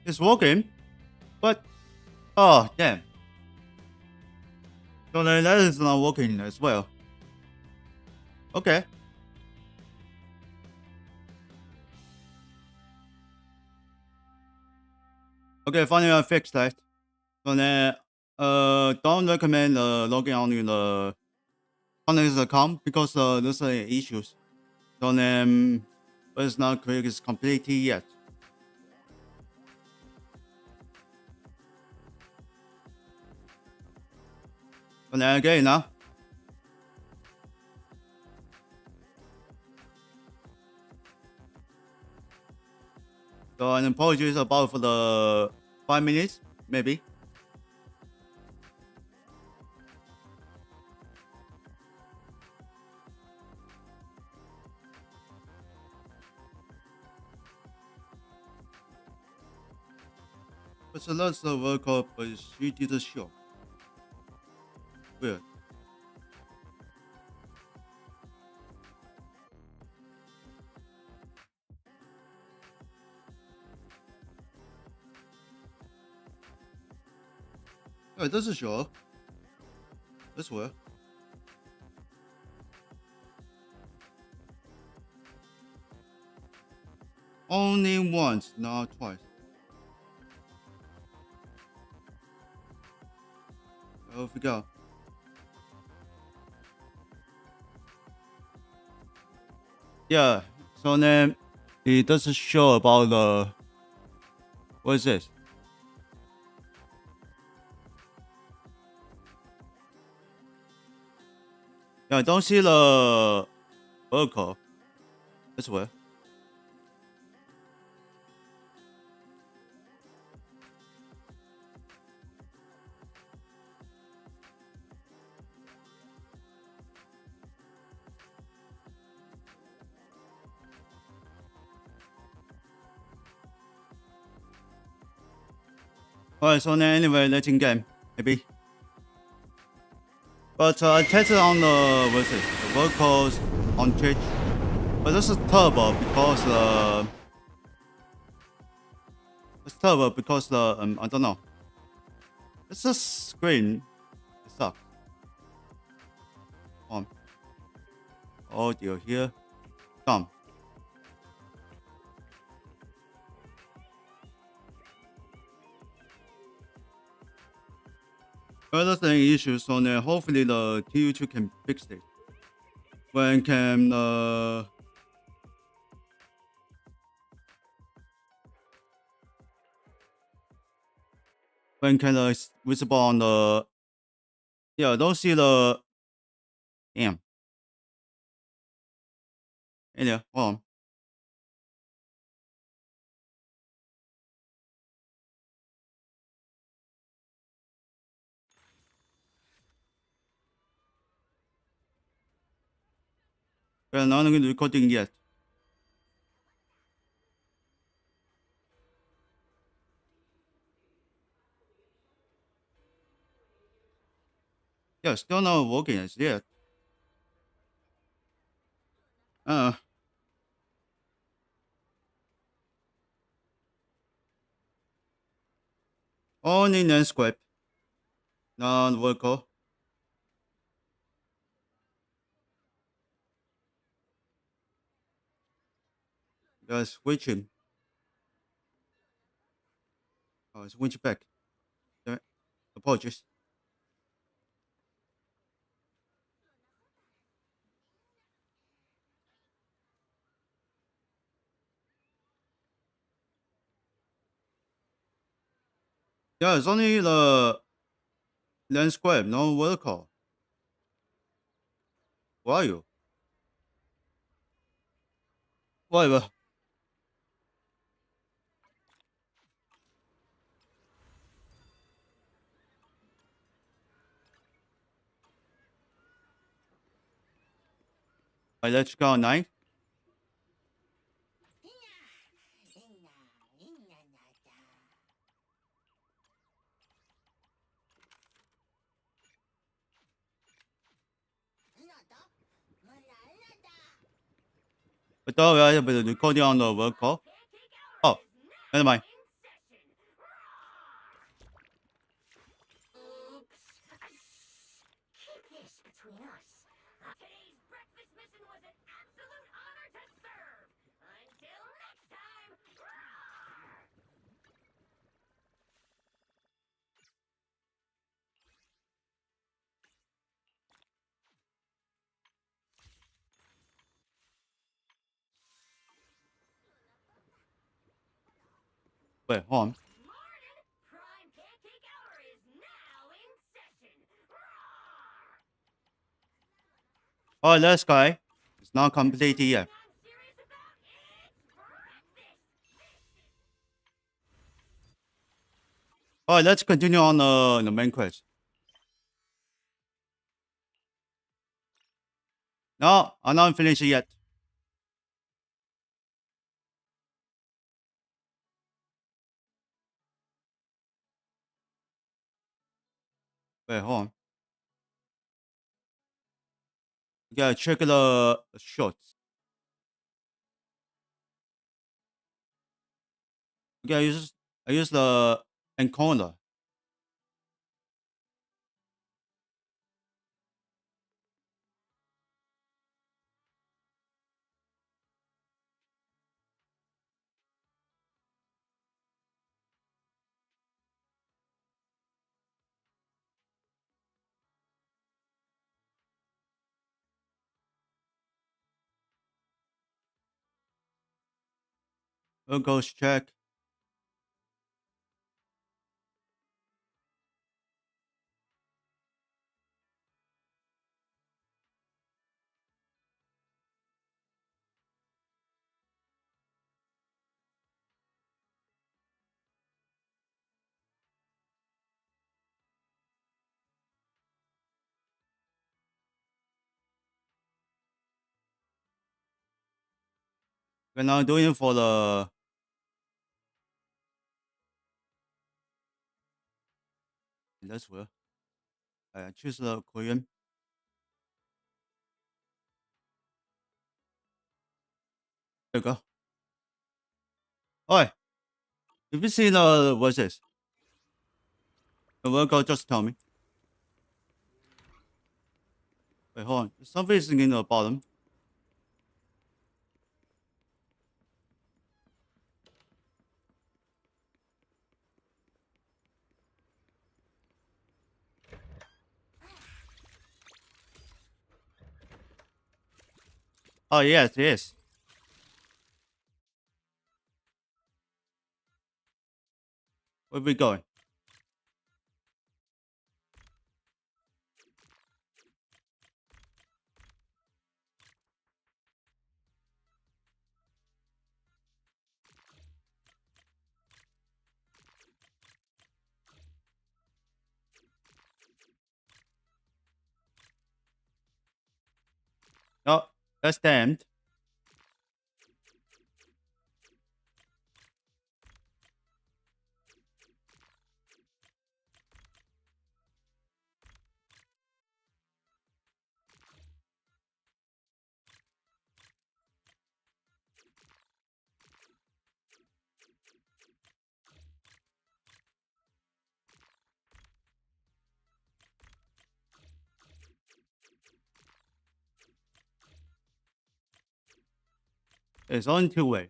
It's working, but oh damn. So then that is not working as well. Okay. Okay, finally I fixed that. So then don't recommend logging on in the Connex account because there's issues. So then it's not quick is completed yet. So then again now. So an apologies about for the 5 minutes, maybe. But that's the work but she did show. Weird. Yeah, this is sure. This way. Only once, not twice. There we go. Yeah, so then it doesn't show about the what is this? Yeah, I don't see the worker. This way. Alright, so then anyway, let's in game, maybe. But I tested on the what is it? The workers on Twitch. But this is terrible because it's terrible because the I don't know. It's a screen. It sucks. Audio here. Come. Other thing issues on there. Hopefully the TU2 can fix it. When can it's visible on the yeah, don't see the damn. Anyway, hold on. We're not recording yet. Yeah, still not working as yet. Uh only NetScript, not vocal. Just switching. Oh, switch back. Damn it. Apologies. Yeah, it's only the NetScript, no vocal. Where are you? Whatever. Let's go 9. I thought we were recording on the vocal. Oh, never mind. Wait, hold on. Oh, this guy. It's not completed yet. All right, let's continue on the main quest. No, I'm not finished yet. Wait, hold on. You gotta check the shorts. Okay, I use the encoder. We'll go check. We're now doing it for the. That's weird. I choose the Korean. There you go. Alright. If you see the voices, we'll go just tell me. Wait, hold on. Something's in the bottom. Oh, yes, it is. Where we going? No, that's damned. It's only two way.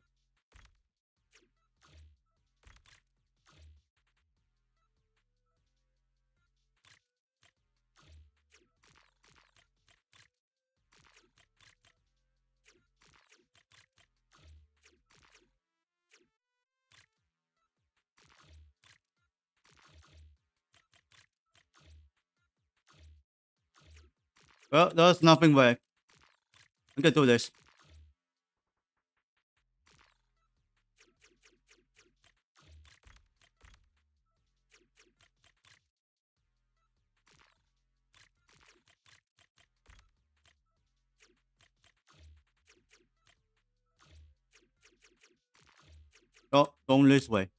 Well, there's nothing way. We can do this. No, going this way.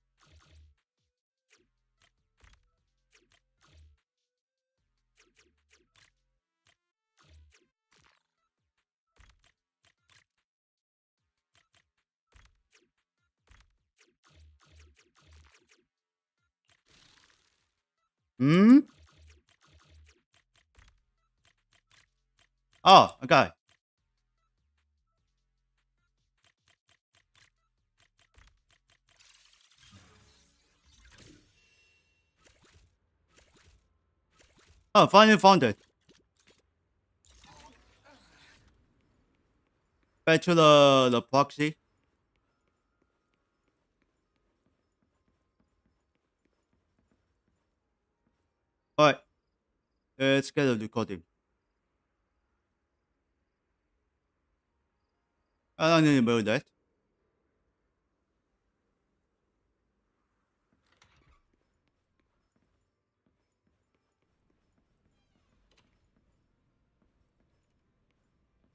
Hmm? Oh, okay. Oh, finally found it. Back to the proxy. Alright, let's get a recording. I don't need to know that.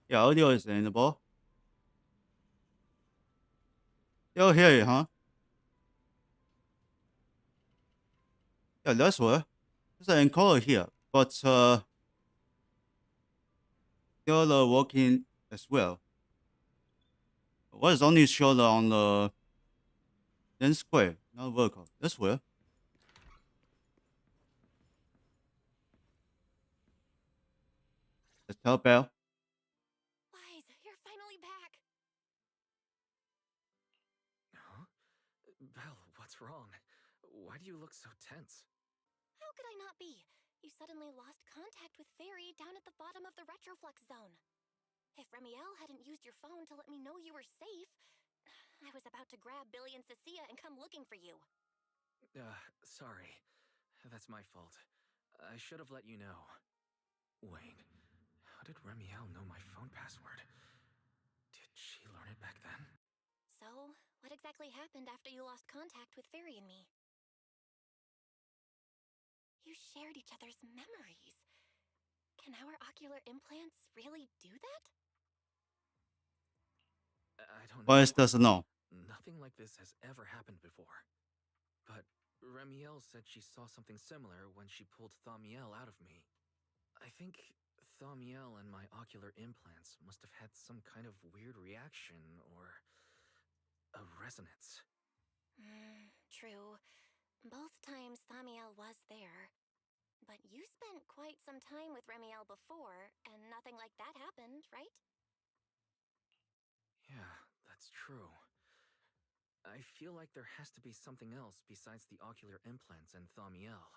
Yeah, audio is enable. You'll hear it, huh? Yeah, that's what. There's an encoder here, but still working as well. What is only shown on the N square, not vertical. That's weird. Let's tell Bell. Wise, you're finally back. Huh? Belle, what's wrong? Why do you look so tense? How could I not be? You suddenly lost contact with Fairy down at the bottom of the retroflux zone. If Remiel hadn't used your phone to let me know you were safe, I was about to grab Billy and Cecilia and come looking for you. Sorry. That's my fault. I should have let you know. Wait, how did Remiel know my phone password? Did she learn it back then? So, what exactly happened after you lost contact with Fairy and me? You shared each other's memories. Can our ocular implants really do that? I don't know. Wise doesn't know. Nothing like this has ever happened before. But Remiel said she saw something similar when she pulled Thaumiel out of me. I think Thaumiel and my ocular implants must have had some kind of weird reaction or a resonance. True. Both times Thamiel was there. But you spent quite some time with Remiel before, and nothing like that happened, right? Yeah, that's true. I feel like there has to be something else besides the ocular implants and Thaumiel.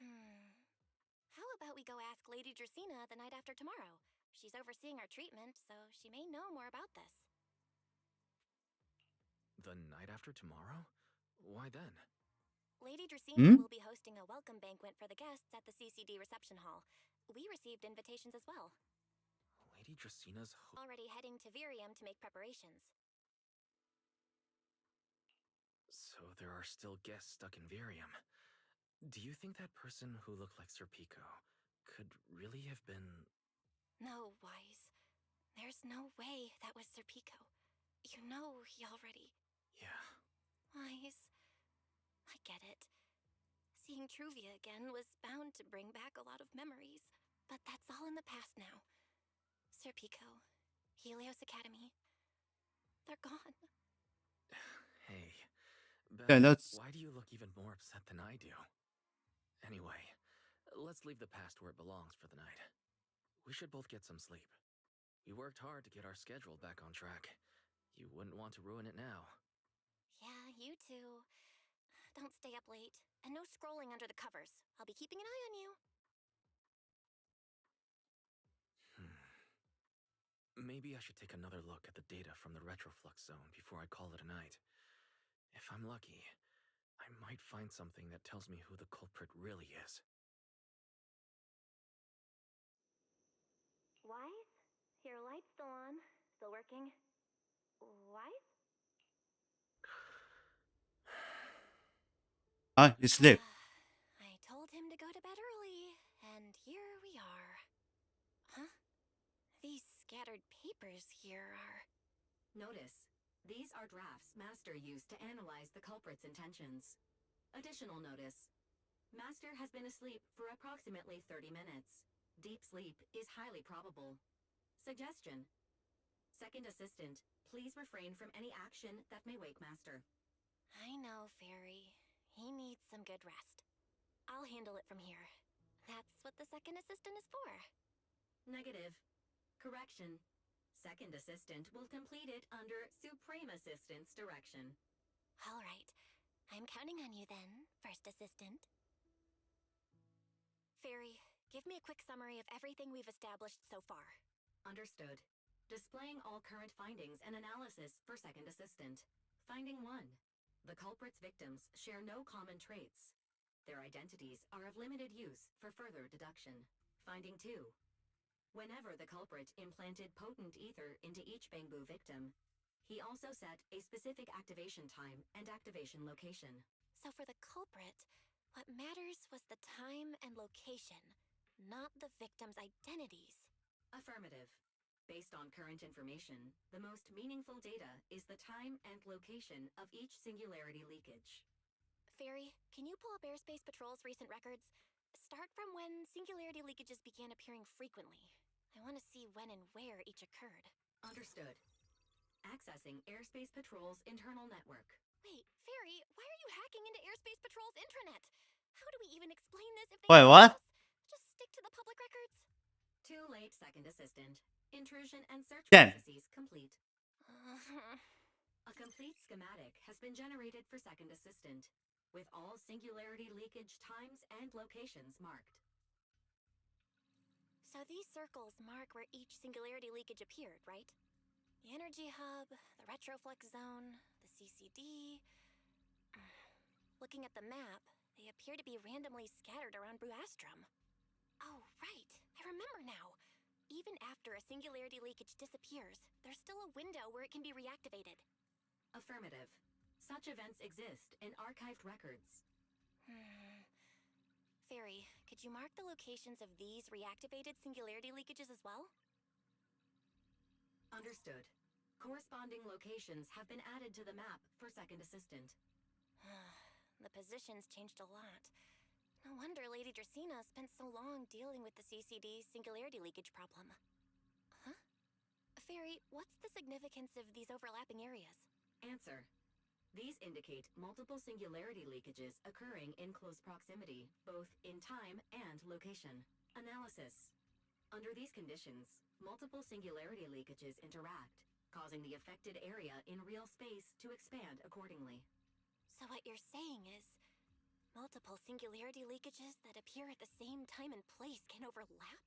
How about we go ask Lady Dracena the night after tomorrow? She's overseeing our treatment, so she may know more about this. The night after tomorrow? Why then? Lady Dracena Hmm? will be hosting a welcome banquet for the guests at the CCD reception hall. We received invitations as well. Lady Dracena's Already heading to Virium to make preparations. So there are still guests stuck in Virium. Do you think that person who looked like Sir Pico could really have been... No, Wise. There's no way that was Sir Pico. You know he already... Yeah. Wise... I get it. Seeing Truvia again was bound to bring back a lot of memories. But that's all in the past now. Sir Pico, Helios Academy, they're gone. Hey, Yeah, Belle, that's. why do you look even more upset than I do? Anyway, let's leave the past where it belongs for the night. We should both get some sleep. We worked hard to get our schedule back on track. You wouldn't want to ruin it now. Yeah, you too. Don't stay up late. And no scrolling under the covers. I'll be keeping an eye on you. Maybe I should take another look at the data from the retroflux zone before I call it a night. If I'm lucky, I might find something that tells me who the culprit really is. Wise? Your light's still on. Still working. Wise? Ah, you sleep. I told him to go to bed early, and here we are. Huh? These scattered papers here are... Notice, these are drafts Master used to analyze the culprit's intentions. Additional notice, Master has been asleep for approximately 30 minutes. Deep sleep is highly probable. Suggestion: Second Assistant, please refrain from any action that may wake Master. I know, Fairy. He needs some good rest. I'll handle it from here. That's what the second assistant is for. Negative. Correction. Second Assistant will complete it under Supreme Assistant's direction. All right. I'm counting on you then, first assistant. Fairy, give me a quick summary of everything we've established so far. Understood. Displaying all current findings and analysis for Second Assistant. Finding 1. The culprit's victims share no common traits. Their identities are of limited use for further deduction. Finding 2. Whenever the culprit implanted potent ether into each Bangbu victim, he also set a specific activation time and activation location. So for the culprit, what matters was the time and location, not the victim's identities. Affirmative. Based on current information, the most meaningful data is the time and location of each singularity leakage. Fairy, can you pull up Airspace Patrol's recent records? Start from when singularity leakages began appearing frequently. I want to see when and where each occurred. Understood. Accessing Airspace Patrol's internal network. Wait, Fairy, why are you hacking into Airspace Patrol's intranet? How do we even explain this if they Wait, what? Just stick to the public records? Too late, Second Assistant. Intrusion and search Damn. processes complete. A complete schematic has been generated for Second Assistant, with all singularity leakage times and locations marked. So these circles mark where each singularity leakage appeared, right? The energy hub, the retroflex zone, the CCD. Looking at the map, they appear to be randomly scattered around Buastrom. Oh, right. I remember now. Even after a singularity leakage disappears, there's still a window where it can be reactivated. Affirmative. Such events exist in archived records. Fairy, could you mark the locations of these reactivated singularity leakages as well? Understood. Corresponding locations have been added to the map for Second Assistant. The positions changed a lot. No wonder Lady Dracena spent so long dealing with the CCD's singularity leakage problem. Huh? Fairy, what's the significance of these overlapping areas? Answer. These indicate multiple singularity leakages occurring in close proximity, both in time and location. Analysis. Under these conditions, multiple singularity leakages interact, causing the affected area in real space to expand accordingly. So what you're saying is, multiple singularity leakages that appear at the same time and place can overlap?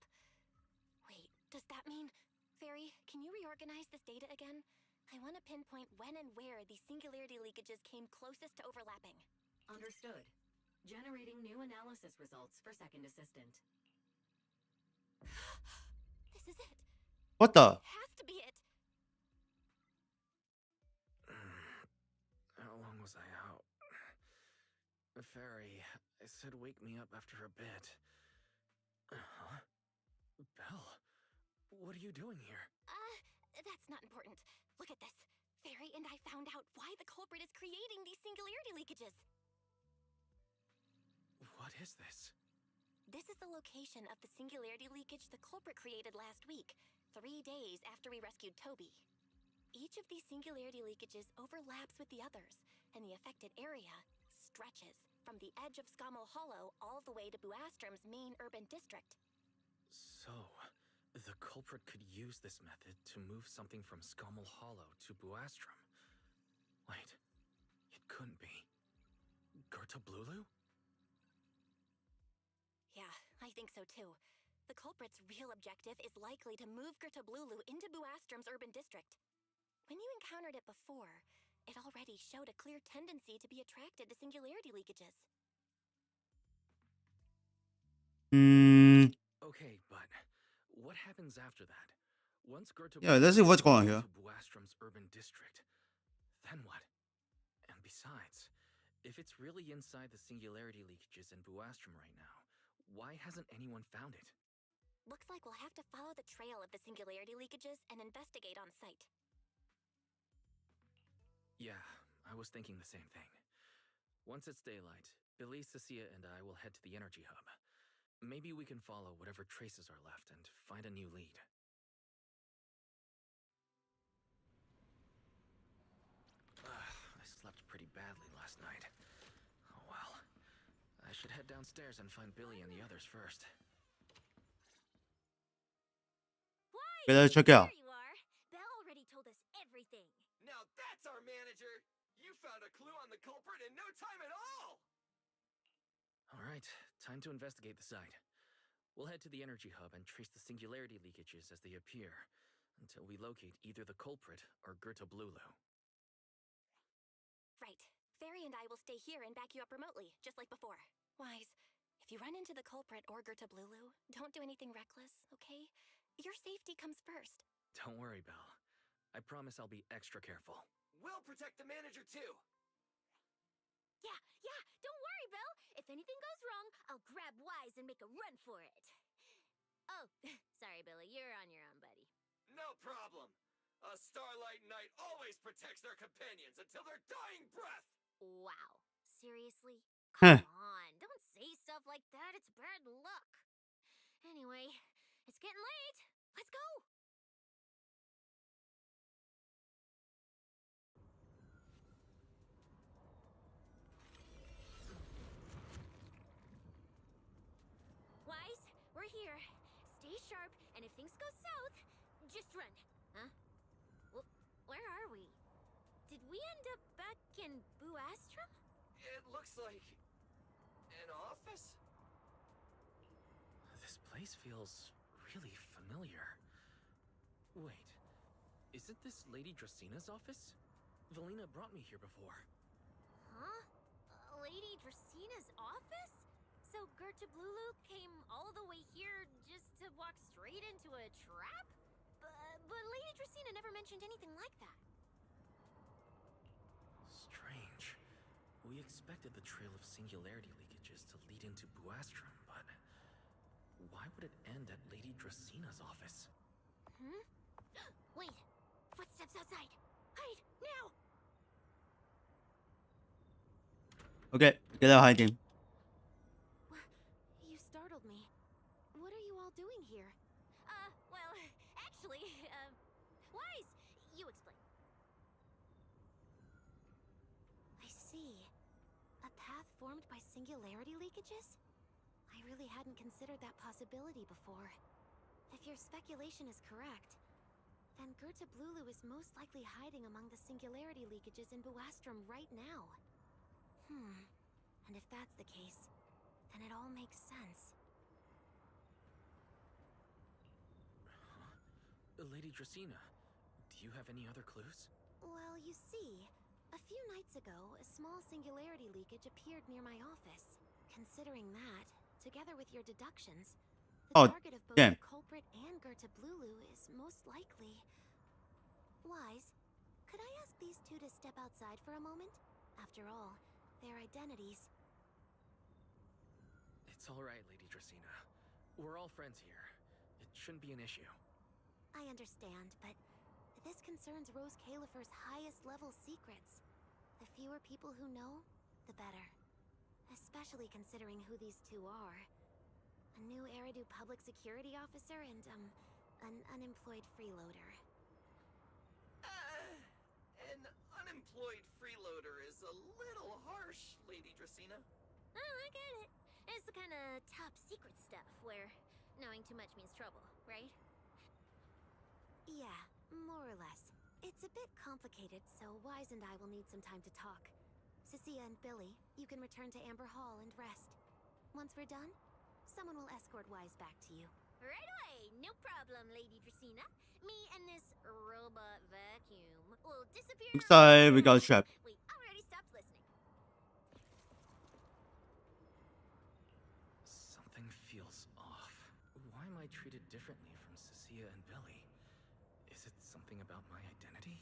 Wait, does that mean... Fairy, can you reorganize this data again? I want to pinpoint when and where these singularity leakages came closest to overlapping. Understood. Generating new analysis results for Second Assistant. This is it. What the? Has to be it. How long was I out? Fairy, I said wake me up after a bit. Huh? Belle, what are you doing here? That's not important. Look at this. Fairy and I found out why the culprit is creating these singularity leakages. What is this? This is the location of the singularity leakage the culprit created last week, 3 days after we rescued Toby. Each of these singularity leakages overlaps with the others, and the affected area stretches from the edge of Scommel Hollow all the way to Buastrom's main urban district. So, the culprit could use this method to move something from Scommel Hollow to Buastrom. Wait, it couldn't be. Gerta Blulu? Yeah, I think so too. The culprit's real objective is likely to move Gerta Blulu into Buastrom's urban district. When you encountered it before, it already showed a clear tendency to be attracted to singularity leakages. Okay, but what happens after that? Once Gerta Yeah, let's see what's going on here. to Buastrom's urban district, then what? And besides, if it's really inside the singularity leakages in Buastrom right now, why hasn't anyone found it? Looks like we'll have to follow the trail of the singularity leakages and investigate on site. Yeah, I was thinking the same thing. Once it's daylight, Billy, Cecilia, and I will head to the energy hub. Maybe we can follow whatever traces are left and find a new lead. I slept pretty badly last night. Oh well. I should head downstairs and find Billy and the others first. Let's check it out. There you are. Belle already told us everything. Now that's our manager! You found a clue on the culprit in no time at all! Alright, time to investigate the site. We'll head to the energy hub and trace the singularity leakages as they appear, until we locate either the culprit or Gerta Blulu. Right. Fairy and I will stay here and back you up remotely, just like before. Wise, if you run into the culprit or Gertablulu, don't do anything reckless, okay? Your safety comes first. Don't worry, Belle. I promise I'll be extra careful. We'll protect the manager too. Yeah, don't worry, Bill. If anything goes wrong, I'll grab Wise and make a run for it. Oh, sorry, Billy. You're on your own, buddy. No problem. A Starlight Knight always protects their companions until their dying breath. Wow. Seriously? Huh. Come on. Don't say stuff like that. It's bad luck. Anyway, it's getting late. Let's go. Wise, we're here. Stay sharp, and if things go south, just run. Huh? Where are we? Did we end up back in Buastrum? It looks like an office. This place feels really familiar. Wait, isn't this Lady Dracina's office? Valina brought me here before. Huh? Lady Dracina's office? So Gertablulu came all the way here just to walk straight into a trap? But Lady Dracina never mentioned anything like that. Strange. We expected the trail of singularity leakages to lead into Buastrum, but why would it end at Lady Dracina's office? Hmm? Wait! Footsteps outside! Hide! Now! Okay, get out hiding. You startled me. What are you all doing here? Well, actually, Wise! You explain. I see. A path formed by singularity leakages? I really hadn't considered that possibility before. If your speculation is correct, then Gertablulu is most likely hiding among the singularity leakages in Buastrum right now. And if that's the case, then it all makes sense. Lady Dracina, do you have any other clues? Well, you see, a few nights ago, a small singularity leakage appeared near my office. Considering that, together with your deductions, the Oh, target of both damn. the culprit and Gertablulu is most likely... Wise, could I ask these two to step outside for a moment? After all, their identities... It's all right, Lady Dracina. We're all friends here. It shouldn't be an issue. I understand, but this concerns Rose Califer's highest level secrets. The fewer people who know, the better. Especially considering who these two are. A new Eridu public security officer and, an unemployed freeloader. An unemployed freeloader is a little harsh, Lady Dracina. Oh, I get it. It's the kind of top secret stuff where knowing too much means trouble, right? Yeah, more or less. It's a bit complicated, so Wise and I will need some time to talk. Cecilia and Billy, you can return to Amber Hall and rest. Once we're done, someone will escort Wise back to you. Right away! No problem, Lady Dracina. Me and this robot vacuum will disappear... Looks like we got trapped. We already stopped listening. Something feels off. Why am I treated differently from Cecilia and Billy? Is it something about my identity?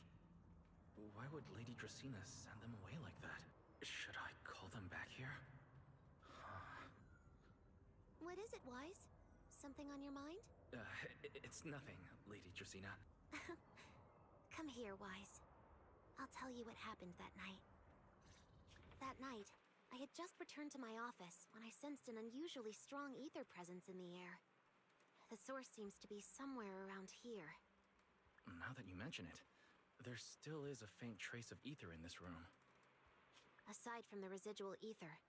Why would Lady Dracina send them away like that? Should I call them back here? What is it, Wise? Something on your mind? It's nothing, Lady Dracina. Come here, Wise. I'll tell you what happened that night. That night, I had just returned to my office when I sensed an unusually strong ether presence in the air. The source seems to be somewhere around here. Now that you mention it, there still is a faint trace of ether in this room. Aside from the residual ether,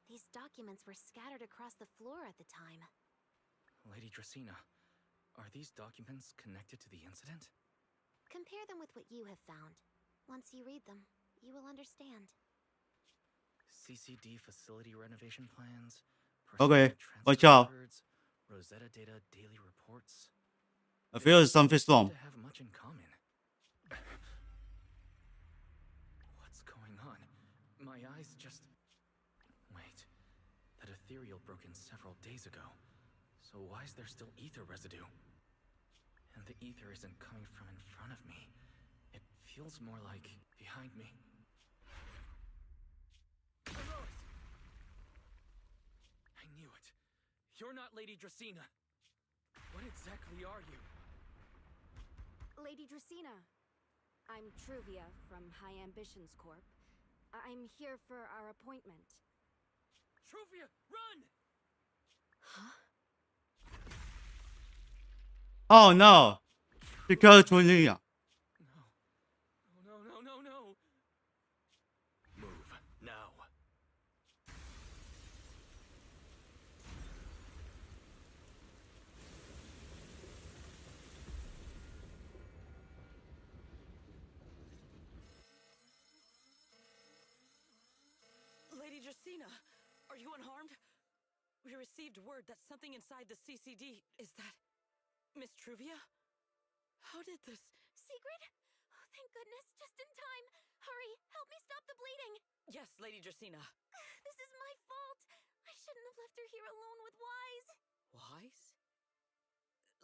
these documents were scattered across the floor at the time. Lady Dracina, are these documents connected to the incident? Compare them with what you have found. Once you read them, you will understand. CCD facility renovation plans, Okay, personnel watch transfer out. records, Rosetta Data daily reports. I feel something's They wrong. seem to have much in common. What's going on? My eyes just... Wait. That ethereal broke in several days ago. So why is there still ether residue? And the ether isn't coming from in front of me. It feels more like behind me. Rose! I knew it. You're not Lady Dracena. What exactly are you? Lady Dracena. I'm Truvia from High Ambitions Corp. I'm here for our appointment. Truvia, run! Huh? Oh no! She killed Julia. No. Move, now. Lady Dracena, are you unharmed? We received word that something inside the CCD is that... Miss Truvia? How did this... Secret? Oh, thank goodness, just in time. Hurry, help me stop the bleeding. Yes, Lady Dracena. This is my fault. I shouldn't have left her here alone with Wise. Wise?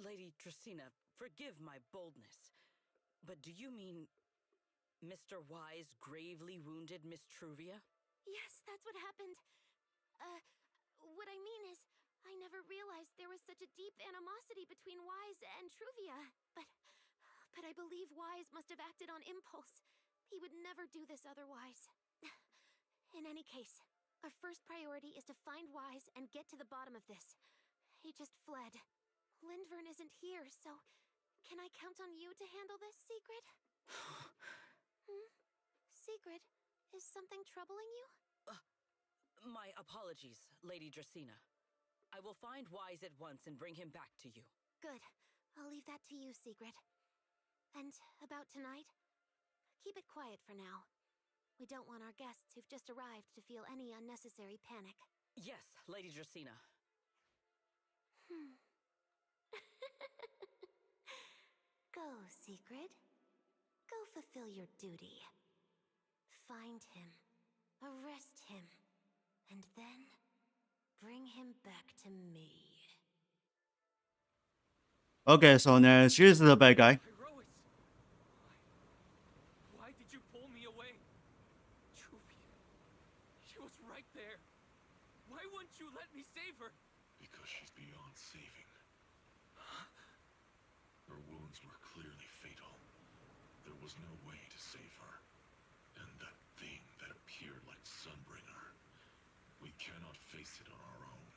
Lady Dracena, forgive my boldness. But do you mean... Mr. Wise gravely wounded Miss Truvia? Yes, that's what happened. What I mean is, I never realized there was such a deep animosity between Wise and Truvia. But I believe Wise must have acted on impulse. He would never do this otherwise. In any case, our first priority is to find Wise and get to the bottom of this. He just fled. Lindvern isn't here, so can I count on you to handle this, Secret? Secret, is something troubling you? My apologies, Lady Dracena. I will find Wise at once and bring him back to you. Good. I'll leave that to you, Secret. And about tonight? Keep it quiet for now. We don't want our guests who've just arrived to feel any unnecessary panic. Yes, Lady Dracena. Go, Secret. Go fulfill your duty. Find him. Arrest him. And then bring him back to me. Okay, so now she's the bad guy. Heroics! Why did you pull me away? Truvia, she was right there. Why wouldn't you let me save her? Because she's beyond saving. Her wounds were clearly fatal. There was no way to save her. And that thing that appeared like Sunbringer, we cannot face it on our own.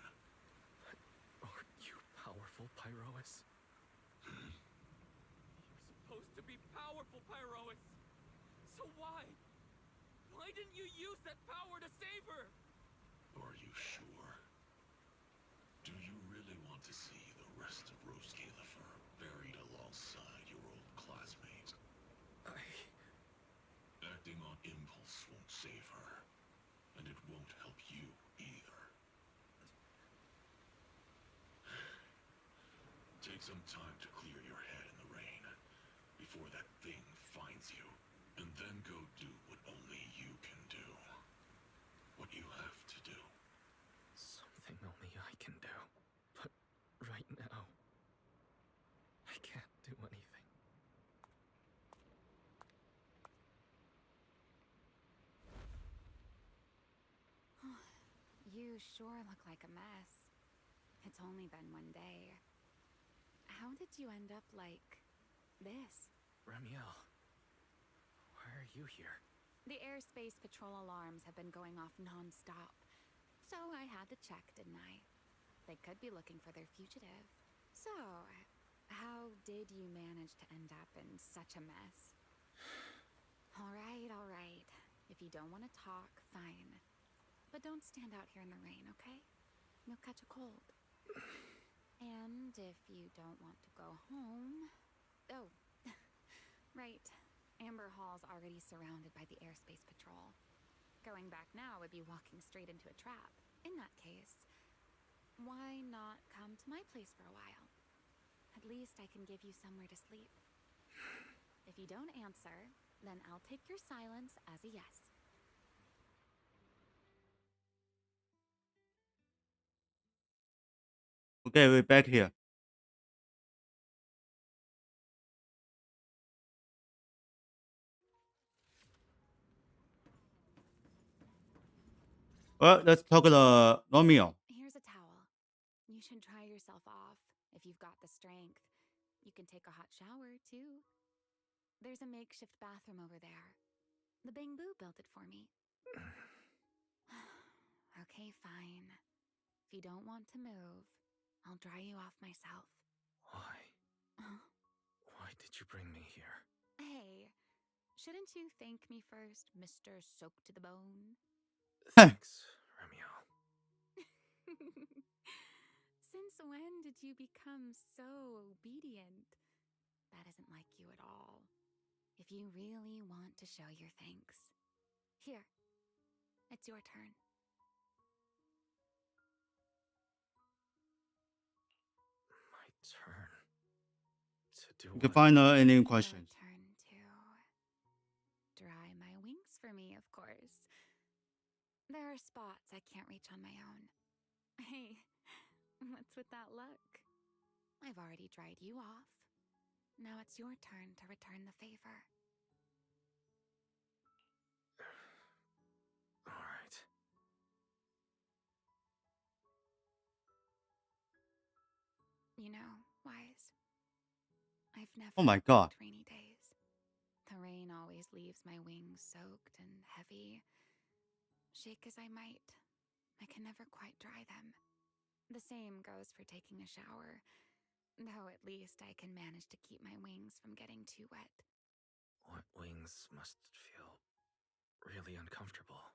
Aren't you powerful, Pyrois? You're supposed to be powerful, Pyrois! So why? Why didn't you use that power to save her? Are you sure? Do you really want to see the rest of Rose Califer buried alongside your old classmate? Acting on impulse won't save her, and it won't help you either. Take some time to clear your head in the rain before that thing finds you, and then go do what only you can do. What you have to do. Something only I can do. But right now, I can't do anything. You sure look like a mess. It's only been one day. How did you end up like this? Ramiel, why are you here? The airspace patrol alarms have been going off non-stop. So I had to check, didn't I? They could be looking for their fugitive. So, how did you manage to end up in such a mess? All right. If you don't want to talk, fine. But don't stand out here in the rain, okay? You'll catch a cold. And if you don't want to go home... Oh, right. Amber Hall's already surrounded by the airspace patrol. Going back now would be walking straight into a trap. In that case, why not come to my place for a while? At least I can give you somewhere to sleep. If you don't answer, then I'll take your silence as a yes. Okay, we're back here. Well, let's talk to Romeo. Here's a towel. You should dry yourself off if you've got the strength. You can take a hot shower, too. There's a makeshift bathroom over there. The Bamboo built it for me. Okay, fine. If you don't want to move, I'll dry you off myself. Why? Why did you bring me here? Hey, shouldn't you thank me first, Mr. Soaked to the Bone? Thanks, Romeo. Since when did you become so obedient? That isn't like you at all. If you really want to show your thanks, here, it's your turn. My turn. To do You can what? find any questions. Your turn to dry my wings for me, of course. There are spots I can't reach on my own. Hey, what's with that look? I've already dried you off. Now it's your turn to return the favor. All right. You know, Wise, I've never Oh my God. liked rainy days. The rain always leaves my wings soaked and heavy. Shake as I might, I can never quite dry them. The same goes for taking a shower, though at least I can manage to keep my wings from getting too wet. Wet wings must feel really uncomfortable,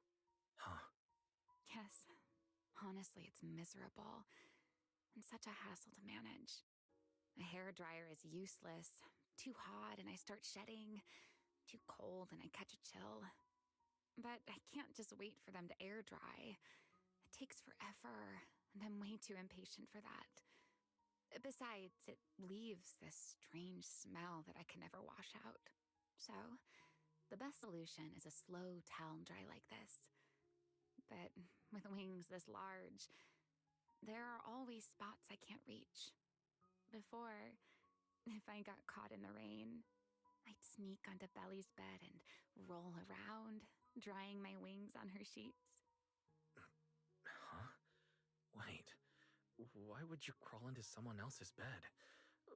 huh? Yes, honestly, it's miserable and such a hassle to manage. A hairdryer is useless. Too hot and I start shedding. Too cold and I catch a chill. But I can't just wait for them to air dry. It takes forever, and I'm way too impatient for that. Besides, it leaves this strange smell that I can never wash out. So, the best solution is a slow towel dry like this. But with wings this large, there are always spots I can't reach. Before, if I got caught in the rain, I'd sneak onto Belly's bed and roll around, drying my wings on her sheets. Huh? Wait. Why would you crawl into someone else's bed?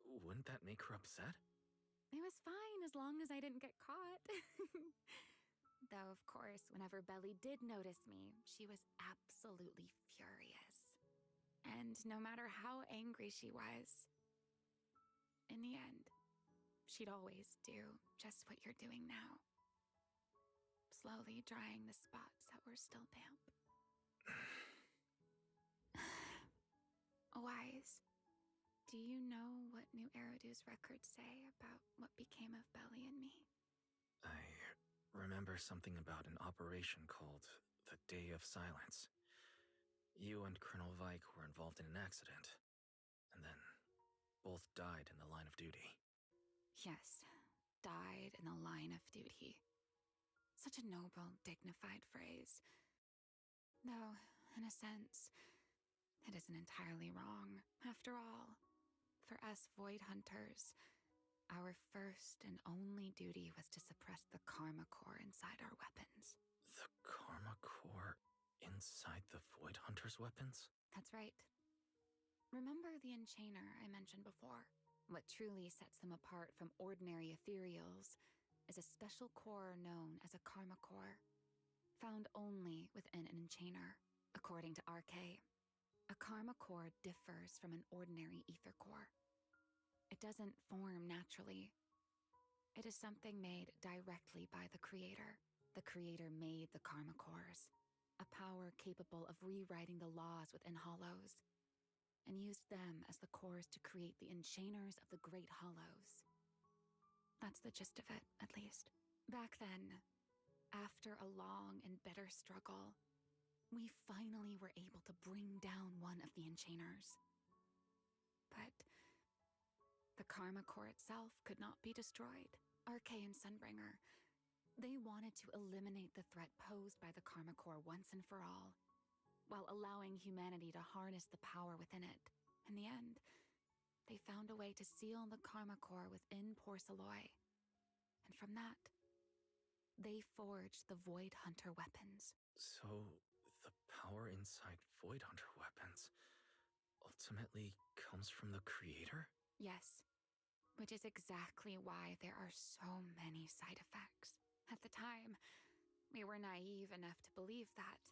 Wouldn't that make her upset? It was fine as long as I didn't get caught. Though, of course, whenever Belly did notice me, she was absolutely furious. And no matter how angry she was, in the end, she'd always do just what you're doing now. Slowly drying the spots that were still damp. Wise, do you know what New Eridu's records say about what became of Belly and me? I remember something about an operation called the Day of Silence. You and Colonel Vike were involved in an accident, and then both died in the line of duty. Yes, died in the line of duty. Such a noble, dignified phrase. Though, in a sense, it isn't entirely wrong. After all, for us Void Hunters, our first and only duty was to suppress the Karma Core inside our weapons. The Karma Core inside the Void Hunter's weapons? That's right. Remember the Enchainer I mentioned before? What truly sets them apart from ordinary ethereals is a special core known as a Karma Core, found only within an Enchainer. According to RK, a Karma Core differs from an ordinary ether core. It doesn't form naturally. It is something made directly by the Creator. The Creator made the Karma Cores, a power capable of rewriting the laws within Hollows, and used them as the cores to create the Enchainers of the Great Hollows. That's the gist of it, at least. Back then, after a long and bitter struggle, we finally were able to bring down one of the Enchainers. But the Karma Core itself could not be destroyed. RK and Sunbringer, they wanted to eliminate the threat posed by the Karma Core once and for all, while allowing humanity to harness the power within it. In the end, they found a way to seal the Karma Core within Porceloy. And from that, they forged the Void Hunter weapons. So, the power inside Void Hunter weapons ultimately comes from the creator? Yes, which is exactly why there are so many side effects. At the time, we were naive enough to believe that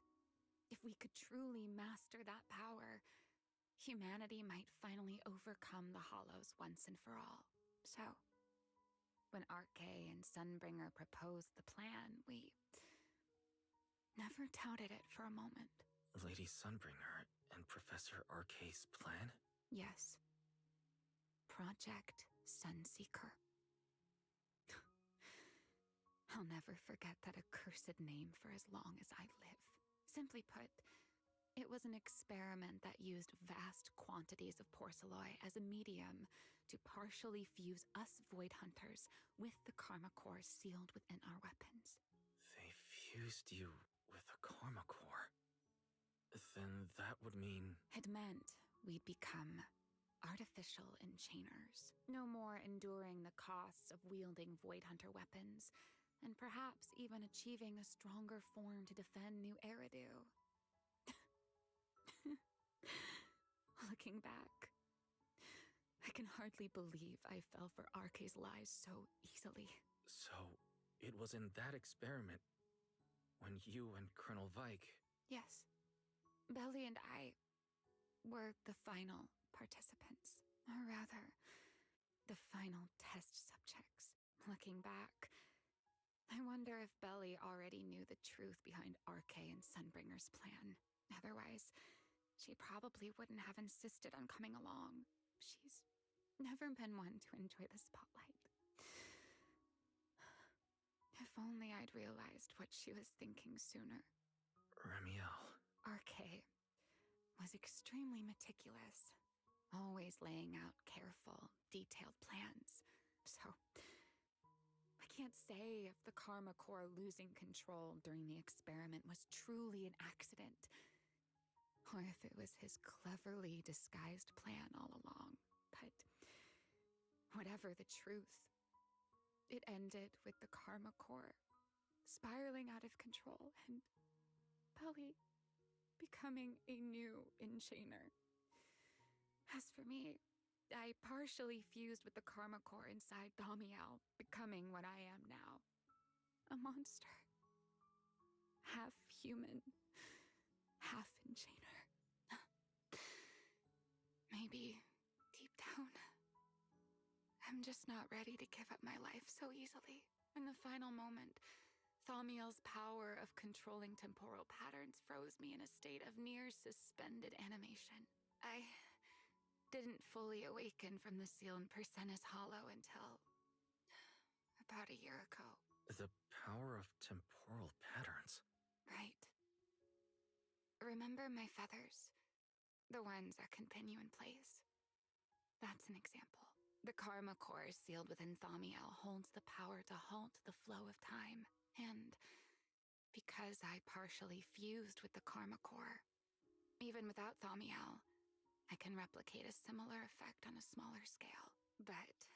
if we could truly master that power, humanity might finally overcome the Hollows once and for all. So, when Arche and Sunbringer proposed the plan, we never doubted it for a moment. Lady Sunbringer and Professor Arche's plan? Yes. Project Sunseeker. I'll never forget that accursed name for as long as I live. Simply put, it was an experiment that used vast quantities of porceloy as a medium to partially fuse us Void Hunters with the Karma Core sealed within our weapons. They fused you with a Karma Core. Then that would mean... It meant we'd become artificial enchainers, no more enduring the costs of wielding Void Hunter weapons, and perhaps even achieving a stronger form to defend New Eridu. Looking back, I can hardly believe I fell for Arche's lies so easily. So, it was in that experiment when you and Colonel Vike... Yes, Belly and I were the final participants. Or rather, the final test subjects. Looking back, I wonder if Belly already knew the truth behind Arche and Sunbringer's plan. Otherwise, she probably wouldn't have insisted on coming along. She's never been one to enjoy the spotlight. If only I'd realized what she was thinking sooner. Remiel. Arche was extremely meticulous, always laying out careful, detailed plans. So, I can't say if the Karma Core losing control during the experiment was truly an accident, or if it was his cleverly disguised plan all along. But whatever the truth, it ended with the Karma Core spiraling out of control and Belly becoming a new enchainer. As for me, I partially fused with the Karma Core inside Thaumiel, becoming what I am now. A monster. Half human, half enchainer. Maybe, deep down, I'm just not ready to give up my life so easily. In the final moment, Thaumiel's power of controlling temporal patterns froze me in a state of near suspended animation. I didn't fully awaken from the seal in Persena's Hollow until about a year ago. The power of temporal patterns. Right. Remember my feathers? The ones that can pin you in place? That's an example. The Karma Core sealed within Thaumiel holds the power to halt the flow of time. And because I partially fused with the Karma Core, even without Thaumiel, I can replicate a similar effect on a smaller scale. But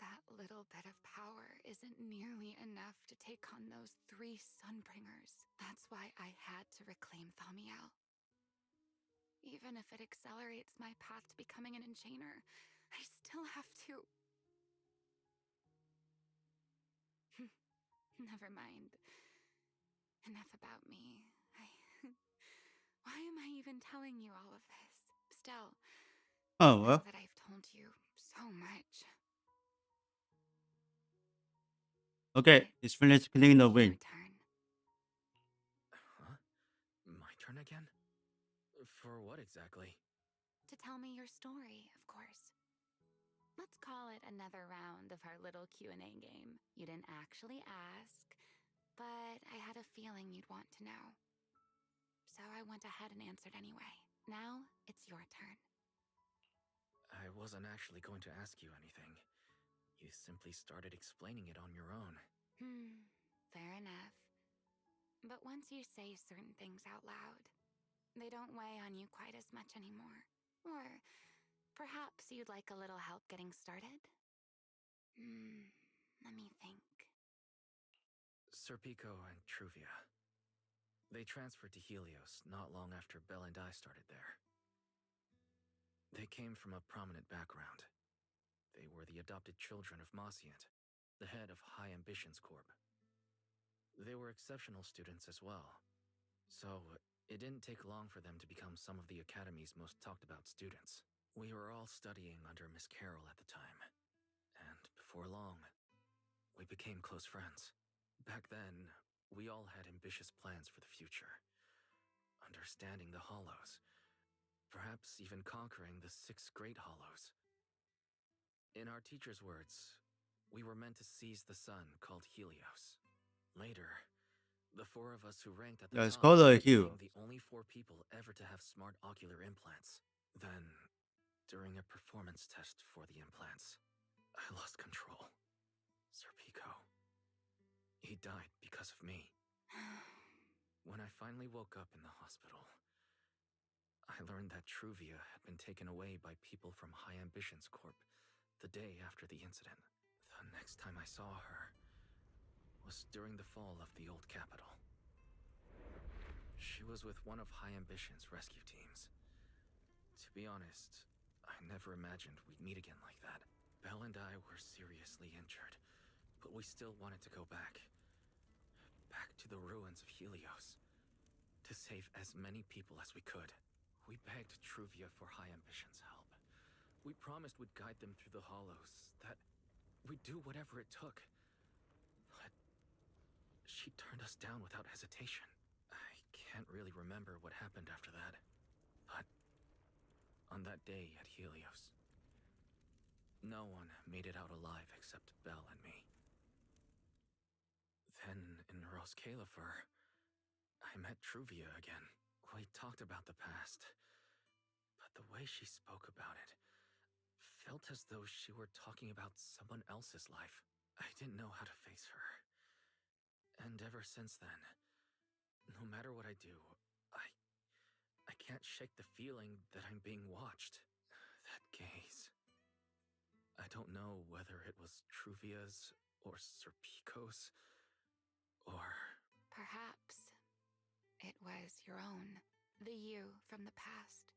that little bit of power isn't nearly enough to take on those 3 Sunbringers. That's why I had to reclaim Thaumiel. Even if it accelerates my path to becoming an enchainer, I still have to... Never mind. Enough about me. Why am I even telling you all of this? Still, Oh, now well. that I've told you so much... Okay, it's finished cleaning the Your wing. turn. Huh? My turn again? For what exactly? To tell me your story, of course. Let's call it another round of our little Q&A game. You didn't actually ask, but I had a feeling you'd want to know. So I went ahead and answered anyway. Now, it's your turn. I wasn't actually going to ask you anything. You simply started explaining it on your own. Fair enough. But once you say certain things out loud, they don't weigh on you quite as much anymore. Or Perhaps you'd like a little help getting started? Let me think. Serpico and Truvia. They transferred to Helios not long after Belle and I started there. They came from a prominent background. They were the adopted children of Mosient, the head of High Ambitions Corp. They were exceptional students as well, so it didn't take long for them to become some of the Academy's most talked about students. We were all studying under Miss Carroll at the time, and before long, we became close friends. Back then, we all had ambitious plans for the future, understanding the Hollows, perhaps even conquering the 6 Great Hollows. In our teacher's words, we were meant to seize the sun called Helios. Later, the 4 of us who ranked at the Yeah, it's top called a became hero. the only 4 people ever to have smart ocular implants. Then, during a performance test for the implants, I lost control. Serpico. He died because of me. When I finally woke up in the hospital, I learned that Truvia had been taken away by people from High Ambitions Corp the day after the incident. The next time I saw her was during the fall of the old capital. She was with one of High Ambition's rescue teams. To be honest, I never imagined we'd meet again like that. Belle and I were seriously injured, but we still wanted to go back. Back to the ruins of Helios, to save as many people as we could. We begged Truvia for High Ambition's help. We promised we'd guide them through the Hollows, that we'd do whatever it took. But she turned us down without hesitation. I can't really remember what happened after that. But on that day at Helios, no one made it out alive except Belle and me. Then in Roskalifer, I met Truvia again. We talked about the past, but the way she spoke about it felt as though she were talking about someone else's life. I didn't know how to face her. And ever since then, no matter what I do, I can't shake the feeling that I'm being watched. That gaze. I don't know whether it was Truvia's or Serpico's, or... Perhaps it was your own. The you from the past.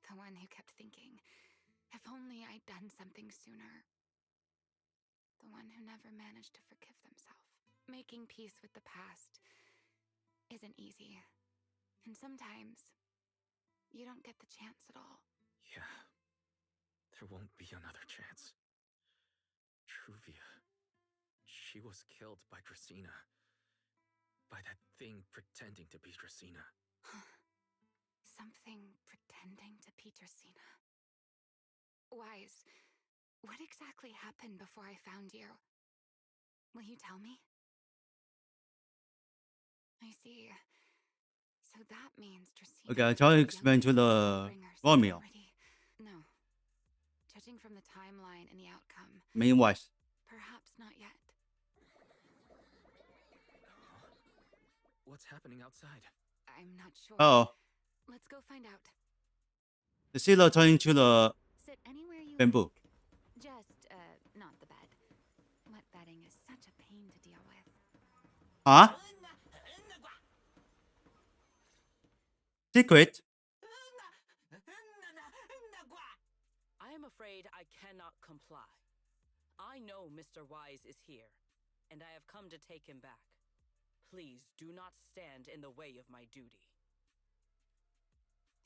The one who kept thinking, if only I'd done something sooner. The one who never managed to forgive themselves. Making peace with the past isn't easy. And sometimes, you don't get the chance at all. Yeah, there won't be another chance. Truvia, she was killed by Dracena. By that thing pretending to be Dracena. Something pretending to be Dracena. Wise, what exactly happened before I found you? Will you tell me? I see. So that means Dracena. Okay, I try to explain to the Romeo. No. Judging from the timeline and the outcome, Main voice. perhaps not yet. What's happening outside? I'm not sure. Oh, Let's go find out. the sailor turning to the Sit anywhere you bamboo. like. Just, not the bed. Wet bedding is such a pain to deal with. Huh? Secret? I am afraid I cannot comply. I know Mr. Wise is here, and I have come to take him back. Please do not stand in the way of my duty.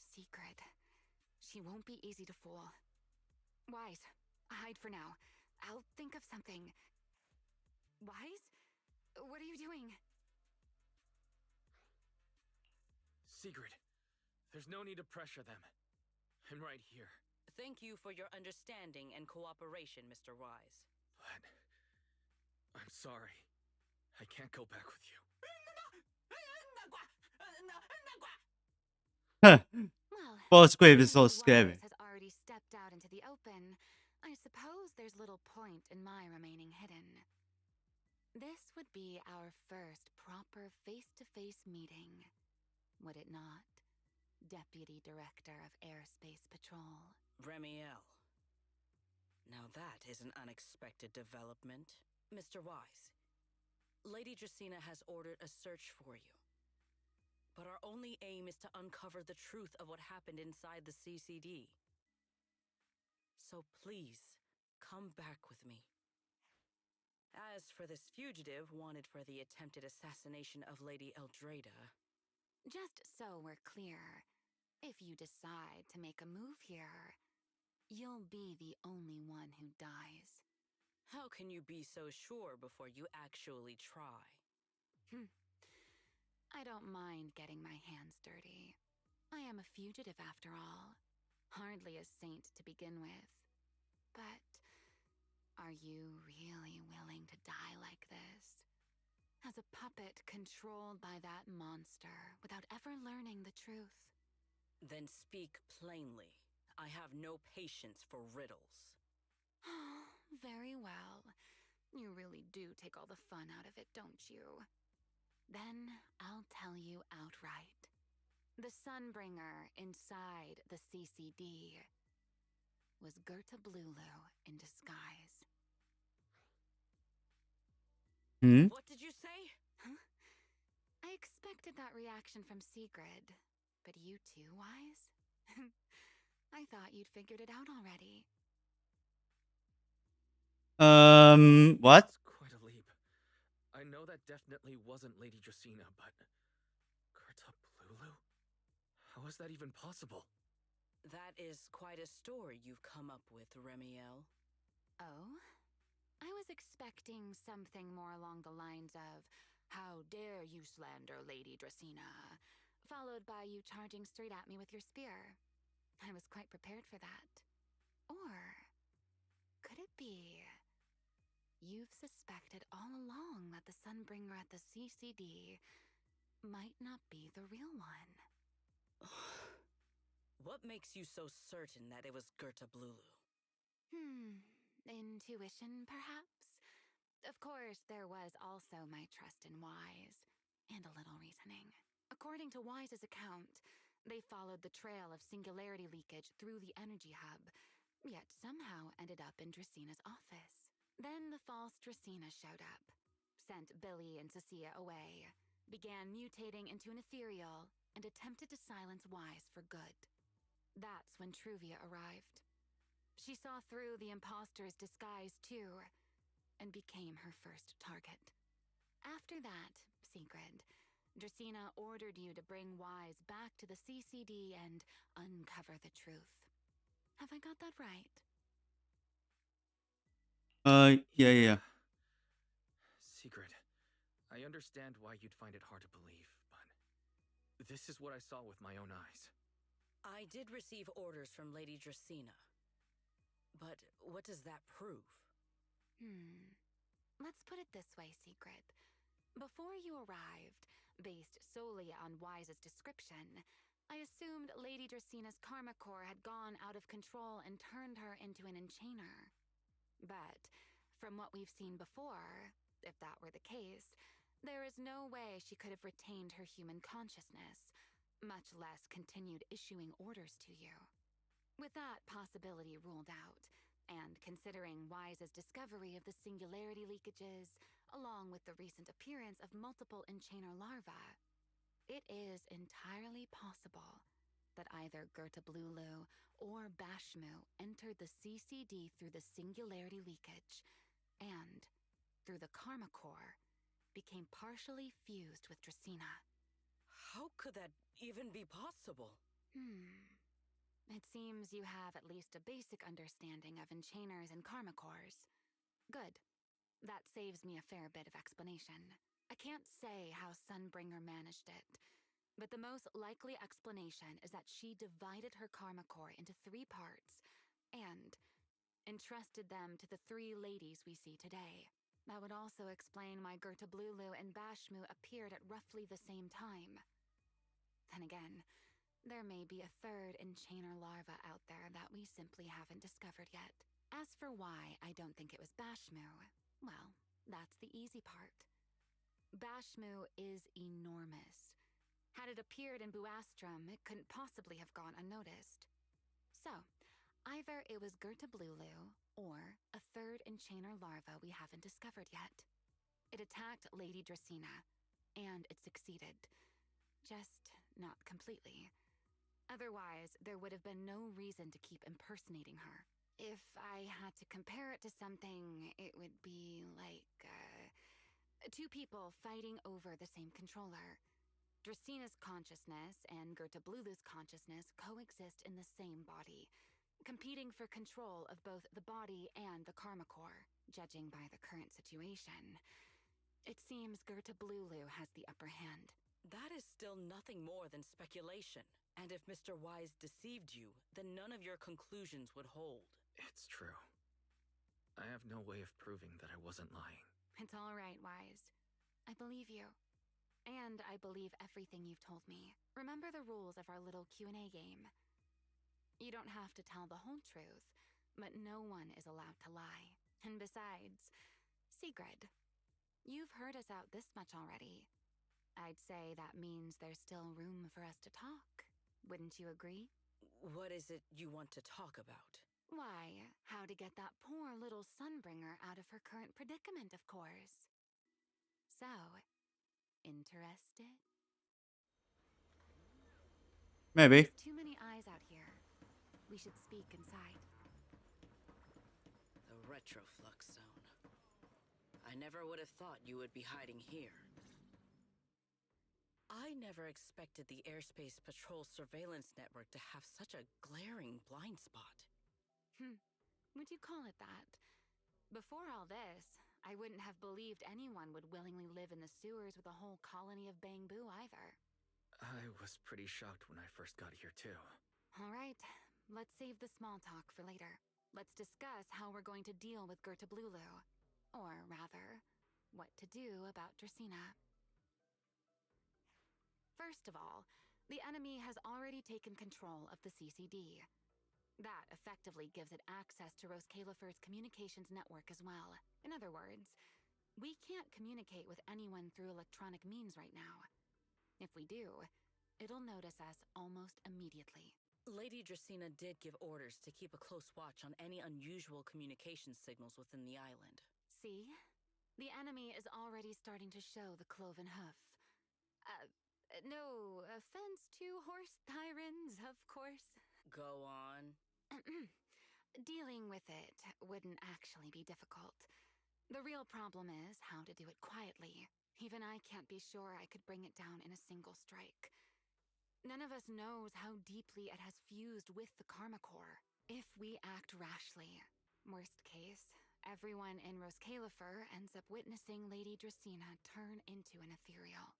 Secret. She won't be easy to fool. Wise, hide for now. I'll think of something. Wise? What are you doing? Sigrid, there's no need to pressure them. I'm right here. Thank you for your understanding and cooperation, Mr. Wise. But... I'm sorry. I can't go back with you. Well, False grave is so Wise scary. has already stepped out into the open. I suppose there's little point in my remaining hidden. This would be our first proper face-to-face meeting, would it not, Deputy Director of Airspace Patrol. Remiel. Now that is an unexpected development. Mr. Wise, Lady Dracena has ordered a search for you. But our only aim is to uncover the truth of what happened inside the CCD. So please, come back with me. As for this fugitive wanted for the attempted assassination of Lady Eldrada... Just so we're clear, if you decide to make a move here, you'll be the only one who dies. How can you be so sure before you actually try? I don't mind getting my hands dirty. I am a fugitive after all. Hardly a saint to begin with. But are you really willing to die like this? As a puppet controlled by that monster without ever learning the truth? Then speak plainly. I have no patience for riddles. Very well. You really do take all the fun out of it, don't you? Then I'll tell you outright. The Sunbringer inside the CCD was Gerta Blulu in disguise. What did you say? Huh? I expected that reaction from Sigrid, but you too, Wise? I thought you'd figured it out already. What? It's quite a leap. I know that definitely wasn't Lady Dracena, but... Gerta Blulu? How is that even possible? That is quite a story you've come up with, Remiel. Oh? I was expecting something more along the lines of, "How dare you slander Lady Dracena?" followed by you charging straight at me with your spear. I was quite prepared for that. Or could it be you've suspected all along that the Sunbringer at the CCD might not be the real one? What makes you so certain that it was Gerta Blulu? Intuition, perhaps? Of course, there was also my trust in Wise, and a little reasoning. According to Wise's account, they followed the trail of singularity leakage through the energy hub, yet somehow ended up in Dracena's office. Then the false Dracena showed up, sent Billy and Cecilia away, began mutating into an ethereal, and attempted to silence Wise for good. That's when Truvia arrived. She saw through the imposter's disguise too, and became her first target. After that, Sigrid, Dracena ordered you to bring Wise back to the CCD and uncover the truth. Have I got that right? Yeah. Sigrid, I understand why you'd find it hard to believe, but... this is what I saw with my own eyes. I did receive orders from Lady Dracena. But what does that prove? Let's put it this way, Sigrid. Before you arrived, based solely on Wise's description, I assumed Lady Dracena's karma core had gone out of control and turned her into an enchainer. But from what we've seen before, if that were the case, there is no way she could have retained her human consciousness, much less continued issuing orders to you. With that possibility ruled out, and considering Wise's discovery of the singularity leakages, along with the recent appearance of multiple enchainer larvae, it is entirely possible that either Gerta Blulu or Bashmu entered the CCD through the singularity leakage, and, through the karma core, became partially fused with Dracena. How could that even be possible? It seems you have at least a basic understanding of enchainers and karma cores. Good. That saves me a fair bit of explanation. I can't say how Sunbringer managed it, but the most likely explanation is that she divided her karma core into 3 parts and entrusted them to the 3 ladies we see today. That would also explain why Gerta Blulu and Bashmu appeared at roughly the same time. Then again, there may be a 3rd enchainer larva out there that we simply haven't discovered yet. As for why I don't think it was Bashmu, well, that's the easy part. Bashmu is enormous, Had it appeared in Buastrum, it couldn't possibly have gone unnoticed. So, either it was Gerta Blulu, or a third enchainer larva we haven't discovered yet. It attacked Lady Dracena, and it succeeded. Just not completely. Otherwise, there would have been no reason to keep impersonating her. If I had to compare it to something, it would be like, two people fighting over the same controller. Dracena's consciousness and Gerta Blulu's consciousness coexist in the same body, competing for control of both the body and the Karma Core. Judging by the current situation, it seems Gerta Blulu has the upper hand. That is still nothing more than speculation. And if Mr. Wise deceived you, then none of your conclusions would hold. It's true. I have no way of proving that I wasn't lying. It's all right, Wise. I believe you. And I believe everything you've told me. Remember the rules of our little Q&A game. You don't have to tell the whole truth, but no one is allowed to lie. And besides, Sigrid, you've heard us out this much already. I'd say that means there's still room for us to talk. Wouldn't you agree? What is it you want to talk about? Why, how to get that poor little Sunbringer out of her current predicament, of course. So, interested? Maybe. Too many eyes out here. We should speak inside. The Retroflux Zone. I never would have thought you would be hiding here. I never expected the Airspace Patrol surveillance network to have such a glaring blind spot. Would you call it that? Before all this, I wouldn't have believed anyone would willingly live in the sewers with a whole colony of Bangbu either. I was pretty shocked when I first got here, too. All right, let's save the small talk for later. Let's discuss how we're going to deal with Gerta Blulu. Or rather, what to do about Dracena. First of all, the enemy has already taken control of the CCD. That effectively gives it access to Roskalifer's communications network as well. In other words, we can't communicate with anyone through electronic means right now. If we do, it'll notice us almost immediately. Lady Dracena did give orders to keep a close watch on any unusual communication signals within the island. See? The enemy is already starting to show the cloven hoof. No offense to horse tyrants, of course. Go on. Dealing with it wouldn't actually be difficult. The real problem is how to do it quietly. Even I can't be sure I could bring it down in a single strike. None of us knows how deeply it has fused with the Karma Core. If we act rashly, worst case, everyone in Roskalifer ends up witnessing Lady Dracena turn into an ethereal.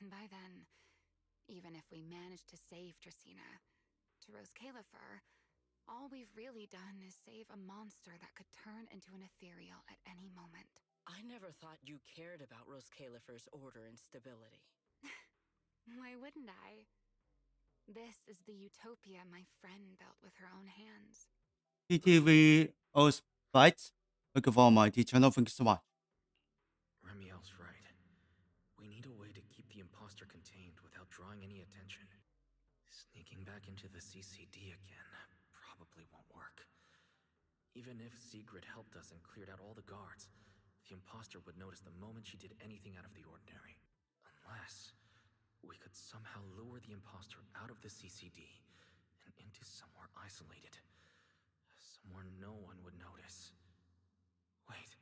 And by then, even if we manage to save Dracena, to Roskalifer, all we've really done is save a monster that could turn into an ethereal at any moment. I never thought you cared about Roskalifer's order and stability. Why wouldn't I? This is the utopia my friend built with her own hands. TTV O's Bites. Look for my channel. Thank you so much. Remiel's right. We need a way to keep the imposter contained without drawing any attention. Sneaking back into the CCD again probably won't work. Even if Sigrid helped us and cleared out all the guards, the imposter would notice the moment she did anything out of the ordinary. Unless we could somehow lure the imposter out of the CCD and into somewhere isolated. Somewhere no one would notice. Wait.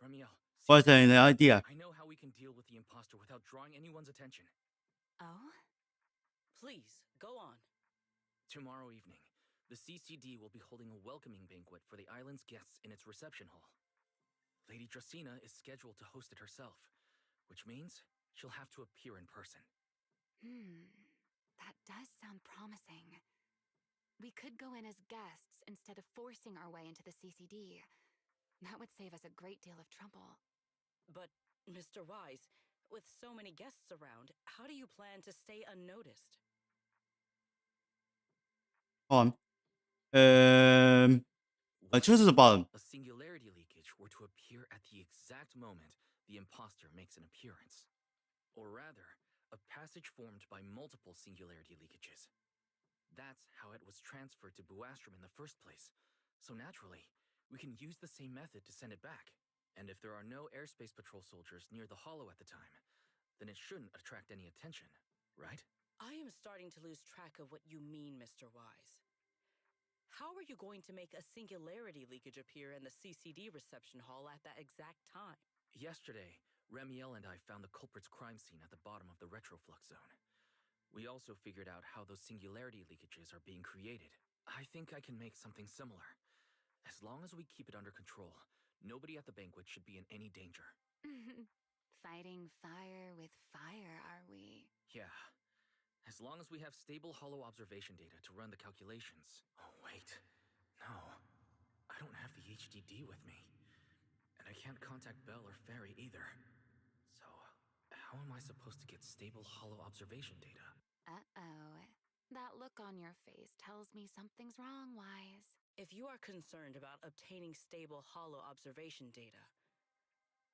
Remiel. What's an idea? I know how we can deal with the imposter without drawing anyone's attention. Oh? Please, go on. Tomorrow evening, the CCD will be holding a welcoming banquet for the island's guests in its reception hall. Lady Dracena is scheduled to host it herself, which means she'll have to appear in person. That does sound promising. We could go in as guests instead of forcing our way into the CCD. That would save us a great deal of trouble. But, Mr. Wise, with so many guests around, how do you plan to stay unnoticed? Hold on. Choose the bottom. A singularity leakage were to appear at the exact moment the imposter makes an appearance. Or rather, a passage formed by multiple singularity leakages. That's how it was transferred to Buastrom in the first place. So naturally, we can use the same method to send it back. And if there are no airspace patrol soldiers near the hollow at the time, then it shouldn't attract any attention, right? I am starting to lose track of what you mean, Mr. Wise. How are you going to make a singularity leakage appear in the CCD reception hall at that exact time? Yesterday, Remiel and I found the culprit's crime scene at the bottom of the retroflux zone. We also figured out how those singularity leakages are being created. I think I can make something similar. As long as we keep it under control, nobody at the banquet should be in any danger. Fighting fire with fire, are we? Yeah. As long as we have stable hollow observation data to run the calculations. Oh, wait. No. I don't have the HDD with me. And I can't contact Bell or Ferry either. So, how am I supposed to get stable hollow observation data? Uh-oh. That look on your face tells me something's wrong, Wise. If you are concerned about obtaining stable hollow observation data,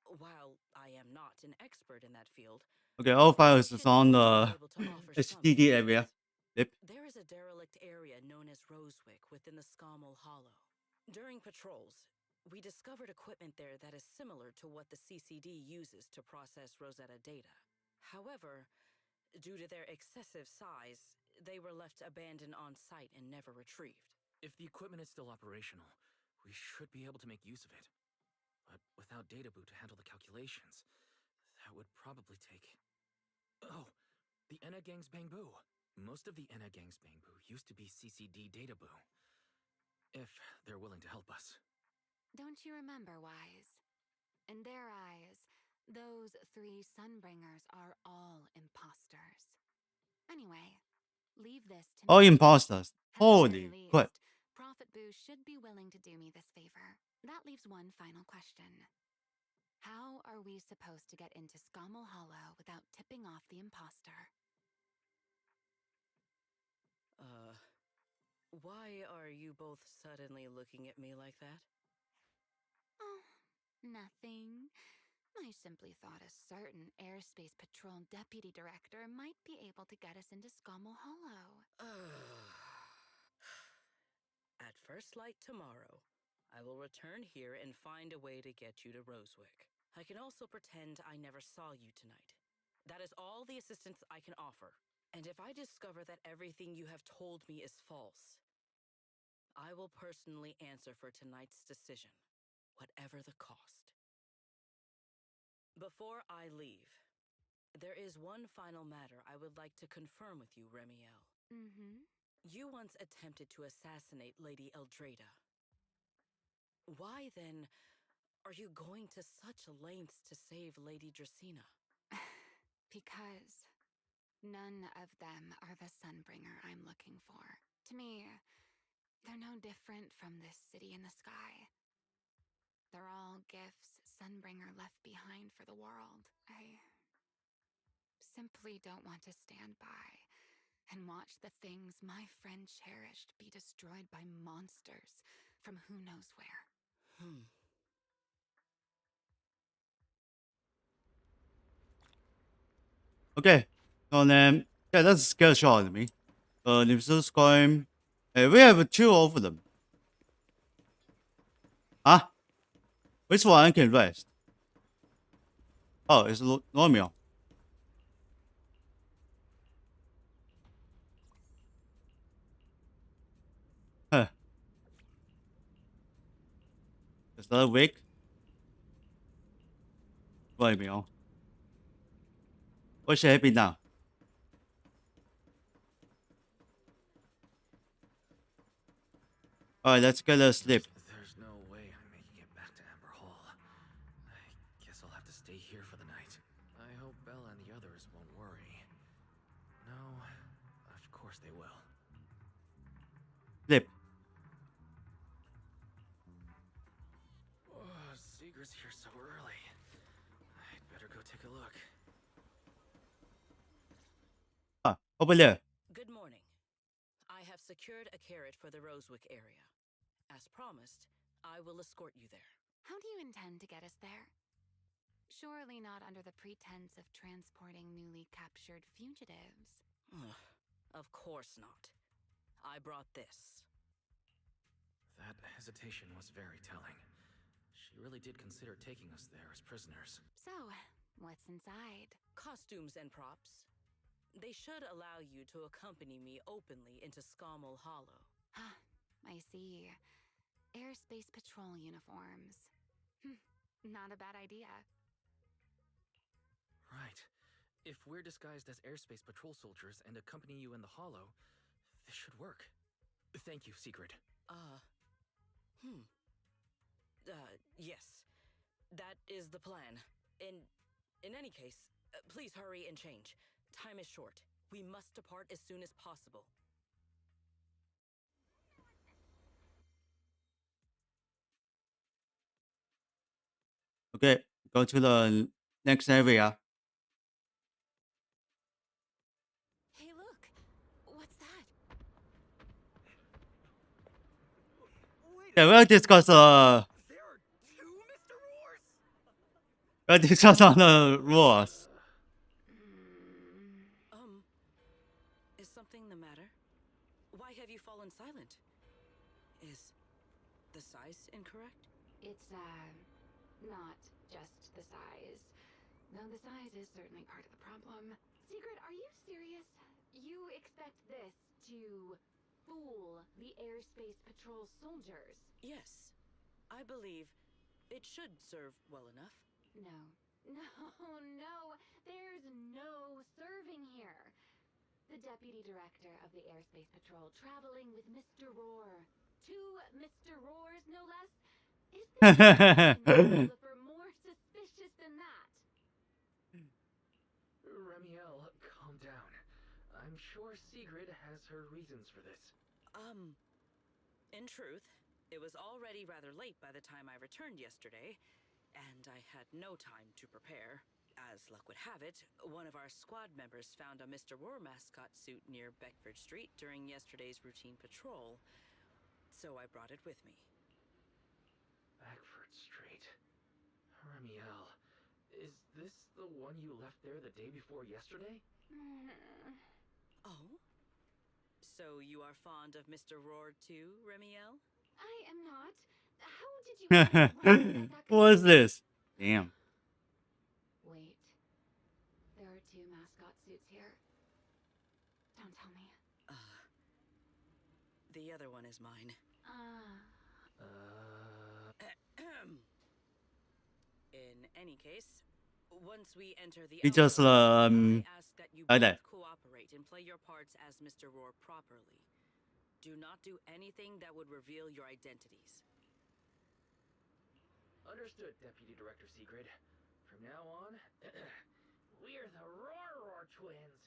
while I am not an expert in that field, Okay, all files I is should on still the be able to offer some HDD area. assistance. Yep. There is a derelict area known as Rosewick within the Scommel Hollow. During patrols, we discovered equipment there that is similar to what the CCD uses to process Rosetta data. However, due to their excessive size, they were left abandoned on site and never retrieved. If the equipment is still operational, we should be able to make use of it. But without data boot to handle the calculations, that would probably take... Oh, the Enna Gang's Bangbu. Most of the Enna Gang's Bangbu used to be CCD data boo. If they're willing to help us. Don't you remember, Wise? In their eyes, those 3 Sunbringers are all imposters. Anyway, leave this to All me. imposters. At the Holy very crap. least, Prophet Boo should be willing to do me this favor. That leaves one final question. How are we supposed to get into Scommel Hollow without tipping off the imposter? Why are you both suddenly looking at me like that? Oh, nothing. I simply thought a certain airspace patrol deputy director might be able to get us into Scommel Hollow. At first light tomorrow, I will return here and find a way to get you to Rosewick. I can also pretend I never saw you tonight. That is all the assistance I can offer. And if I discover that everything you have told me is false, I will personally answer for tonight's decision, whatever the cost. Before I leave, there is one final matter I would like to confirm with you, Remiel. You once attempted to assassinate Lady Eldrada. Why, then, are you going to such lengths to save Lady Dracena? Because none of them are the Sunbringer I'm looking for. To me, they're no different from this city in the sky. They're all gifts Sunbringer left behind for the world. I simply don't want to stand by and watch the things my friend cherished be destroyed by monsters from who knows where. Okay. So then, yeah, that's a scale shot at me. If this going... Hey, we have 2 of them. Huh? Which one can rest? Oh, it's normal. Huh. Is that weak? 外面 What's happening now? Alright, let's get a sleep. There's no way I'm making it back to Amber Hall. I guess I'll have to stay here for the night. I hope Bella and the others won't worry. No, of course they will. Sleep. Oh, Seeger's here so early. I'd better go take a look. Ah, over there. Good morning. I have secured a carrot for the Rosewick area. As promised, I will escort you there. How do you intend to get us there? Surely not under the pretense of transporting newly captured fugitives. Of course not. I brought this. That hesitation was very telling. She really did consider taking us there as prisoners. So, what's inside? Costumes and props. They should allow you to accompany me openly into Scommel Hollow. I see. Airspace patrol uniforms. Not a bad idea. Right. If we're disguised as airspace patrol soldiers and accompany you in the hollow, this should work. Thank you, Secret. Yes. That is the plan. In any case, please hurry and change. Time is short. We must depart as soon as possible. Okay, go to the next area. Hey, look! What's that? Yeah, we'll discuss There are two Mr. Roars? we'll discuss on the rules. Is something the matter? Why have you fallen silent? Is the size incorrect? It's, not just the size. Though the size is certainly part of the problem. Secret, are you serious? You expect this to fool the airspace patrol soldiers? Yes. I believe it should serve well enough. No. No. There's no serving here. The deputy director of the airspace patrol traveling with Mr. Roar. Two Mr. Roars, no less? Is there for more suspicious than that? Remiel, calm down. I'm sure Sigrid has her reasons for this. In truth, it was already rather late by the time I returned yesterday, and I had no time to prepare. As luck would have it, one of our squad members found a Mr. Roar mascot suit near Beckford Street during yesterday's routine patrol, so I brought it with me. Beckford Street. Remiel, is this the one you left there the day before yesterday? Oh? So you are fond of Mr. Roar too, Remiel? I am not. How did you... What is this? Damn. Wait. There are two mascot suits here. Don't tell me. The other one is mine. In any case, once we enter the He just I ask that you like both that. cooperate and play your parts as Mr. Roar properly. Do not do anything that would reveal your identities. Understood, Deputy Director Sigrid. From now on, we're the Roar twins.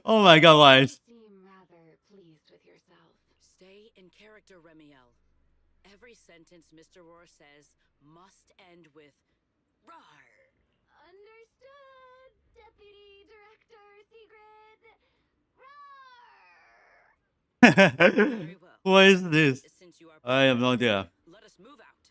Oh my god, Wise. You seem rather pleased with yourself. Stay in character, Remiel. Every sentence Mr. Roar says must end with "Rawr." Understood, Deputy Director Sigrid. Roar! Very well. What is this? Since you are I have no idea. let us move out.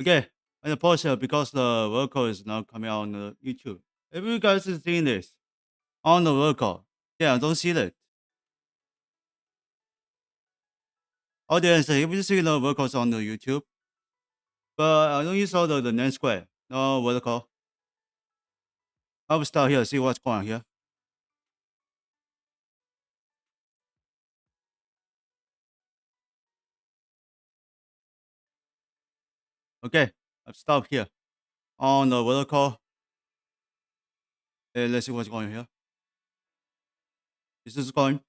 Okay, I'm gonna pause here because the vocal is now coming out on YouTube. If you guys are seeing this on the vocal, yeah, I don't see that. Audience, if you see the vocals on the YouTube, but I don't saw the name square, no vocal. I will start here, see what's going on here. Okay, I've stopped here on the vocal. Let's see what's going on here. This is going.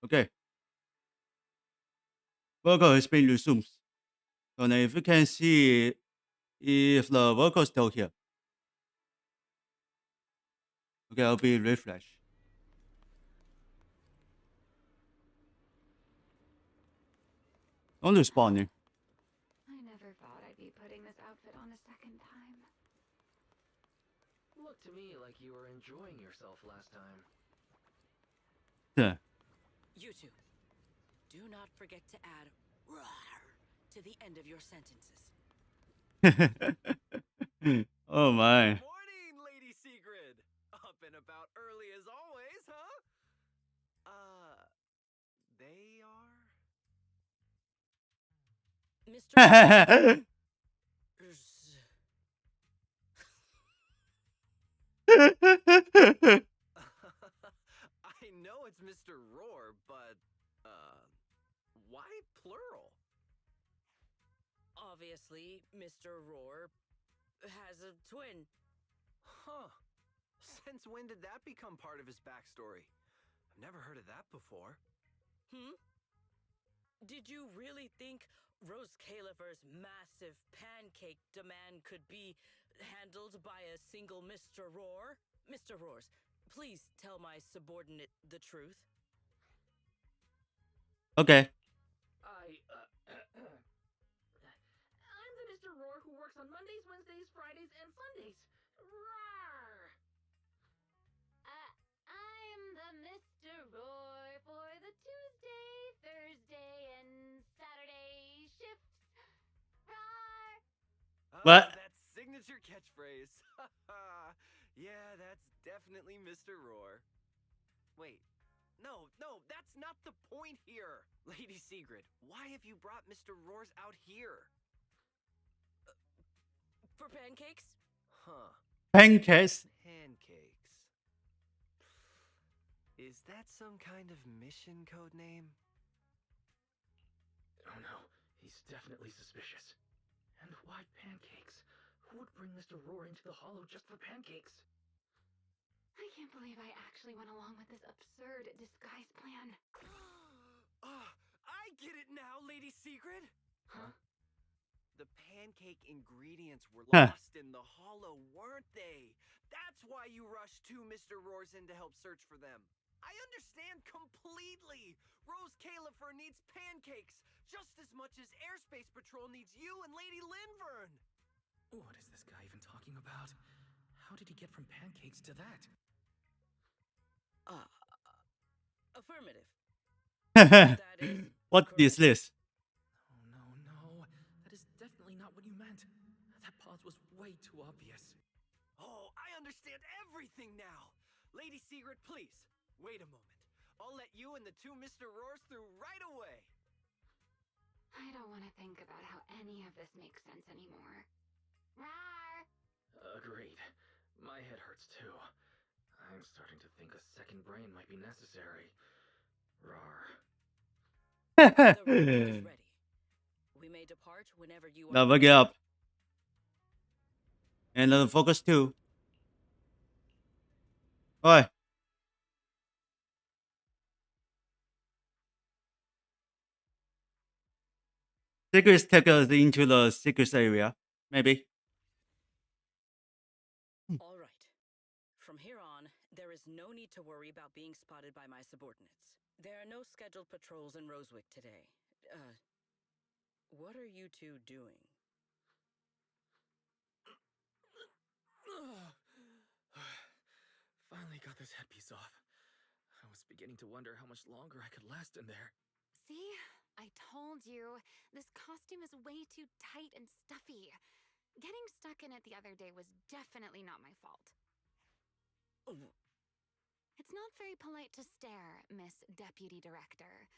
Okay. Vocal has been resumed. So now if you can see if the vocal is still here. Okay, I'll be refresh. Not responding. I never thought I'd be putting to me like you were enjoying yourself last time. Yeah. You two, do not forget to add "rawr" to the end of your sentences. Oh my. Morning, Lady Sigrid! Up and about early as always, huh? They are? Mr. I know it's Mr. Roar, but, why plural? Obviously, Mr. Roar has a twin. Huh. Since when did that become part of his backstory? I've never heard of that before. Did you really think Rose Califer's massive pancake demand could be handled by a single Mr. Roar? Mr. Roars, please tell my subordinate the truth. Okay. I'm the Mr. Roar who works on Mondays, Wednesdays, Fridays, and Sundays. Rawr! I'm the Mr. Roar for the Tuesday, Thursday, and Saturday shifts. Rawr! What? That signature catchphrase. Yeah, that's definitely Mr. Roar. Wait. No, that's not the point here. Lady Sigrid, why have you brought Mr. Roars out here? For pancakes? Huh. Pancakes. Pancakes. Is that some kind of mission code name? Oh no, he's definitely suspicious. And why pancakes? Who would bring Mr. Roar into the hollow just for pancakes? I can't believe I actually went along with this absurd disguise plan. I get it now, Lady Sigrid. Huh? The pancake ingredients were Huh. lost in the hollow, weren't they? That's why you rushed two Mr. Roars in to help search for them. I understand completely. Rose Califer needs pancakes just as much as Airspace Patrol needs you and Lady Linvern. What is this guy even talking about? How did he get from pancakes to that? Affirmative. That is What is correct. this? Oh no. That is definitely not what you meant. That pause was way too obvious. Oh, I understand everything now. Lady Sigrid, please, wait a moment. I'll let you and the two Mr. Roars through right away. I don't want to think about how any of this makes sense anymore. Rawr! Agreed. My head hurts too. I'm starting to think a second brain might be necessary. Rawr. The road is ready. We may depart whenever you are. Now wake it up. And focus too. Oi. Secrets take us into the secrets area. Maybe. All right. From here on, there is no need to worry about being spotted by my subordinates. There are no scheduled patrols in Rosewick today. What are you two doing? Finally got this headpiece off. I was beginning to wonder how much longer I could last in there. See? I told you. This costume is way too tight and stuffy. Getting stuck in it the other day was definitely not my fault. It's not very polite to stare, Miss Deputy Director.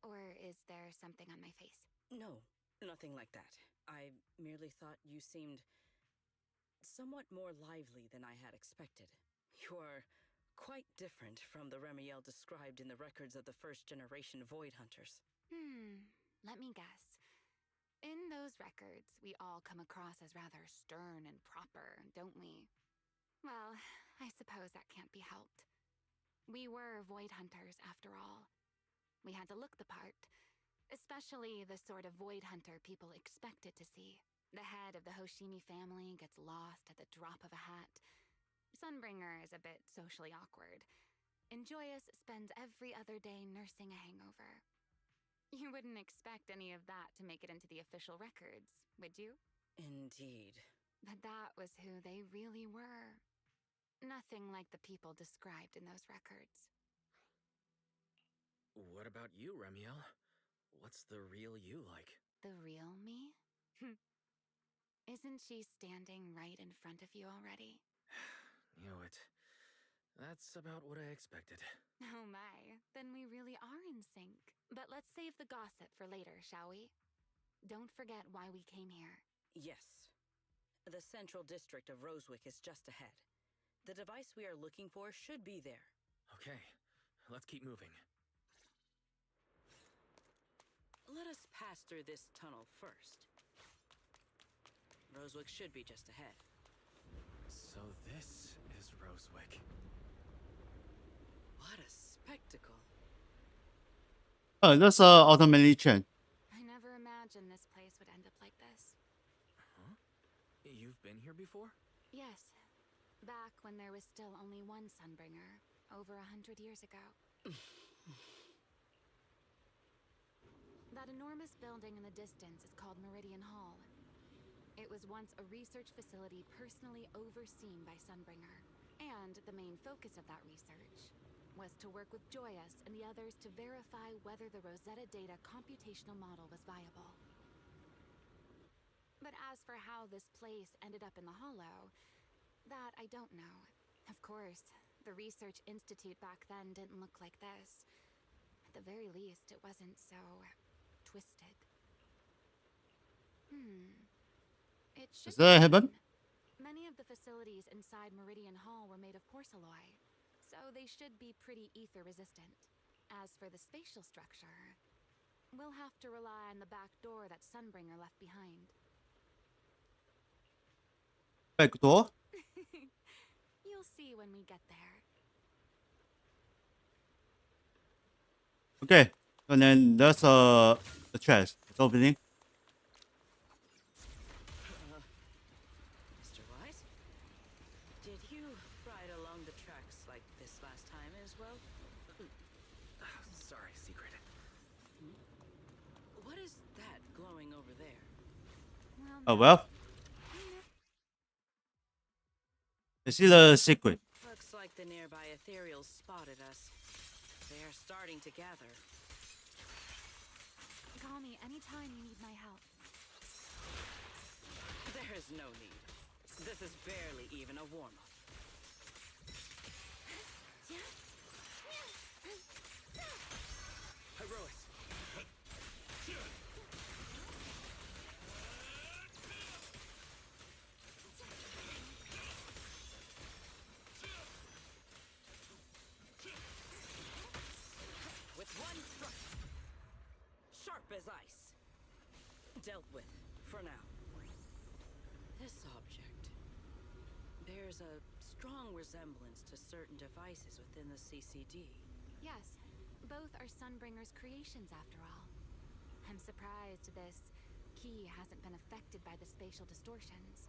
Or is there something on my face? No, nothing like that. I merely thought you seemed somewhat more lively than I had expected. You are quite different from the Remiel described in the records of the first-generation Void Hunters. Let me guess. In those records, we all come across as rather stern and proper, don't we? Well, I suppose that can't be helped. We were Void Hunters, after all. We had to look the part, especially the sort of Void Hunter people expected to see. The head of the Hoshimi family gets lost at the drop of a hat. Sunbringer is a bit socially awkward. And Joyous spends every other day nursing a hangover. You wouldn't expect any of that to make it into the official records, would you? Indeed. But that was who they really were. Nothing like the people described in those records. What about you, Remiel? What's the real you like? The real me? Isn't she standing right in front of you already? Knew it. That's about what I expected. Oh my, then we really are in sync. But let's save the gossip for later, shall we? Don't forget why we came here. Yes. The central district of Rosewick is just ahead. The device we are looking for should be there. Okay, let's keep moving. Let us pass through this tunnel first. Rosewick should be just ahead. So this is Rosewick. What a spectacle. Oh, that's automatically changed. I never imagined this place would end up like this. Huh? You've been here before? Yes. Back when there was still only one Sunbringer, over 100 years ago. That enormous building in the distance is called Meridian Hall. It was once a research facility personally overseen by Sunbringer. And the main focus of that research was to work with Joyous and the others to verify whether the Rosetta Data computational model was viable. But as for how this place ended up in the Hollow, that I don't know. Of course, the Research Institute back then didn't look like this. At the very least, it wasn't so twisted. It should Is that be heaven? fine. Many of the facilities inside Meridian Hall were made of porcelain, so they should be pretty ether resistant. As for the spatial structure, we'll have to rely on the back door that Sunbringer left behind. Back door? You'll see when we get there. Okay. And then that's the chest. It's opening. Mr. Wise? Did you ride along the tracks like this last time as well? Sorry, secret. What is that glowing over there? Oh well. Is it a secret? Looks like the nearby ethereals spotted us. They are starting to gather. Call me anytime you need my help. There is no need. This is barely even a warm-up. Heroics! With one strike. Sharp as ice. Dealt with, for now. This object bears a strong resemblance to certain devices within the CCD. Yes, both are Sunbringer's creations after all. I'm surprised this key hasn't been affected by the spatial distortions.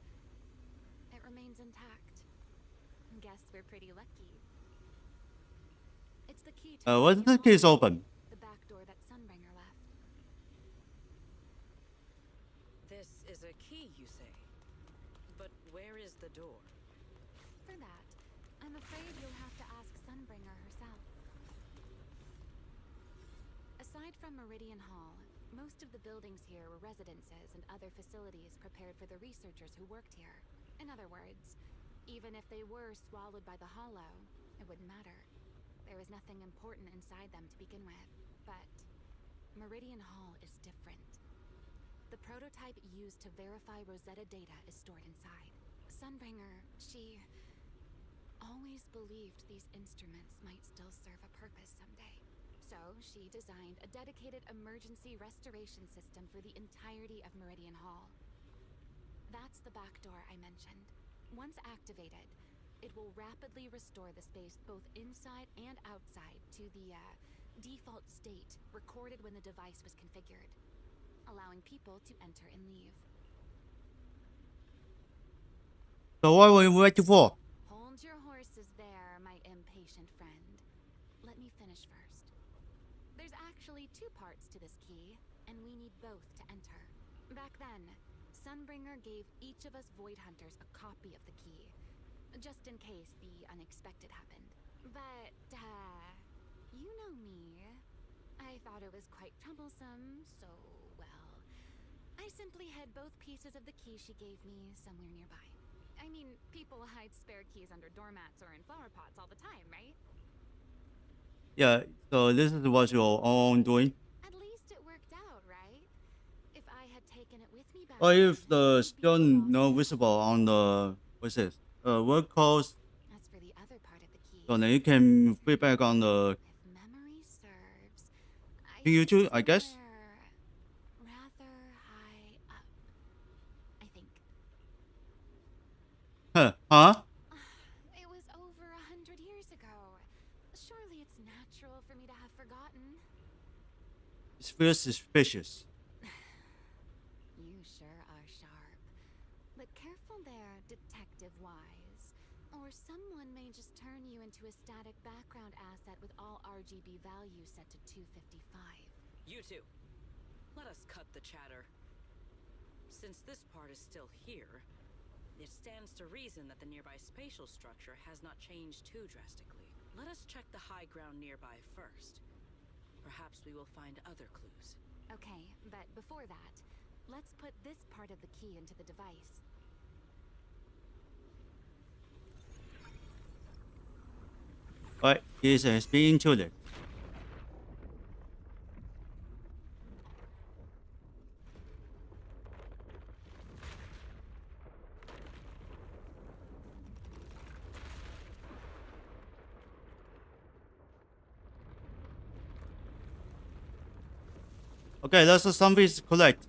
It remains intact. Guess we're pretty lucky. It's the key to What if the key is open? the back door that Sunbringer left. This is a key, you say? But where is the door? For that, I'm afraid you'll have to ask Sunbringer herself. Aside from Meridian Hall, most of the buildings here were residences and other facilities prepared for the researchers who worked here. In other words, even if they were swallowed by the Hollow, it wouldn't matter. There was nothing important inside them to begin with. But Meridian Hall is different. The prototype used to verify Rosetta Data is stored inside. Sunbringer, she always believed these instruments might still serve a purpose someday. So she designed a dedicated emergency restoration system for the entirety of Meridian Hall. That's the back door I mentioned. Once activated, it will rapidly restore the space both inside and outside to the default state recorded when the device was configured, allowing people to enter and leave. So what were we waiting for? Hold your horses there, my impatient friend. Let me finish first. There's actually two parts to this key, and we need both to enter. Back then, Sunbringer gave each of us Void Hunters a copy of the key. just in case the unexpected happened. But, you know me. I thought it was quite troublesome, so, well, I simply hid both pieces of the key she gave me somewhere nearby. I mean, people hide spare keys under doormats or in flower pots all the time, right? Yeah, so this is what your own doing. At least it worked out, right? If I had taken it with me back Or if then, the we'd be still all no set. visible on the what's this? Work course, As for the other part of the key, so then you can feedback on the if memory serves, I to you hid too, I guess. somewhere rather high up, I think. Huh? It was over 100 years ago. Surely it's natural for me to have forgotten. It feels suspicious. You sure are sharp. But careful there, Detective Wise. Or someone may just turn you into a static background asset with all RGB values set to 255. You two, let us cut the chatter. Since this part is still here, it stands to reason that the nearby spatial structure has not changed too drastically. Let us check the high ground nearby first. Perhaps we will find other clues. Okay, but before that, let's put this part of the key into the device. Right, this has been intruded. Okay, that's something is correct.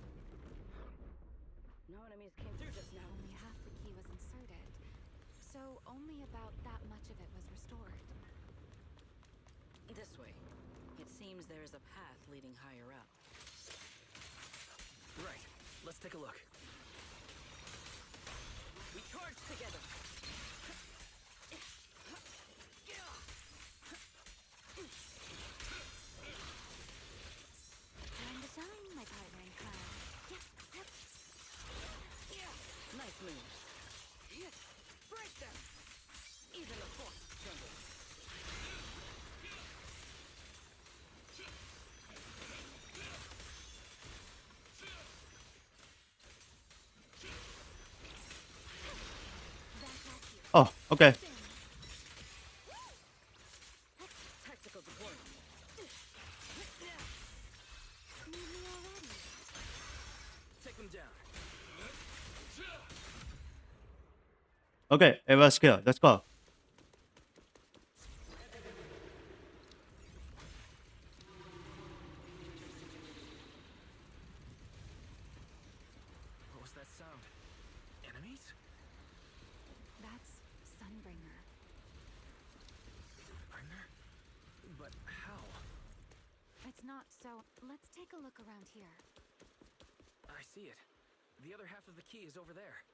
No enemies came through just now. Only half the key was inserted, so only about that much of it was restored. This way. It seems there is a path leading higher up. Right. Let's take a look. We charge together. Time to shine, my partner in crime. Nice moves. Break them. Even the force trembles. Oh, okay. Tactical deployment. Need me already. Take them down. Okay, everyone's clear. Let's go. What was that sound? Enemies? That's Sunbringer. Bringer? But how? It's not so. Let's take a look around here. I see it. The other half of the key is over there.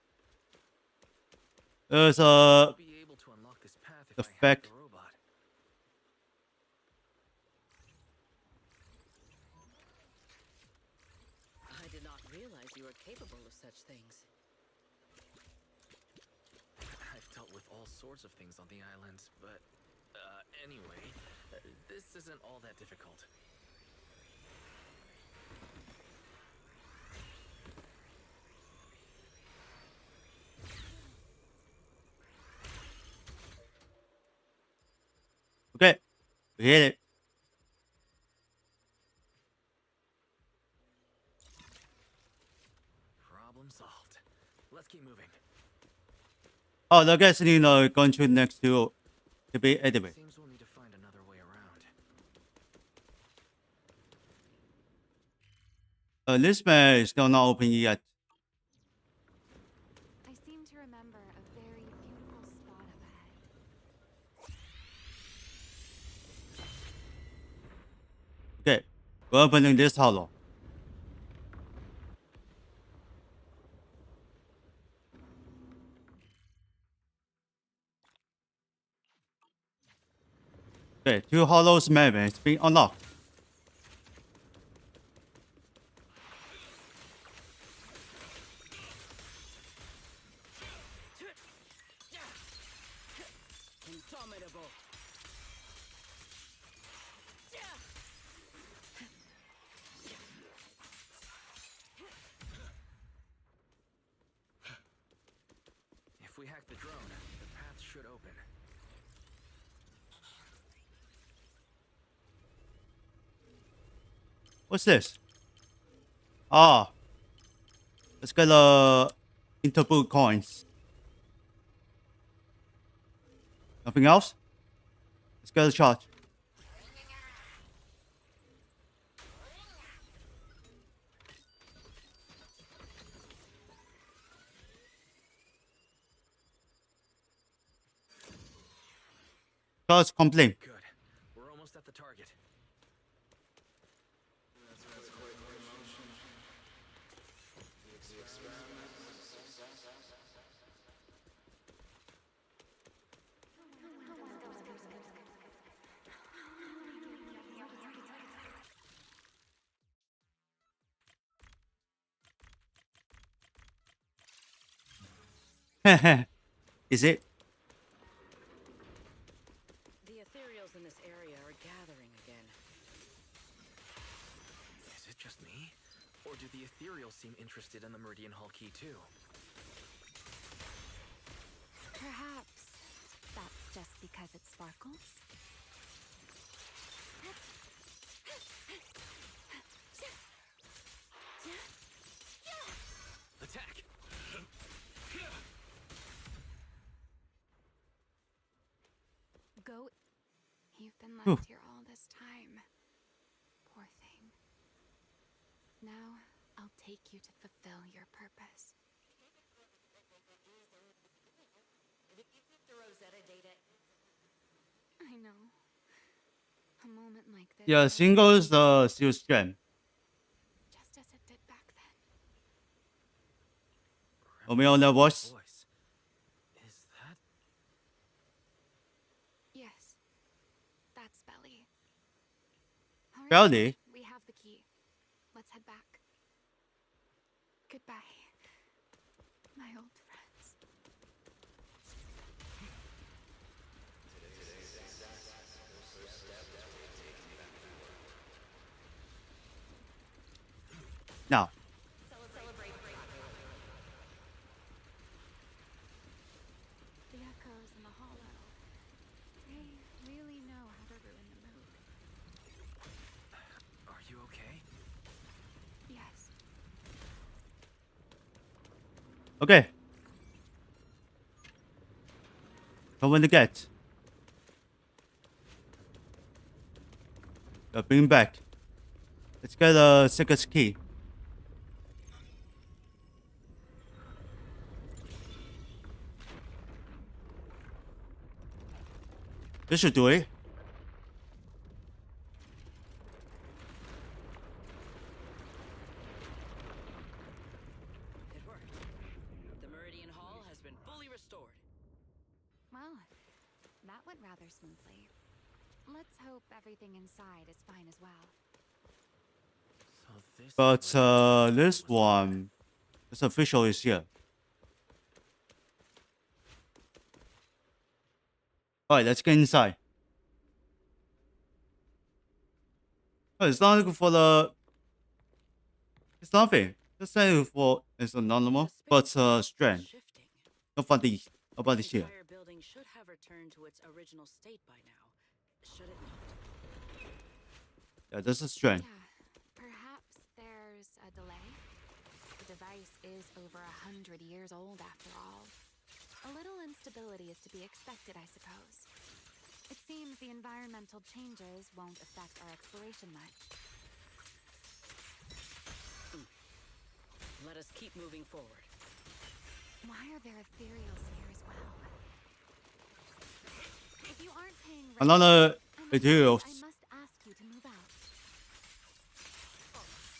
There's I'll be able to unlock this path if I hack effect. the robot. I did not realize you were capable of such things. I've dealt with all sorts of things on the island, but anyway, this isn't all that difficult. Okay, we hit it. Problem solved. Let's keep moving. Oh, the gasoline going to next to be activated. Seems we'll need to find another way around. This map is still not open yet. I seem to remember a very beautiful spot up ahead. Okay, we're opening this hollow. Okay, 2 hollows map has been unlocked. hack the drone, the path should open. What's this? Ah. Let's get interpol coins. Nothing else? Let's get a charge. Charge complete. Good. We're almost at the target. Is it? The ethereals in this area are gathering again. Is it just me? Or do the ethereals seem interested in the Meridian Hall key too? Perhaps that's just because it sparkles. Attack! Go. You've been Whew. left here all this time. Poor thing. Now, I'll take you to fulfill your purpose. The Rosetta data. I know. A moment like this. Yeah, always singles comes Serious Gem. just as it did back then. Omeo on that voice. Voice. Is that... Yes. That's Belly. All right, Belly? we have the key. Let's head back. Goodbye, my old friends. Now. The echoes in the hollow. They really know how to ruin the mood. Are you okay? Yes. Okay. Open the gate. Bring back. Let's get a second key. This should do it. It worked. The Meridian Hall has been fully restored. Well, that went rather smoothly. Let's hope everything inside is fine as well. So this But is where the this was stored. one, this official is here. Alright, let's get inside. Oh, it's not looking for the. It's nothing. Just saying for it's anonymous, The but space is strange. shifting. Nobody The is here. entire building should have returned to its original state by now. Should it not? Yeah, this is strange. Yeah, perhaps there's a delay. The device is over 100 years old after all. A little instability is to be expected, I suppose. It seems the environmental changes won't affect our exploration much. Let us keep moving forward. Why are there ethereals here as well? If you aren't paying rent, Another I'm afraid materials. I must ask you to move out.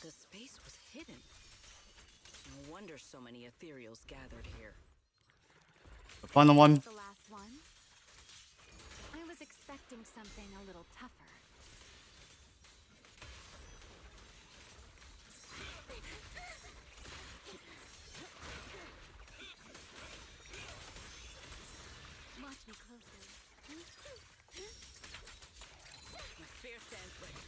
The space was hidden. No wonder so many ethereals gathered here. The final one. The last one? I was expecting something a little tougher. Watch me closely. My spear stands ready.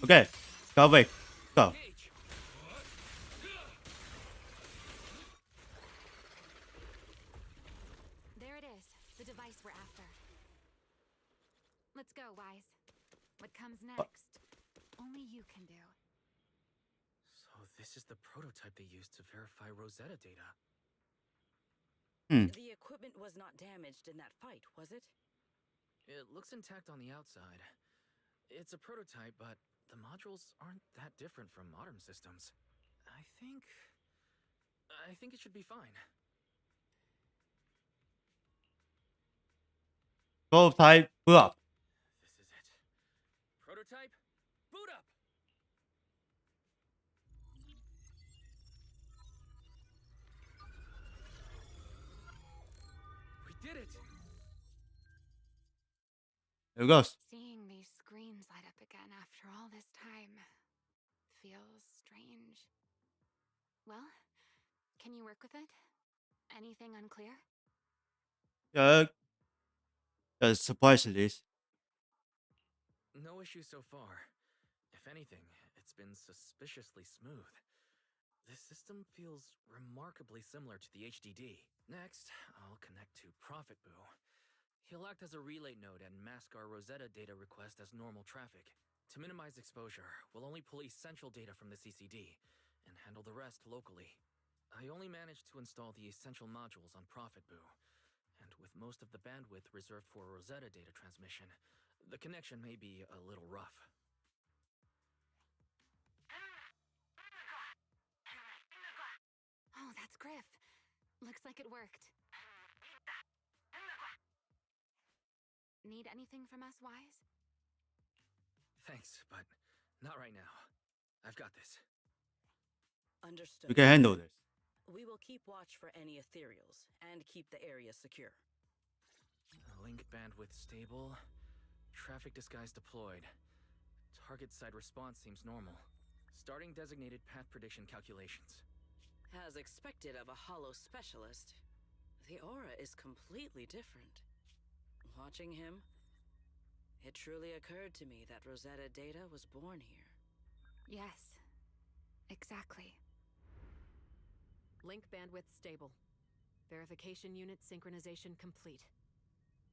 Okay, go away. Go. Engage. There it is, the device we're after. Let's go, Wise. What comes next? Only you can do. So this is the prototype they used to verify Rosetta data. The equipment was not damaged in that fight, was it? It looks intact on the outside. It's a prototype, but the modules aren't that different from modern systems. I think it should be fine. Prototype boot up. This is it. Prototype, boot up! We did it! There it goes. Seeing these screens light up again after all this time feels strange. Well, can you work with it? Anything unclear? Yeah. The surprise release. No issues so far. If anything, it's been suspiciously smooth. This system feels remarkably similar to the HDD. Next, I'll connect to prohibited. He'll act as a relay node and mask our Rosetta data request as normal traffic. To minimize exposure, we'll only pull essential data from the CCD and handle the rest locally. I only managed to install the essential modules on prohibited, and with most of the bandwidth reserved for Rosetta data transmission, the connection may be a little rough. Oh, that's Griff. Looks like it worked. Need anything from us, Wise? Thanks, but not right now. I've got this. Understood. We can handle this. We will keep watch for any ethereals and keep the area secure. Link bandwidth stable. Traffic disguise deployed. Target side response seems normal. Starting designated path prediction calculations. As expected of a hollow specialist, the aura is completely different. Watching him, it truly occurred to me that Rosetta data was born here. Yes, exactly. Link bandwidth stable. Verification unit synchronization complete.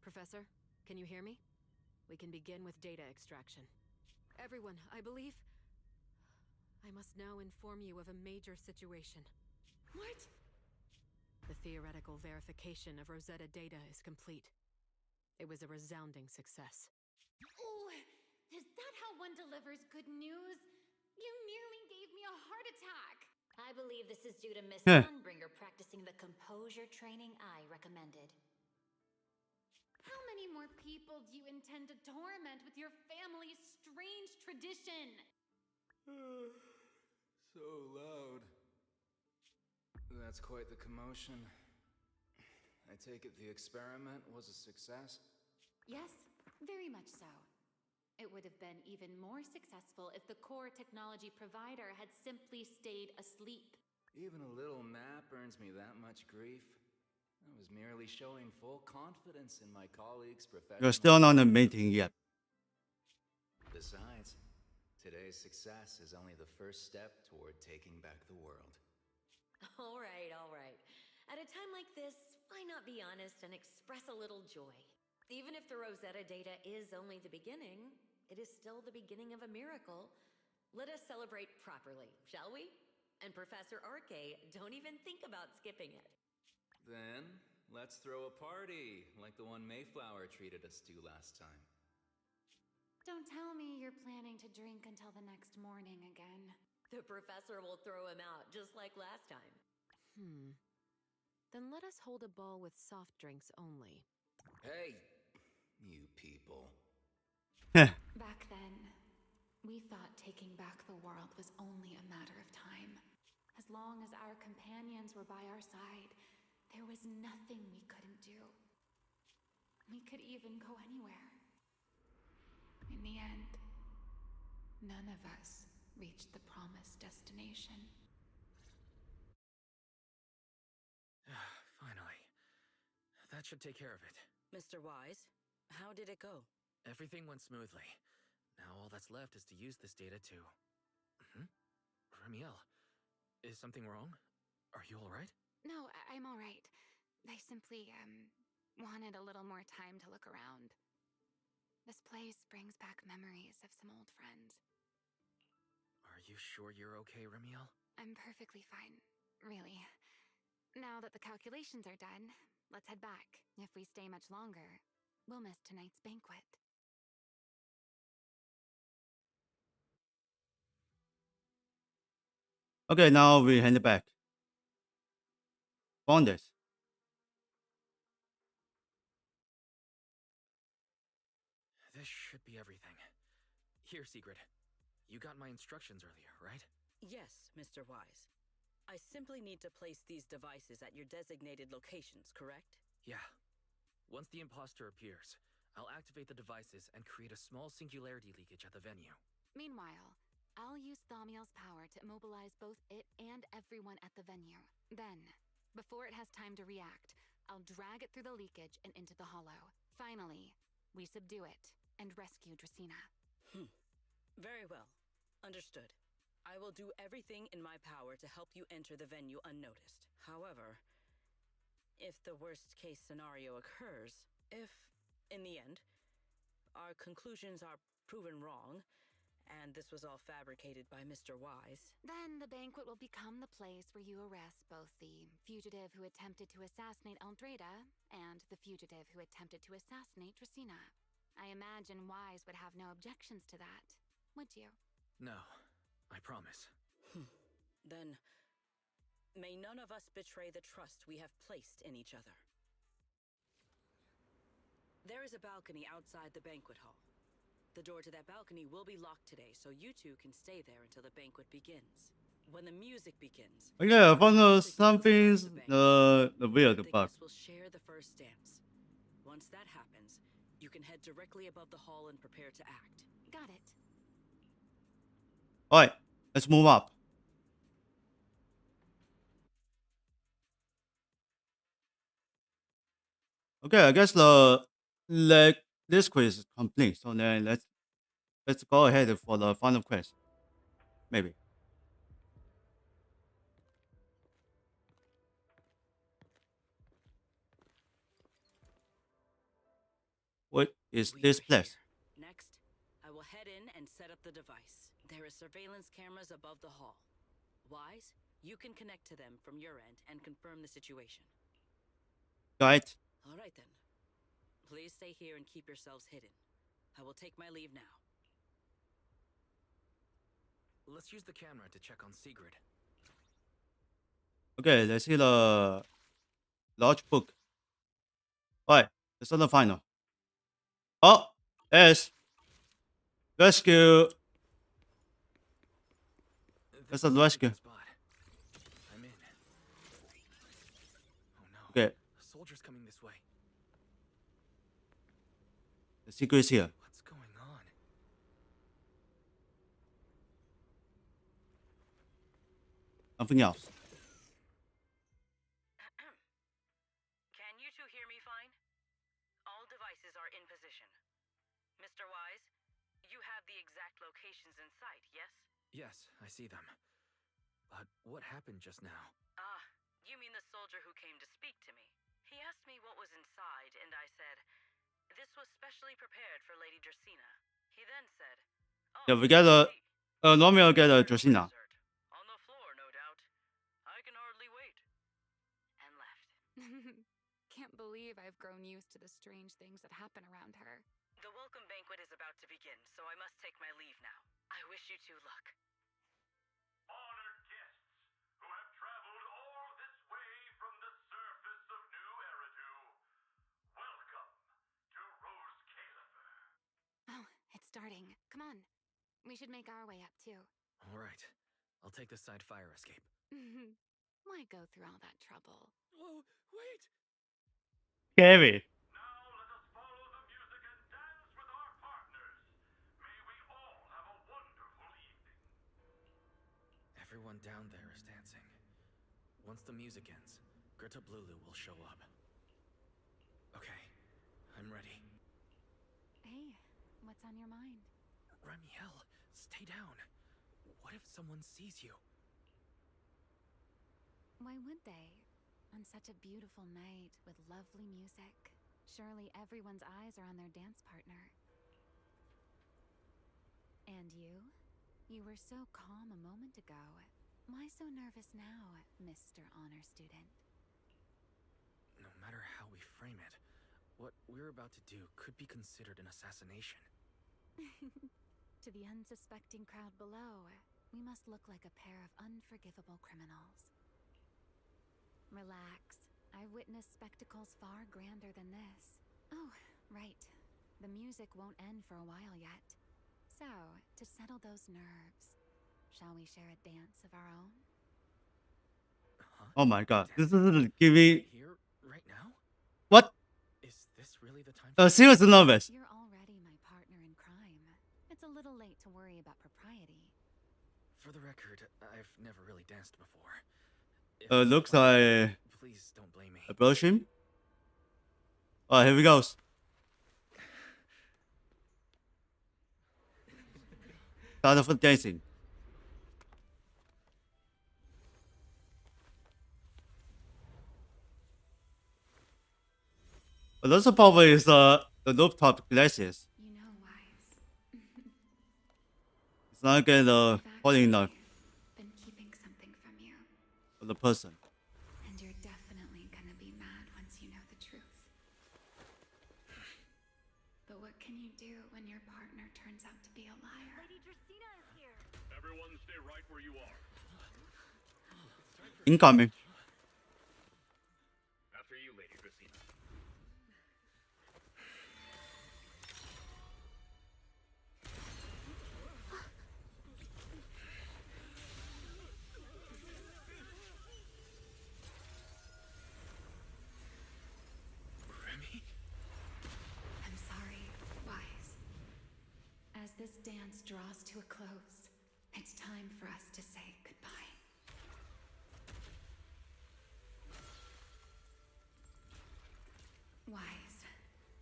Professor, can you hear me? We can begin with data extraction. Everyone, I believe... I must now inform you of a major situation. What? The theoretical verification of Rosetta data is complete. It was a resounding success. Oh, is that how one delivers good news? You nearly gave me a heart attack. I believe this is due to Miss Huh. Sunbringer practicing the composure training I recommended. How many more people do you intend to torment with your family's strange tradition? So loud. That's quite the commotion. I take it the experiment was a success? Yes, very much so. It would have been even more successful if the core technology provider had simply stayed asleep. Even a little nap earns me that much grief. I was merely showing full confidence in my colleagues' professional... You're still not in the meeting yet. Besides, today's success is only the first step toward taking back the world. All right, all right. At a time like this, why not be honest and express a little joy? Even if the Rosetta data is only the beginning, it is still the beginning of a miracle. Let us celebrate properly, shall we? And Professor Arke, don't even think about skipping it. Then, let's throw a party, like the one Mayflower treated us to last time. Don't tell me you're planning to drink until the next morning again. The professor will throw him out, just like last time. Then let us hold a ball with soft drinks only. Hey, you people. Back then, we thought taking back the world was only a matter of time. As long as our companions were by our side, there was nothing we couldn't do. We could even go anywhere. In the end, none of us reached the promised destination. Finally. That should take care of it. Mr. Wise, how did it go? Everything went smoothly. Now all that's left is to use this data to... Ramiel, is something wrong? Are you alright? No, I'm all right. I simply, wanted a little more time to look around. This place brings back memories of some old friends. Are you sure you're okay, Ramiel? I'm perfectly fine, really. Now that the calculations are done, let's head back. If we stay much longer, we'll miss tonight's banquet. Okay, now we hand it back. Found this. This should be everything. Here, Secret. You got my instructions earlier, right? Yes, Mr. Wise. I simply need to place these devices at your designated locations, correct? Yeah. Once the imposter appears, I'll activate the devices and create a small singularity leakage at the venue. Meanwhile, I'll use Thaumiel's power to immobilize both it and everyone at the venue. Then, before it has time to react, I'll drag it through the leakage and into the hollow. Finally, we subdue it and rescue Dracena. Very well. Understood. I will do everything in my power to help you enter the venue unnoticed. However, if the worst-case scenario occurs, if, in the end, our conclusions are proven wrong, and this was all fabricated by Mr. Wise, then the banquet will become the place where you arrest both the fugitive who attempted to assassinate Aldreda and the fugitive who attempted to assassinate Dracena. I imagine Wise would have no objections to that, would you? No, I promise. Then may none of us betray the trust we have placed in each other. There is a balcony outside the banquet hall. The door to that balcony will be locked today, so you two can stay there until the banquet begins. When the music begins... Okay, I found something the weird the bug. guests will share the first dance. Once that happens, you can head directly above the hall and prepare to act. Got it. Alright, let's move up. Okay, I guess this quiz is complete. So then let's go ahead for the final quiz. Maybe. What is We this are place? here. Next, I will head in and set up the device. There are surveillance cameras above the hall. Wise, you can connect to them from your end and confirm the situation. Right. All right then. Please stay here and keep yourselves hidden. I will take my leave now. Let's use the camera to check on Sigrid. Okay, let's see the large book. Alright, let's start the final. Oh, yes. Rescue. This That's a is rescue. good spot. I'm in. Oh no. Okay, Soldiers coming this way. the secret is here. What's going on? Something else. Can you two hear me fine? All devices are in position. Mr. Wise, you have the exact locations in sight, yes? Yes, I see them. But what happened just now? Ah, you mean the soldier who came to speak to me. He asked me what was inside, and I said, this was specially prepared for Lady Dracena. He then said, oh, Yeah, we got I see. normally I'll get a Wonderful Dracena. dessert. On the floor, no doubt. I can hardly wait. And left. Can't believe I've grown used to the strange things that happen around her. The welcome banquet is about to begin, so I must take my leave now. I wish you two luck. Honored guests who have traveled all this way from the surface of New Eridu, welcome to Rose Caliber. Oh, it's starting. Come on. We should make our way up, too. All right. I'll take the side fire escape. Why go through all that trouble? Whoa, wait! Scary. Now let us follow the music and dance with our partners. May we all have a wonderful evening. Everyone down there is dancing. Once the music ends, Greta Blulu will show up. Okay, I'm ready. Hey, what's on your mind? Ramiel, stay down. What if someone sees you? Why would they? On such a beautiful night with lovely music. Surely everyone's eyes are on their dance partner. And you? You were so calm a moment ago. Why so nervous now, Mr. Honor Student? No matter how we frame it, what we're about to do could be considered an assassination. To the unsuspecting crowd below, we must look like a pair of unforgivable criminals. Relax. I've witnessed spectacles far grander than this. Oh, right. The music won't end for a while yet. So, to settle those nerves, shall we share a dance of our own? Huh? Oh my god, this is Right giving. here, right now? What? Is this really the time? Seriously nervous. You're already my partner in crime. It's a little late to worry about propriety. For the record, I've never really danced before. If Looks it's fun, like please don't blame me. a bullshit. Alright, here we go. Start of dancing. Another problem is the rooftop glasses. You know, Wise. It's not getting I've holding enough been keeping something from you. for the person. And you're definitely gonna be mad once you know the truth. But what can you do when your partner turns out to be a liar? Lady Dracena is here. Everyone stay right where you are. Incoming. After you, Lady Dracena. Remy? I'm sorry, Wise. As this dance draws to a close, it's time for us to say goodbye. Wise,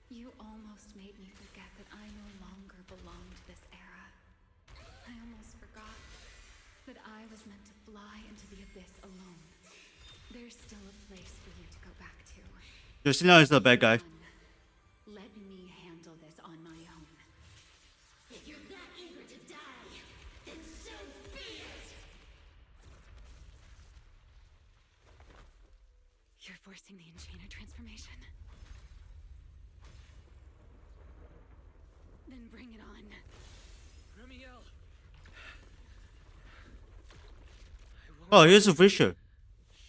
you almost made me forget that I no longer belong to this era. I almost forgot that I was meant to fly into the abyss alone. There's still a place for you to go back to. Justina is the bad guy. Let me handle this on my own. If you're that eager to die, then so be it! You're forcing the Enchainer transformation. Then bring it on. Ramiel! Oh, here's a Fisher.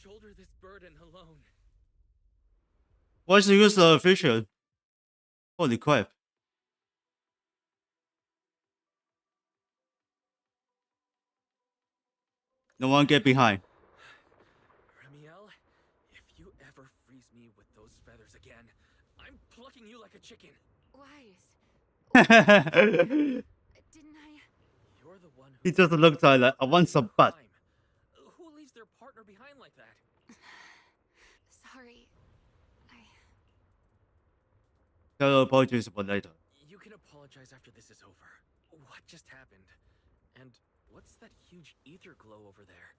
Shoulder this burden alone. What's the use of Fisher? Holy crap. No one get behind. Ramiel, if you ever freeze me with those feathers again, I'm plucking you like a chicken. Wise. He Didn't I? You're the one who just looks like I want some butt. crime. Who leaves their partner behind like that? Sorry. Tell her apologies for later. You can apologize after this is over. What just happened? And what's that huge ether glow over there?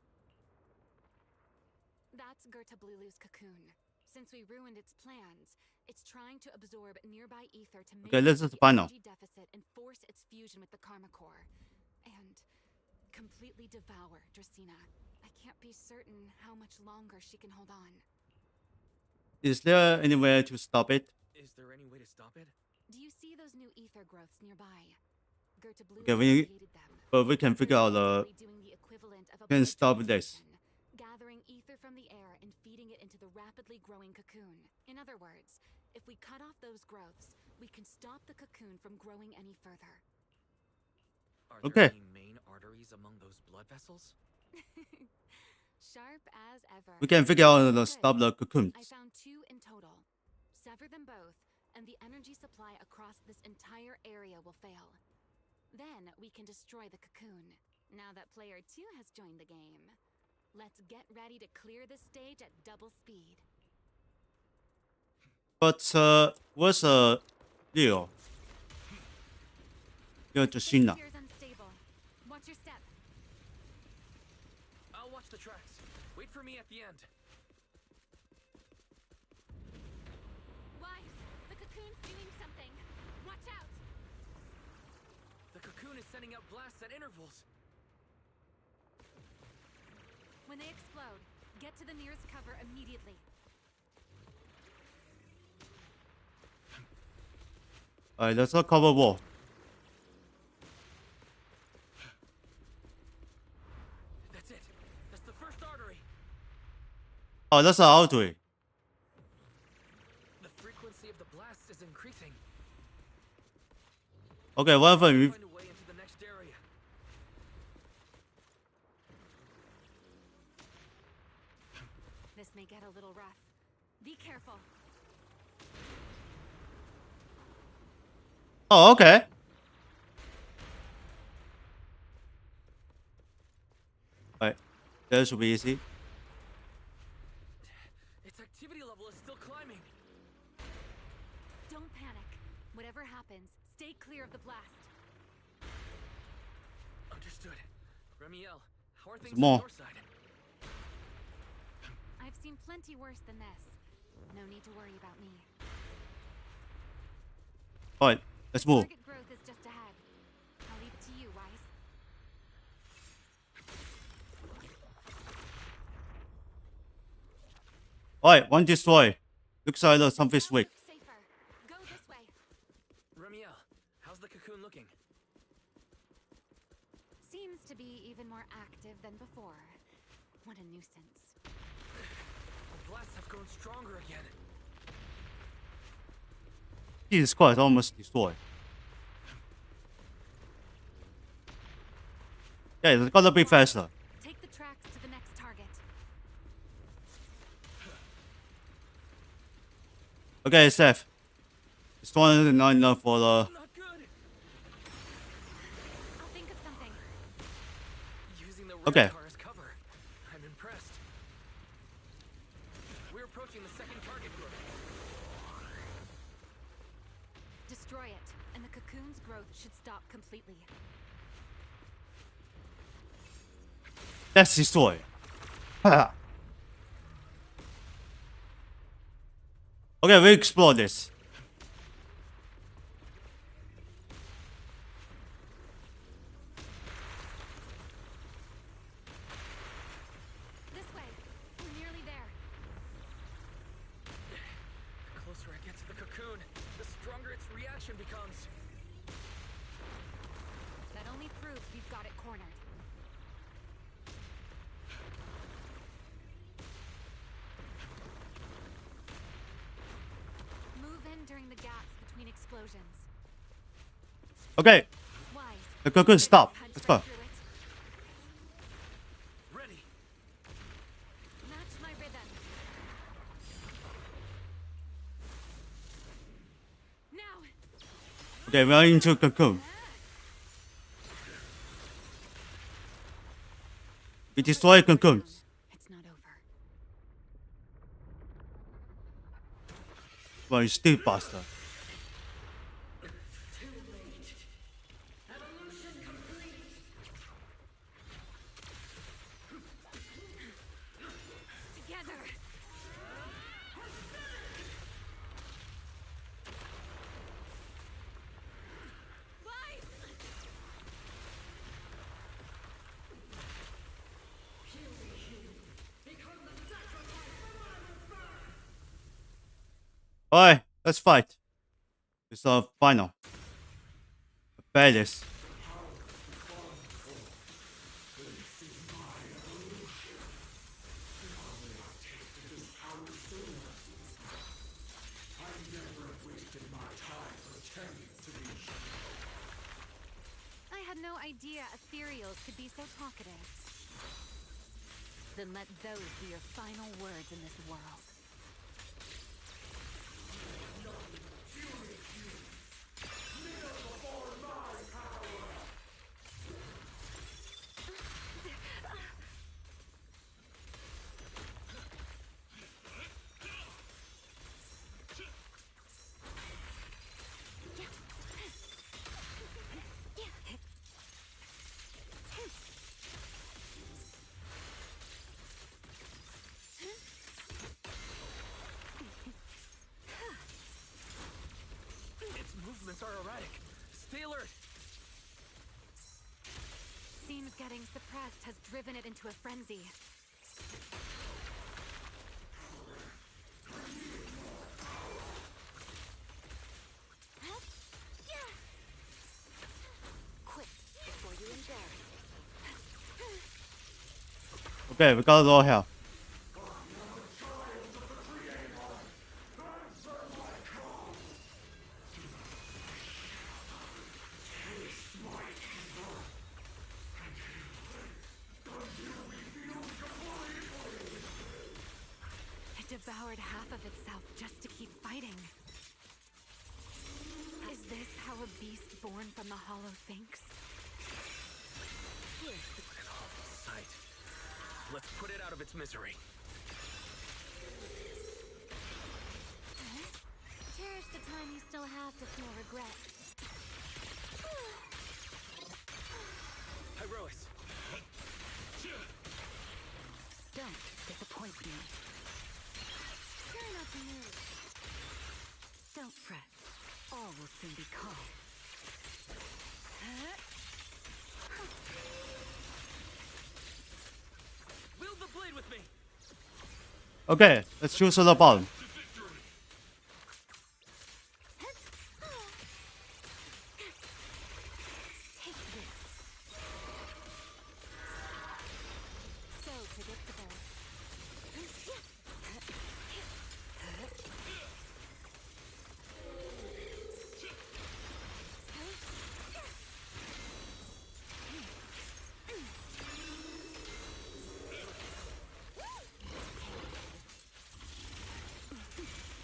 That's Gerta Blulu's cocoon. Since we ruined its plans, it's trying to absorb nearby ether to make Okay, this is the final. energy deficit and force its fusion with the Karma Core. And completely devour Dracena. I can't be certain how much longer she can hold on. Is there any way to stop it? Is there any way to stop it? Do you see those new ether growths nearby? Gerta Blulu Okay, we created them. but we can figure out Basically doing the equivalent of a can blood stop this. transfusion, gathering ether from the air and feeding it into the rapidly growing cocoon. In other words, if we cut off those growths, we can stop the cocoon from growing any further. Are Okay. there any main arteries among those blood vessels? Sharp as ever. We can figure out Good. stop the cocoons. I found 2 in total. Sever them both, and the energy supply across this entire area will fail. Then we can destroy the cocoon. Now that player 2 has joined the game, let's get ready to clear the stage at double speed. But what's Leo? 要就新了。 Appears unstable. Watch your step. I'll watch the tracks. Wait for me at the end. Wise, the cocoon's doing something. Watch out. The cocoon is sending out blasts at intervals. When they explode, get to the nearest cover immediately. Alright, let's not cover wall. That's it. That's the first artery. Oh, that's an artery. The frequency of the blasts is increasing. Okay, whatever. Find a way into the next area. This may get a little rough. Be careful. Oh, okay. Alright, that should be easy. Its activity level is still climbing. Don't panic. Whatever happens, stay clear of the blast. Understood. Remiel, how are things more. on your side? I've seen plenty worse than this. No need to worry about me. Alright, let's move. Target growth is just ahead. I'll leave it to you, Wise. Alright, one destroy. Looks like something's weak. Look safer. Go this way. Remiel, how's the cocoon looking? Seems to be even more active than before. What a nuisance. The blasts have grown stronger again. Jesus Christ, almost destroyed. Yeah, it's gotta be faster. Take the tracks to the next target. Okay, Seth. It's not enough for the. Not good. I'll think of something. Using the Okay. car as cover. I'm impressed. We're approaching the second target group. Destroy it, and the cocoon's growth should stop completely. That's destroy. Haha. Okay, we explore this. This way. We're nearly there. The closer I get to the cocoon, the stronger its reaction becomes. That only proves we've got it cornered. Move in during the gaps between explosions. Okay, Wise. the cocoon stop. Punch Let's right go. through it. Ready. Match my rhythm. Now. Okay, we are into cocoon. We destroy cocoons. It's not over. Well, you still bastard. Together. Wise. Alright, let's fight. It's our final. Baddest. I had no idea ethereals could be so talkative. Then let those be your final words in this world. are erratic. Stay alert. Seems getting suppressed has driven it into a frenzy. Quit before you embarrass. Okay, we got it all here. It devoured half of itself just to keep fighting. Is this how a beast born from the Hollow thinks? What an awful sight. Let's put it out of its misery. Cherish the time you still have to feel regret. Herois. Don't disappoint me. Try not to move. Don't fret. All will soon be calm. Wield the blade with me. Okay, let's choose the bottom. Take this. So predictable.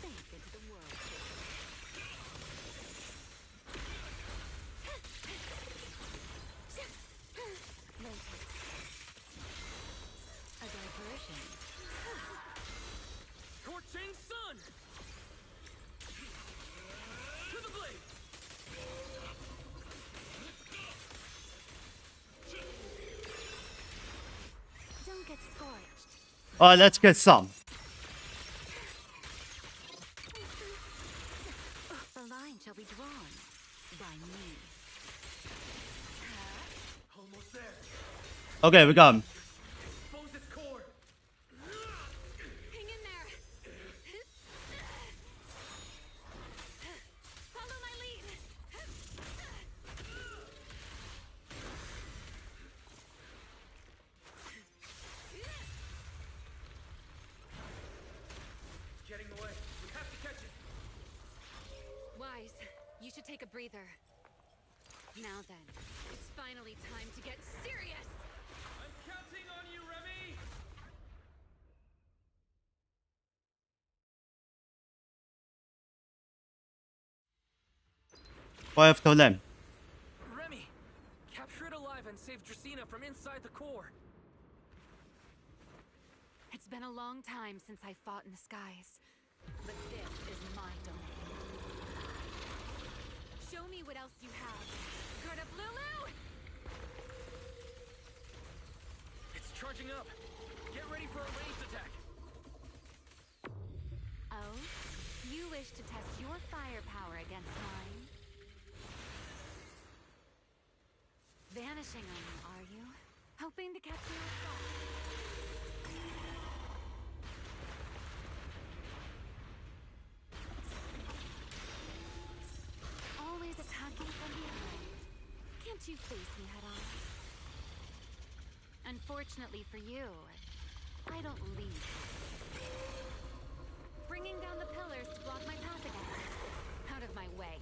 Safe into the world. A diversion. Scorching sun. To the blade. Don't get scorched. Alright, let's get some. The line shall be drawn by me. Almost there. Okay, we got him. Expose its core. Hang in there. Follow my lead. It's getting away. We have to catch it. Wise, you should take a breather. Now then, it's finally time to get serious! I'm counting on you, Remy. What have to them? Remy, capture it alive and save Dracena from inside the core. It's been a long time since I fought in the skies, but this is my domain. Show me what else you have. Good of Lulu! It's charging up. Get ready for a ranged attack. Oh? You wish to test your firepower against mine? Vanishing on me, are you? Hoping to catch me off guard? Always attacking from behind. Can't you face me head on? Unfortunately for you, I don't lead. Bringing down the pillars to block my path again. Out of my way.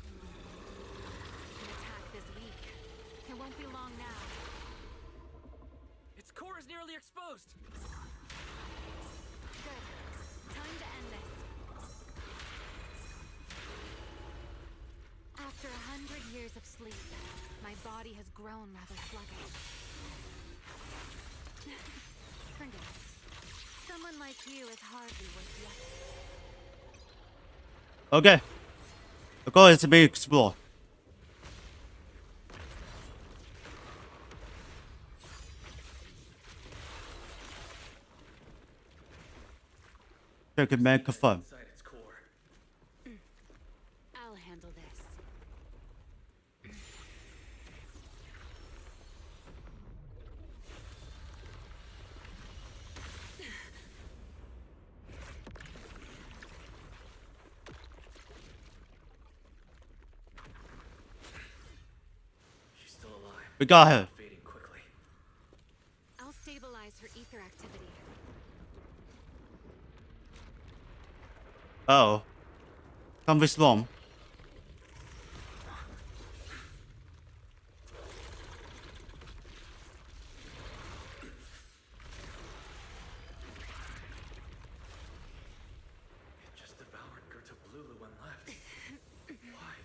An attack this week. It won't be long now. Its core is nearly exposed. Good. Time to end this. After 100 years of sleep, my body has grown rather sluggish. Forget it. Someone like you is hardly worth the effort. Okay. The goal is to be explored. Check it, man, confirm. Inside its core. I'll handle this. We got her. Fading quickly. I'll stabilize her ether activity. Oh. Something's wrong. It just devoured Gerta Blulu and left. Why?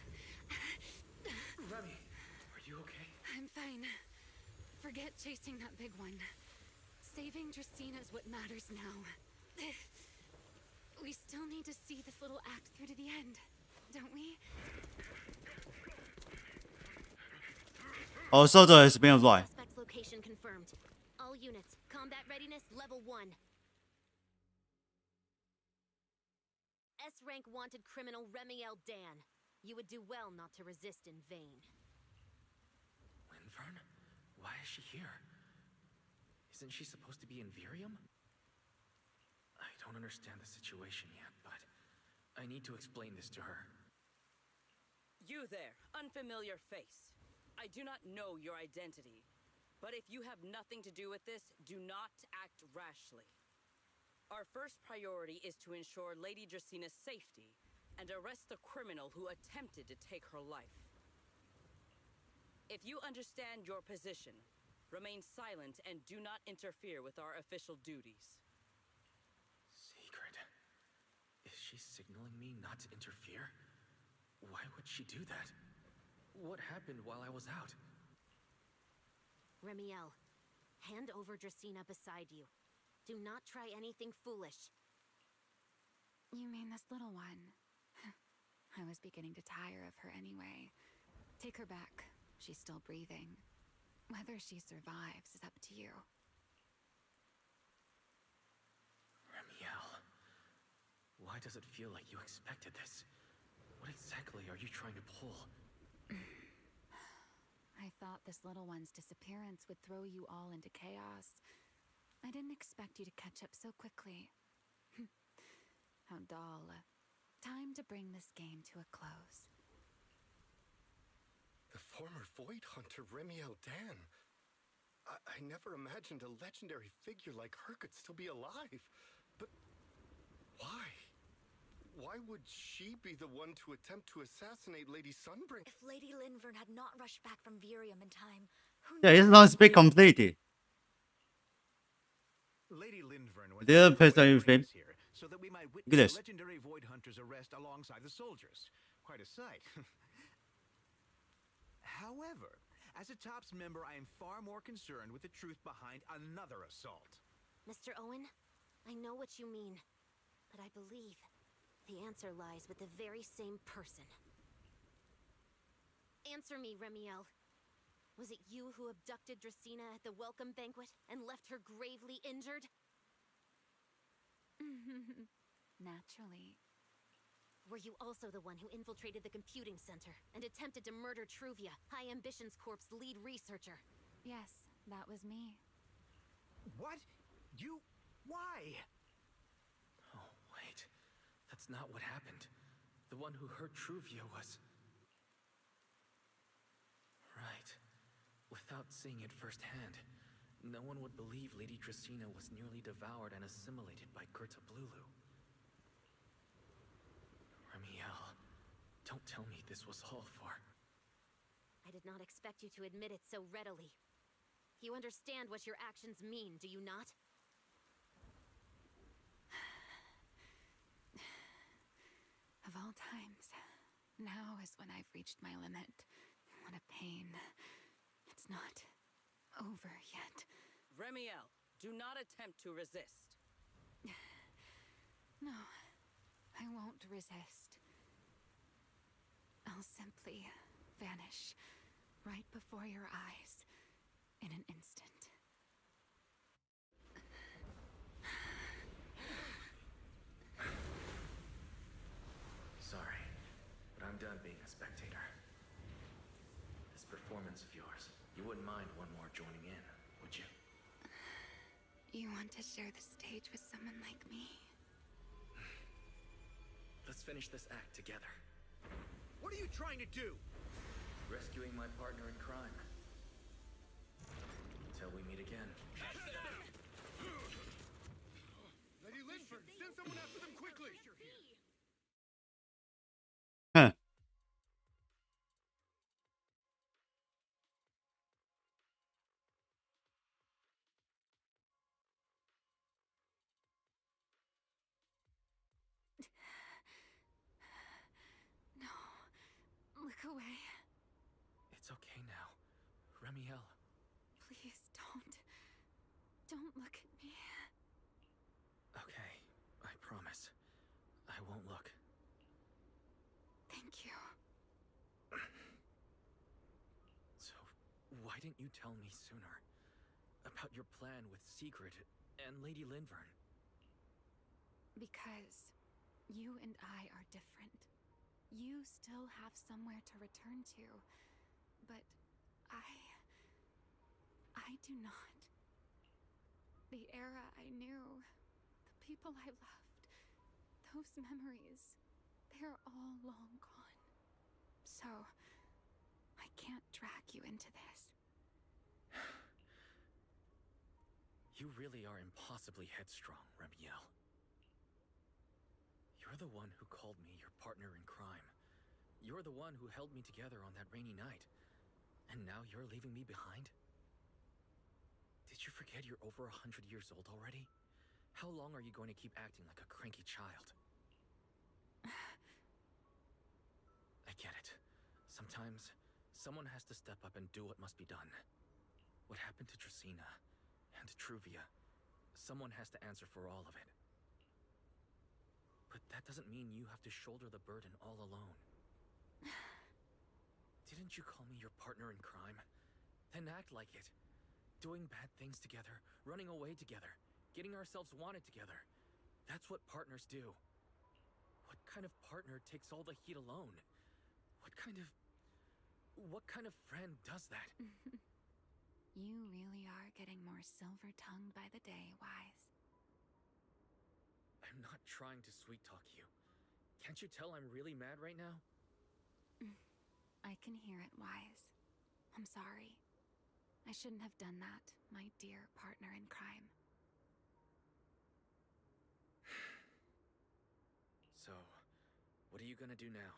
Remy, are you okay? I'm fine. Forget chasing that big one. Saving Dracaena is what matters now. We still need to see this little act through to the end, don't we? Oh, Sotry has been right. Suspect's location confirmed. All units, combat readiness level 1. S-rank wanted criminal Remiel Dan. You would do well not to resist in vain. Linvern? Why is she here? Isn't she supposed to be in Virium? I don't understand the situation yet, but I need to explain this to her. You there, unfamiliar face. I do not know your identity, but if you have nothing to do with this, do not act rashly. Our first priority is to ensure Lady Dracaena's safety and arrest the criminal who attempted to take her life. If you understand your position, remain silent and do not interfere with our official duties. Secret? Is she signaling me not to interfere? Why would she do that? What happened while I was out? Remiel, hand over Dracaena beside you. Do not try anything foolish. You mean this little one? I was beginning to tire of her anyway. Take her back. She's still breathing. Whether she survives is up to you. Remiel, why does it feel like you expected this? What exactly are you trying to pull? I thought this little one's disappearance would throw you all into chaos. I didn't expect you to catch up so quickly. How dull. Time to bring this game to a close. The former Void Hunter Remiel Dan. I never imagined a legendary figure like her could still be alive. But why? Why would she be the one to attempt to assassinate Lady Sunbreak? If Lady Linvern had not rushed back from Virium in time, who Yeah, it's not speak completely. Lady Linvern was The person here so that we might witness Goodness. the legendary Void Hunter's arrest alongside the soldiers. Quite a sight. However, as a TOPS member, I am far more concerned with the truth behind another assault. Mr. Owen, I know what you mean, but I believe the answer lies with the very same person. Answer me, Remiel. Was it you who abducted Dracaena at the welcome banquet and left her gravely injured? Naturally. Were you also the one who infiltrated the computing center and attempted to murder Truvia, High Ambitions Corp's lead researcher? Yes, that was me. What? You... why? Oh, wait. That's not what happened. The one who hurt Truvia was... Right. Without seeing it firsthand, no one would believe Lady Dracaena was nearly devoured and assimilated by Gerta Blulu. Remiel, don't tell me this was all for... I did not expect you to admit it so readily. You understand what your actions mean, do you not? Of all times, now is when I've reached my limit. What a pain. It's not over yet. Remiel, do not attempt to resist. No, I won't resist. I'll simply vanish right before your eyes in an instant. Sorry, but I'm done being a spectator. This performance of yours, you wouldn't mind one more joining in, would you? You want to share the stage with someone like me? Let's finish this act together. What are you trying to do? Rescuing my partner in crime. Until we meet again. Lady Linford, send someone after them quickly! Huh. No. Look away. It's okay now. Remiel. Please don't. Don't look at me. Okay, I promise. I won't look. Thank you. So, why didn't you tell me sooner? About your plan with Secret and Lady Linvern? Because you and I are different. You still have somewhere to return to, but I do not. The era I knew, the people I loved, those memories, they're all long gone. So, I can't drag you into this. You really are impossibly headstrong, Remiel. You're the one who called me your partner in crime. You're the one who held me together on that rainy night. And now you're leaving me behind? Did you forget you're over 100 years old already? How long are you going to keep acting like a cranky child? I get it. Sometimes, someone has to step up and do what must be done. What happened to Tracina and Truvia? Someone has to answer for all of it. But that doesn't mean you have to shoulder the burden all alone. Didn't you call me your partner in crime? Then act like it. Doing bad things together, running away together, getting ourselves wanted together. That's what partners do. What kind of partner takes all the heat alone? What kind of friend does that? You really are getting more silver-tongued by the day, Wise. I'm not trying to sweet-talk you. Can't you tell I'm really mad right now? I can hear it, Wise. I'm sorry. I shouldn't have done that, my dear partner in crime. So, what are you gonna do now?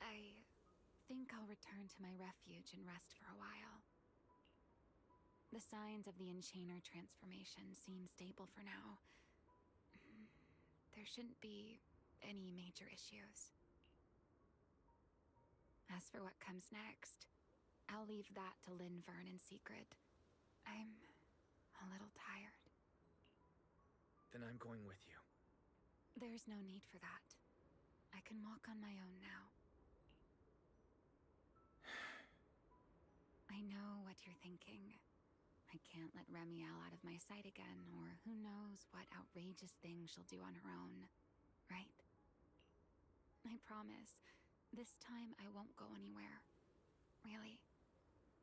I think I'll return to my refuge and rest for a while. The signs of the Enchainer transformation seem stable for now. There shouldn't be any major issues. As for what comes next, I'll leave that to Linvern in secret. I'm a little tired. Then I'm going with you. There's no need for that. I can walk on my own now. I know what you're thinking. I can't let Remiel out of my sight again, or who knows what outrageous thing she'll do on her own, right? I promise, this time I won't go anywhere. Really.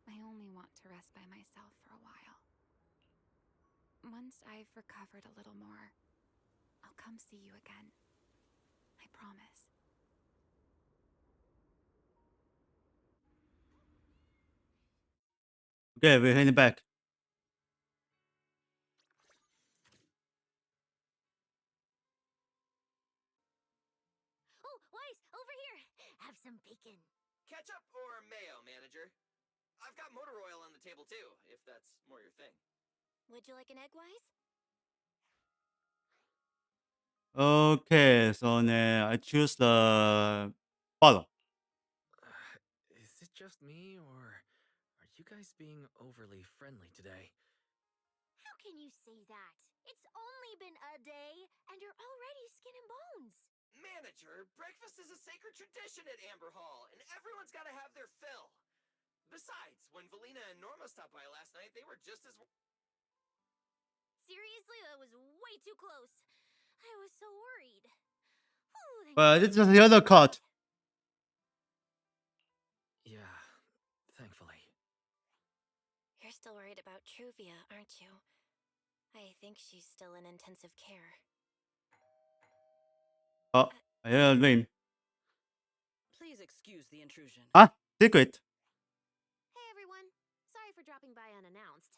I only want to rest by myself for a while. Once I've recovered a little more, I'll come see you again. I promise. Okay, we're heading back. Oh, Wise, over here! Have some bacon. Ketchup or mayo, manager? I've got motor oil on the table too, if that's more your thing. Would you like an egg, Wise? Okay, so I choose the bottle. Is it just me, or are you guys being overly friendly today? How can you say that? It's only been a day, and you're already skin and bones. Manager, breakfast is a sacred tradition at Amber Hall, and everyone's got to have their fill. Besides, when Valina and Norma stopped by last night, they were just as... Seriously, that was way too close. I was so worried. Ooh, But it's just the other cut. Yeah, thankfully. You're still worried about Truvia, aren't you? I think she's still in intensive care. Oh, I hear a name. Please excuse the intrusion. Ah, secret. Hey everyone. Sorry for for dropping by unannounced.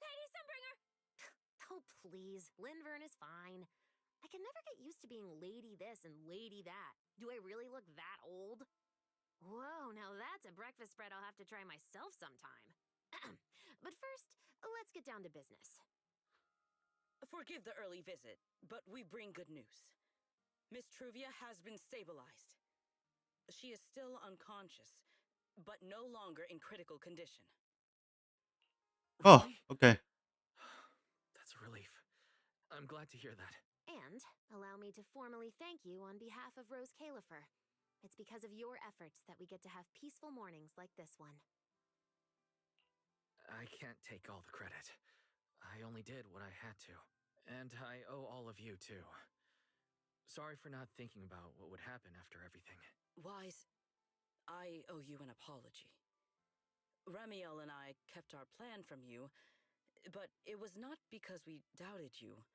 Lady Sunbringer! Oh, please. Linvern is fine. I can never get used to being lady this and lady that. Do I really look that old? Whoa, now that's a breakfast spread I'll have to try myself sometime. But first, let's get down to business. Forgive the early visit, but we bring good news. Miss Truvia has been stabilized. She is still unconscious, but no longer in critical condition. Oh, okay. That's a relief. I'm glad to hear that. And allow me to formally thank you on behalf of Rose Califer. It's because of your efforts that we get to have peaceful mornings like this one. I can't take all the credit. I only did what I had to. And I owe all of you, too. Sorry for not thinking about what would happen after everything. Wise, I owe you an apology. Ramiel and I kept our plan from you, but it was not because we doubted you.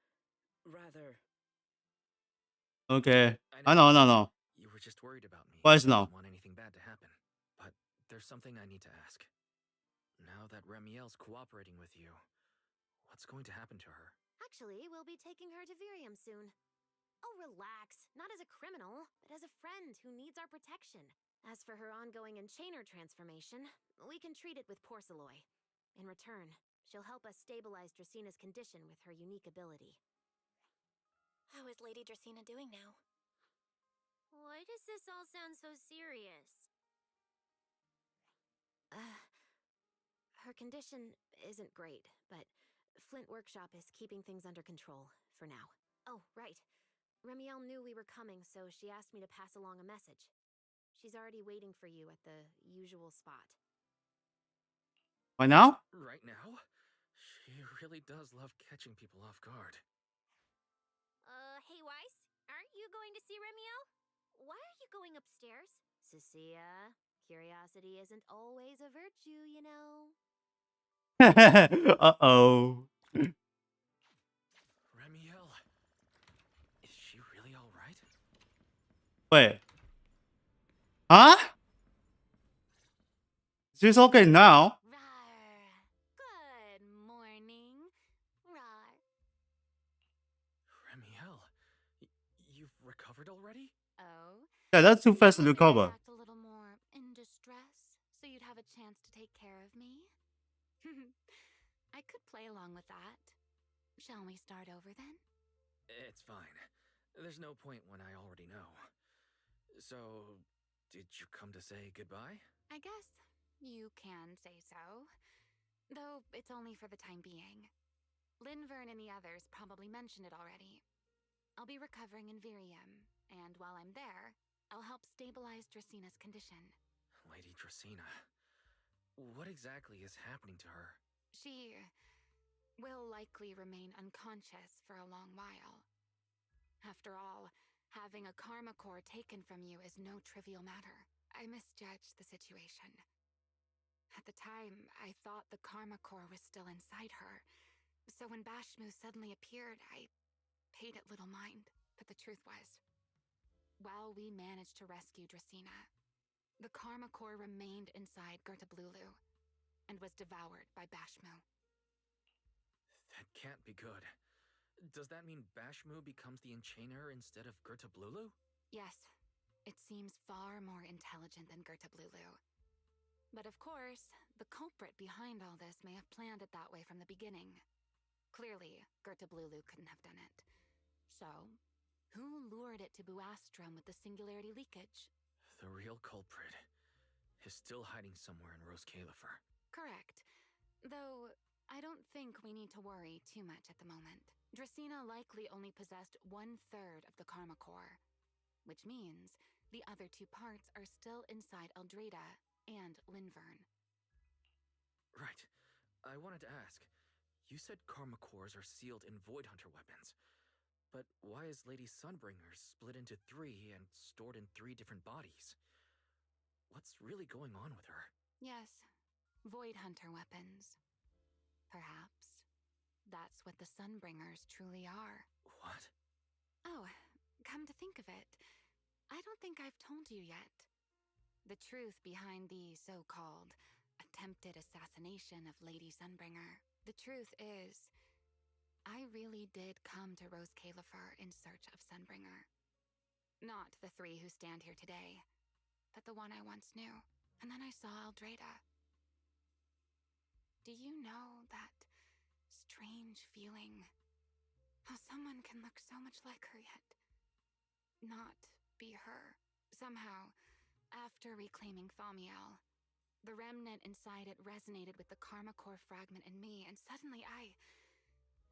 Rather... Okay. I know. You were just worried about me. Wise no. Didn't want anything bad to happen. But there's something I need to ask. Now that Ramiel's cooperating with you, what's going to happen to her? Actually, we'll be taking her to Virium soon. Oh, relax. Not as a criminal, but as a friend who needs our protection. As for her ongoing enchainer transformation, we can treat it with Porceloy. In return, she'll help us stabilize Dracina's condition with her unique ability. How is Lady Dracina doing now? Why does this all sound so serious? Her condition isn't great, but Flint Workshop is keeping things under control, for now. Oh, right. Ramiel knew we were coming, so she asked me to pass along a message. She's already waiting for you at the usual spot. Right now? Right now? She really does love catching people off guard. Hey Weiss, aren't you going to see Ramiel? Why are you going upstairs? Cecilia, curiosity isn't always a virtue, you know. Uh-oh. Ramiel, is she really all right? Wait. Huh? She's okay now. Rar. Good morning. Rar. Ramiel, you've recovered already? Oh? Yeah, that's too fast to You wanted recover. act a little more in distress, so you'd have a chance to take care of me? I could play along with that. Shall we start over then? It's fine. There's no point when I already know. So, did you come to say goodbye? I guess you can say so. Though it's only for the time being. Linvern and the others probably mentioned it already. I'll be recovering in Virium, and while I'm there, I'll help stabilize Dracina's condition. Lady Dracina, what exactly is happening to her? She will likely remain unconscious for a long while. After all, having a karma core taken from you is no trivial matter. I misjudged the situation. At the time, I thought the karma core was still inside her. So when Bashmu suddenly appeared, I paid it little mind. But the truth was, while we managed to rescue Dracina, the karma core remained inside Gertablulu and was devoured by Bashmu. That can't be good. Does that mean Bashmu becomes the enchainer instead of Gertablulu? Yes, it seems far more intelligent than Gertablulu. But of course, the culprit behind all this may have planned it that way from the beginning. Clearly, Gertablulu couldn't have done it. So, who lured it to Buastrum with the singularity leakage? The real culprit is still hiding somewhere in Rose Califer. Correct. Though, I don't think we need to worry too much at the moment. Dracina likely only possessed 1/3 of the karma core, which means the other 2 parts are still inside Eldrada and Linvern. Right. I wanted to ask, you said karma cores are sealed in Void Hunter weapons. But why is Lady Sunbringer split into 3 and stored in 3 different bodies? What's really going on with her? Yes, Void Hunter weapons. Perhaps that's what the Sunbringers truly are. What? Oh, come to think of it, I don't think I've told you yet. The truth behind the so-called attempted assassination of Lady Sunbringer. The truth is, I really did come to Rose Califer in search of Sunbringer. Not the three who stand here today, but the one I once knew. And then I saw Eldrada. Do you know that strange feeling? How someone can look so much like her yet not be her. Somehow, after reclaiming Thaumiel, the remnant inside it resonated with the Karma Core fragment in me, and suddenly I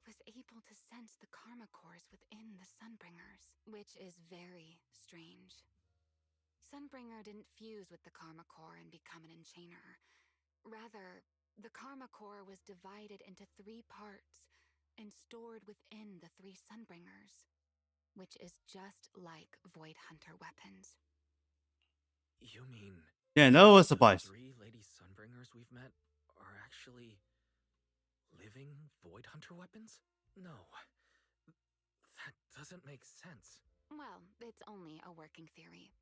was able to sense the Karma Cores within the Sunbringers, which is very strange. Sunbringer didn't fuse with the Karma Core and become an enchainer. Rather, the Karma Core was divided into 3 parts and stored within the 3 Sunbringers, which is just like Void Hunter weapons. You mean... Yeah, no surprise. 3 Lady Sunbringers we've met are actually... living Void Hunter weapons? No. That doesn't make sense. Well, it's only a working theory.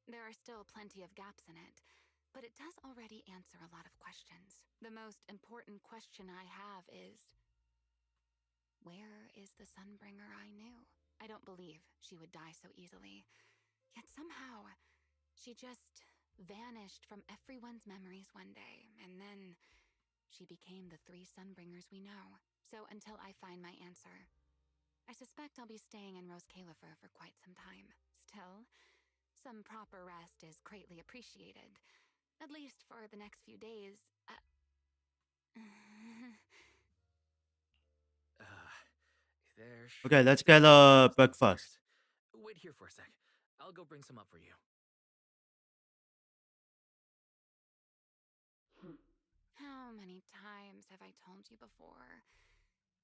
There are still plenty of gaps in it, but it does already answer a lot of questions. The most important question I have is, where is the Sunbringer I knew? I don't believe she would die so easily. Yet somehow, she just vanished from everyone's memories one day, and then she became the 3 Sunbringers we know. So until I find my answer, I suspect I'll be staying in Rose Califer for quite some time. Still, some proper rest is greatly appreciated. At least for the next few days. Okay, let's get breakfast. Wait here for a sec. I'll go bring some up for you. How many times have I told you before?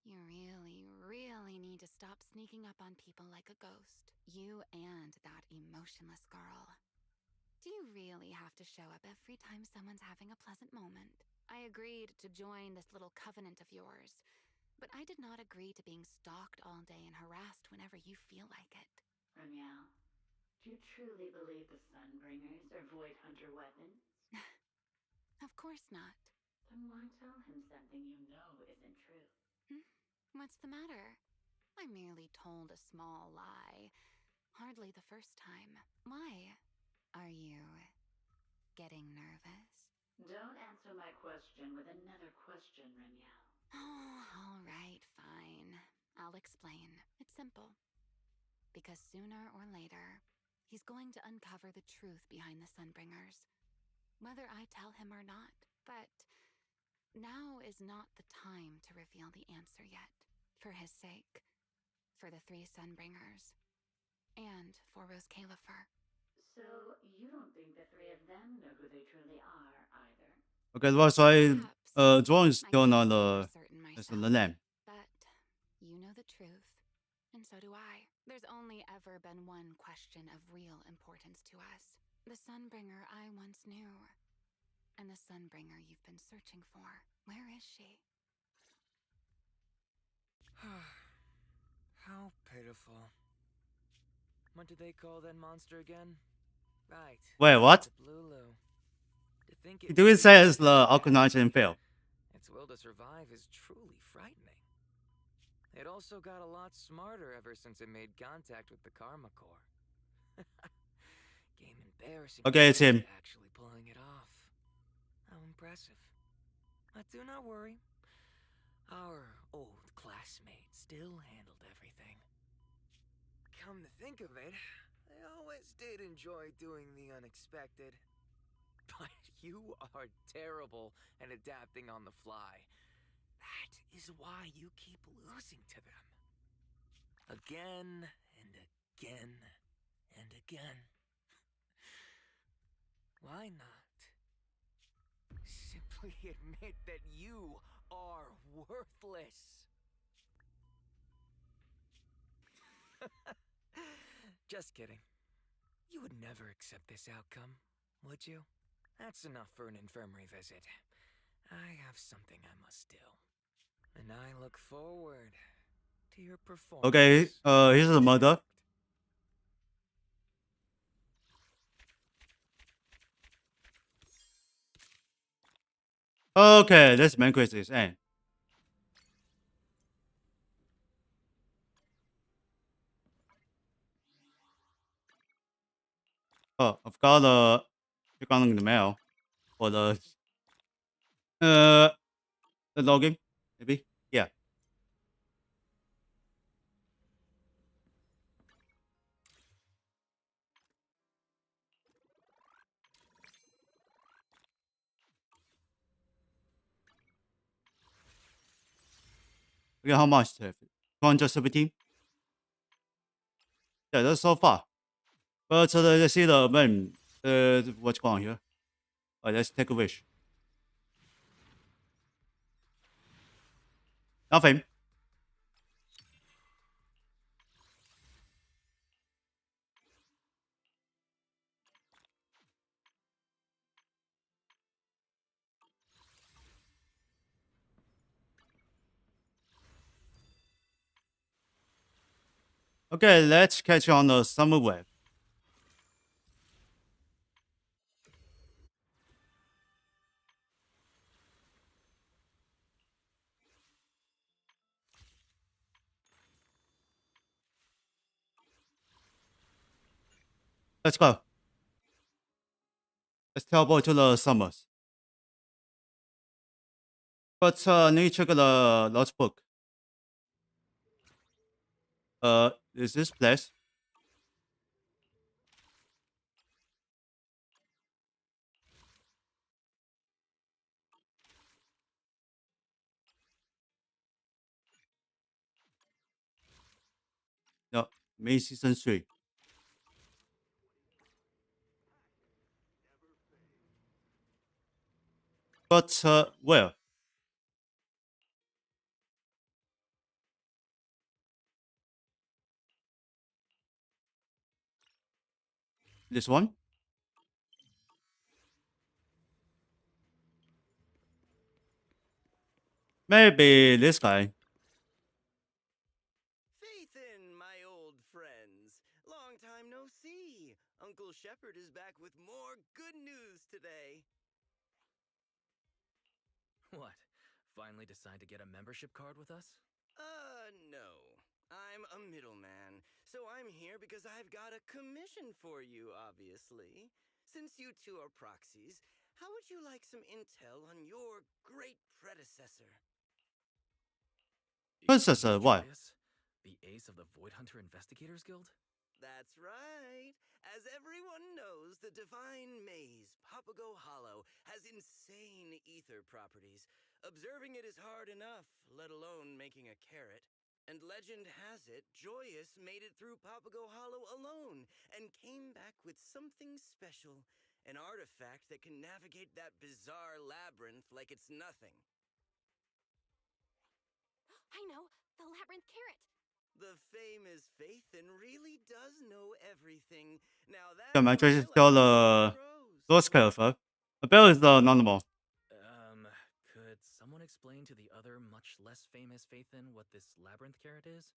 You really need to stop sneaking up on people like a ghost. You and that emotionless girl. Do you really have to show up every time someone's having a pleasant moment? I agreed to join this little covenant of yours, but I did not agree to being stalked all day and harassed whenever you feel like it. Ramiel, do you truly believe the Sunbringers are Void Hunter weapons? Of course not. Then why tell him something you know isn't true? What's the matter? I merely told a small lie. Hardly the first time. Why? Are you getting nervous? Don't answer my question with another question, Ramiel. Oh, all right, fine. I'll explain. It's simple. Because sooner or later, he's going to uncover the truth behind the Sunbringers. Whether I tell him or not. But now is not the time to reveal the answer yet. For his sake. For the 3 Sunbringers. And for Rose Califer. So, you don't think the 3 of them know who they truly are, either? Okay, well, so Drone is still not the name. But you know the truth, and so do I. There's only ever been one question of real importance to us. The Sunbringer I once knew. And the Sunbringer you've been searching for. Where is she? How pitiful. What do they call that monster again? Right. Wait, what? Lulu. To think Do it says the organization failed. Its will to survive is truly frightening. It also got a lot smarter ever since it made contact with the Karma Core. Game embarrassing. Okay, it's him. Actually pulling it off. How impressive. But do not worry. Our old classmate still handled everything. Come to think of it, I always did enjoy doing the unexpected. But you are terrible at adapting on the fly. That is why you keep losing to them. Again and again and again. Why not? Simply admit that you are worthless. Just kidding. You would never accept this outcome, would you? That's enough for an infirmary visit. I have something I must do. And I look forward to your performance. Okay, here's the mother. Okay, let's make this end. Oh, I've got check on the mail for the login, maybe. Yeah. Look at how much left. 217. Yeah, that's so far. But let's see the event. What's going on here? Let's take a wish. Nothing. Okay, let's catch on the summer wave. Let's go. Let's teleport to the summers. But need to check the notebook. Is this place? No, May season 3. But where? This one? Maybe this guy. Faithin, my old friends. Long time no see. Uncle Shepard is back with more good news today. What? Finally decide to get a membership card with us? No. I'm a middleman, so I'm here because I've got a commission for you, obviously. Since you two are proxies, how would you like some intel on your great predecessor? Princess, what? The ace of the Void Hunter Investigators Guild? That's right. As everyone knows, the Divine Maze, Papago Hollow, has insane ether properties. Observing it is hard enough, let alone making a carrot. And legend has it, Joyous made it through Papago Hollow alone, and came back with something special. An artifact that can navigate that bizarre labyrinth like it's nothing. I know! The labyrinth carrot! The famous Faithin really does know everything. Now that's Come on, what I just like tell about pros. source code. A bell is the normal. Could someone explain to the other, much less famous Faithin what this labyrinth carrot is?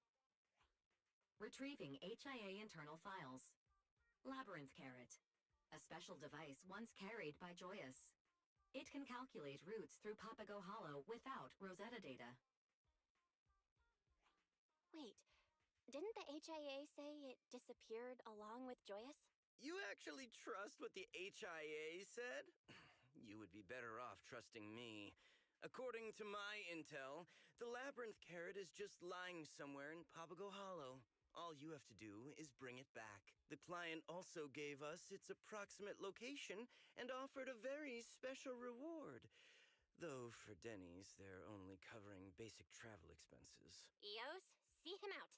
Retrieving HIA internal files. Labyrinth Carrot. A special device once carried by Joyous. It can calculate routes through Papago Hollow without Rosetta data. Wait, didn't the HIA say it disappeared along with Joyous? You actually trust what the HIA said? You would be better off trusting me. According to my intel, the labyrinth carrot is just lying somewhere in Papago Hollow. All you have to do is bring it back. The client also gave us its approximate location and offered a very special reward. Though for Denny's, they're only covering basic travel expenses. Eos, see him out.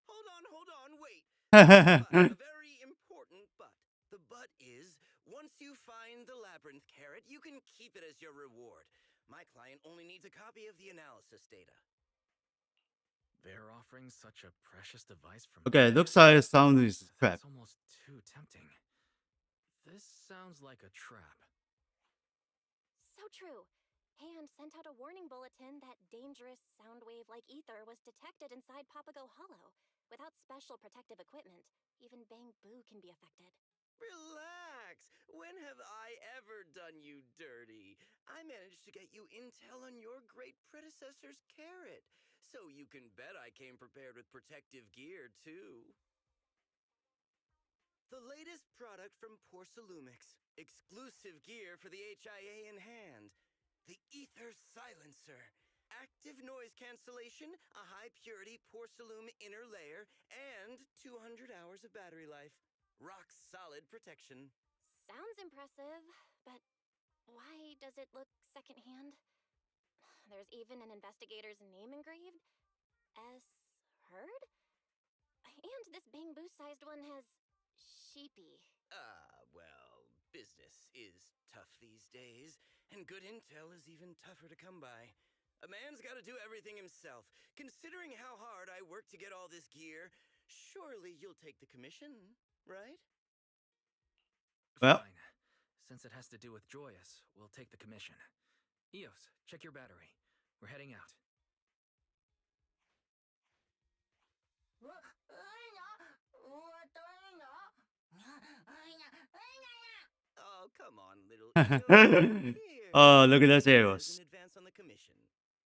Hold on, wait. A very important but. The but is, once you find the labyrinth carrot, you can keep it as your reward. My client only needs a copy of the analysis data. They're offering such a precious device from Okay, looks like it sounds crap. That's almost too tempting. This sounds like a trap. So true. Hand sent out a warning bulletin that dangerous sound wave-like ether was detected inside Papago Hollow. Without special protective equipment, even Bang Boo can be affected. Relax. relax. When have I ever done you dirty? I managed to get you intel on your great predecessor's carrot. So you can bet I came prepared with protective gear, too. The latest product from Porcelumix. Exclusive gear for the HIA in hand. The Ether Silencer. Active noise cancellation, a high-purity porcelain inner layer, and 200 hours of battery life. Rock-solid protection. Sounds impressive, but why does it look secondhand? There's even an investigator's name engraved. S. Heard? And this bamboo-sized one has sheepy. Well, business is tough these days, and good intel is even tougher to come by. A man's got to do everything himself. Considering how hard I worked to get all this gear, surely you'll take the commission, right? Well, Fine. Since it has to do with Joyous, we'll take the commission. Eos, check your battery. We're heading out. Oh, come on, little Eos. Here, oh, look at those $100 arrows. in advance on the commission,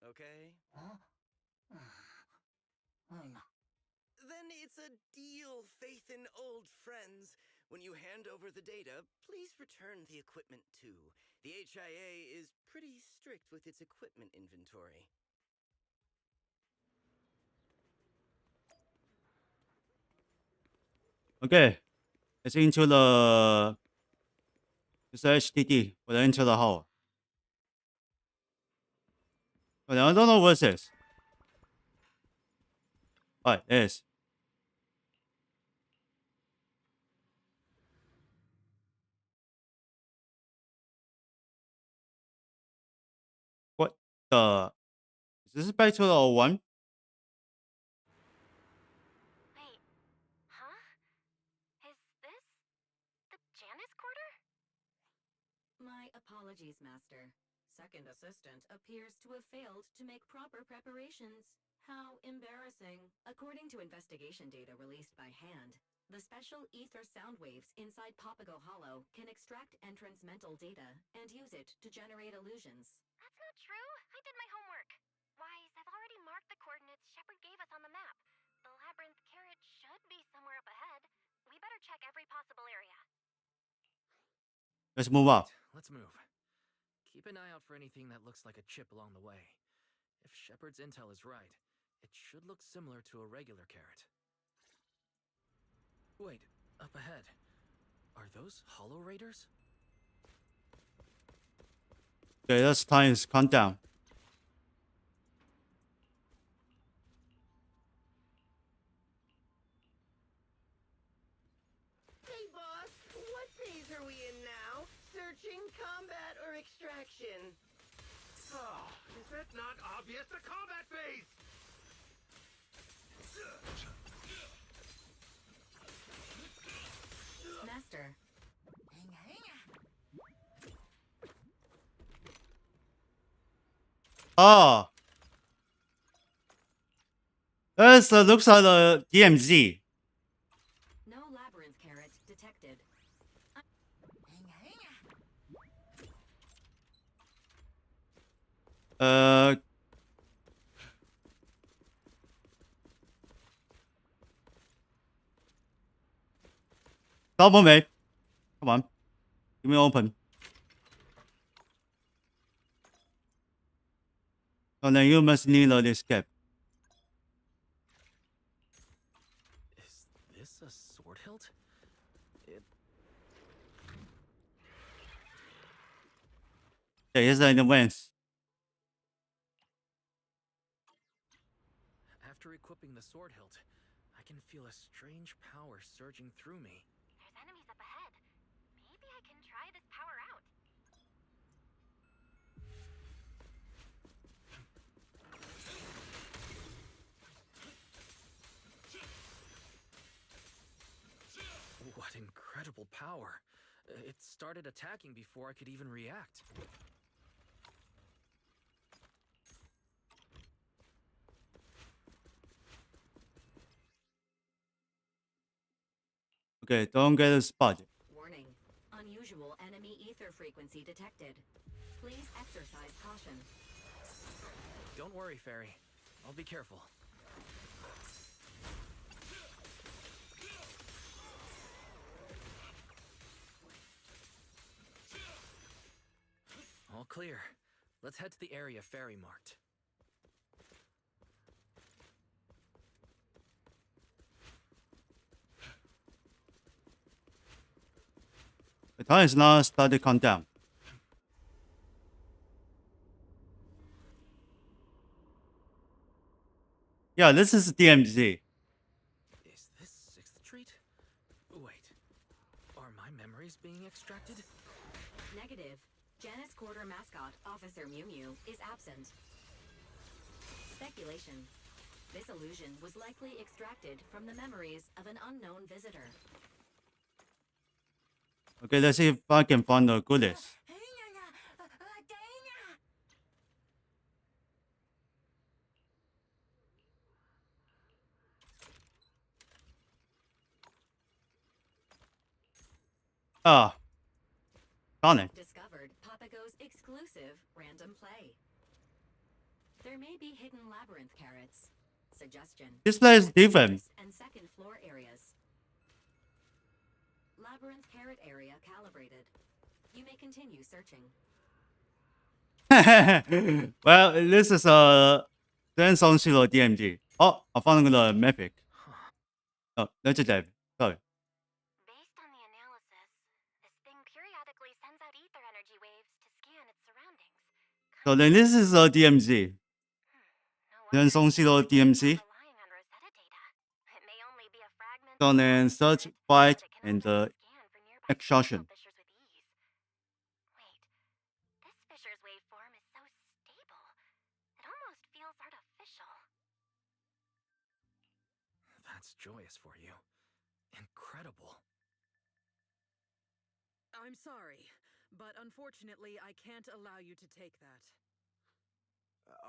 okay? Then it's a deal, faith in old friends. When you hand over the data, please return the equipment too. The HIA is pretty strict with its equipment inventory. Okay, let's into the HDD. We'll enter the hall. But I don't know what this is. Right, it is. What the? Is this back to the old one? Wait, huh? Is this the Janus quarter? My apologies, Master. Second assistant appears to have failed to make proper preparations. How embarrassing. According to investigation data released by hand, the special ether sound waves inside Papago Hollow can extract entrance mental data and use it to generate illusions. That's not true. I did my homework. Wise, I've already marked the coordinates Shepard gave us on the map. The labyrinth carrot should be somewhere up ahead. We better check every possible area. Let's move up. Let's move. Keep an eye out for anything that looks like a chip along the way. If Shepard's intel is right, it should look similar to a regular carrot. Wait, up ahead. Are those Hollow Raiders? Okay, let's time is count down. Hey, boss, what phase are we in now? Searching, combat, or extraction? Oh, is that not obvious? The combat phase! Master. Oh, this looks like the DMZ. No labyrinth carrot detected. Double me. Come on, give me open. And then you must need an escape. Is this a sword hilt? Okay, it's in the wings. After equipping the sword hilt, I can feel a strange power surging through me. There's enemies up ahead. Maybe I can try this power out. What incredible power! It started attacking before I could even react. Okay, don't get spotted. Warning. enemy ether frequency detected. Please exercise caution. Don't worry, Fairy. I'll be careful. All clear. Let's head to the area Fairy marked. The time is now started countdown. Yeah, this is DMZ. Is this 6th Street? Wait. Are my memories being extracted? Negative. Janus Quarter mascot, Officer Mew Mew, is absent. Speculation. This illusion was likely extracted from the memories of an unknown visitor. Okay, let's see if I can find the goodies. Ah, found it. Discovered Papago's exclusive random play. There may be hidden labyrinth carrots. Suggestion. This place is different. And second floor areas. Labyrinth carrot area calibrated. You may continue searching. Well, this is Zenless DMG. Oh, I found the Mythic. Oh, legendary. Sorry. Based on the analysis, this thing periodically sends out ether energy waves to scan its surroundings. So then this is a DMZ. Zenless DMZ. So then search, fight, and extraction. Wait, this fissure's waveform is so stable. It almost feels artificial. That's joyous for you. Incredible. I'm sorry, but unfortunately, I can't allow you to take that.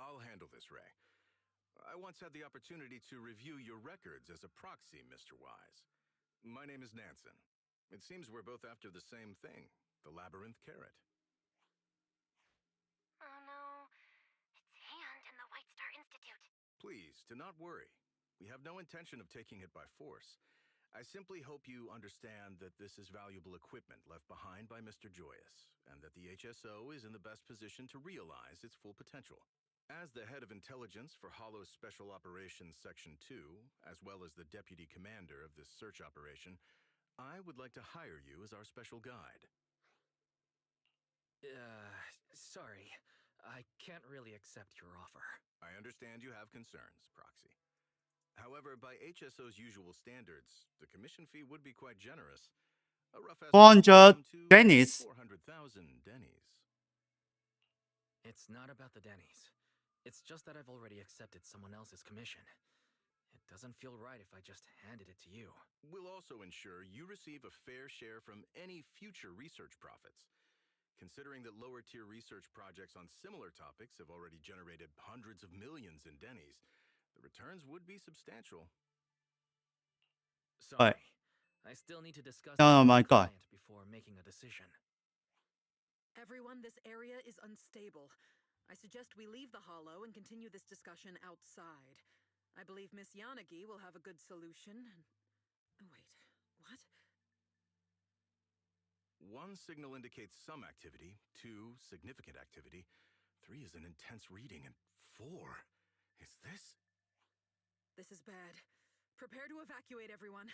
I'll handle this, Ray. I once had the opportunity to review your records as a proxy, Mr. Wise. My name is Nansen. It seems we're both after the same thing, the Labyrinth Carrot. Oh no, it's Hand and the White Star Institute. Please, do not worry. We have no intention of taking it by force. I simply hope you understand that this is valuable equipment left behind by Mr. Joyous, and that the HSO is in the best position to realize its full potential. As the head of intelligence for Hollow Special Operations Section 2, as well as the deputy commander of this search operation, I would like to hire you as our special guide. Sorry. I can't really accept your offer. I understand you have concerns, Proxy. However, by HSO's usual standards, the commission fee would be quite generous. A rough estimate 400 to Dennies. 400,000 Dennies. It's not about the Dennies. It's just that I've already accepted someone else's commission. It doesn't feel right if I just handed it to you. We'll also ensure you receive a fair share from any future research profits. Considering that lower-tier research projects on similar topics have already generated hundreds of millions in Dennies, the returns would be substantial. Sorry. Right. I still need to discuss Oh with my God. client before making a decision. Everyone, this area is unstable. I suggest we leave the Hollow and continue this discussion outside. I believe Miss Yanagi will have a good solution. Wait, what? 1 signal indicates some activity, 2 significant activity, 3 is an intense reading, and 4 is this? This is bad. Prepare to evacuate, everyone.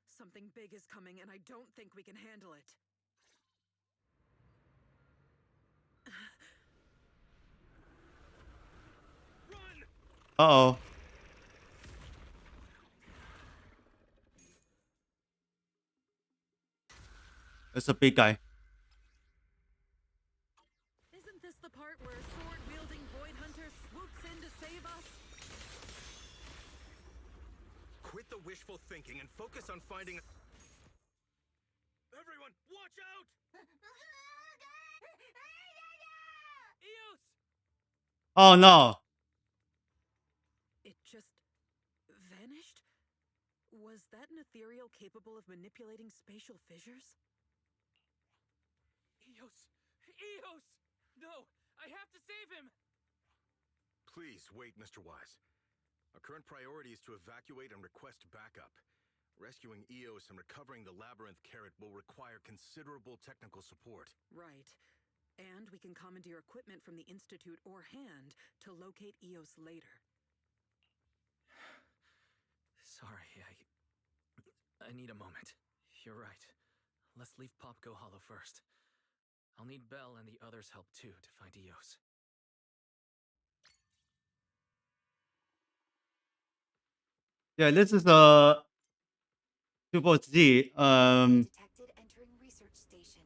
Something big is coming, and I don't think we can handle it. Uh-oh. It's a big guy. Isn't this the part where a sword-wielding Void Hunter swoops in to save us? Quit the wishful thinking and focus on finding... Everyone, watch out! Eos! Oh no. It just vanished? Was that an ethereal capable of manipulating spatial fissures? Eos! Eos! No! I have to save him! Please wait, Mr. Wise. Our current priority is to evacuate and request backup. Rescuing Eos and recovering the Labyrinth Carrot will require considerable technical support. Right. And we can commandeer equipment from the Institute or Hand to locate Eos later. Sorry, I need a moment. You're right. Let's leave Popco Hollow first. I'll need Bell and the others' help too to find Eos. Yeah, this is Super Z. Detected entering research station.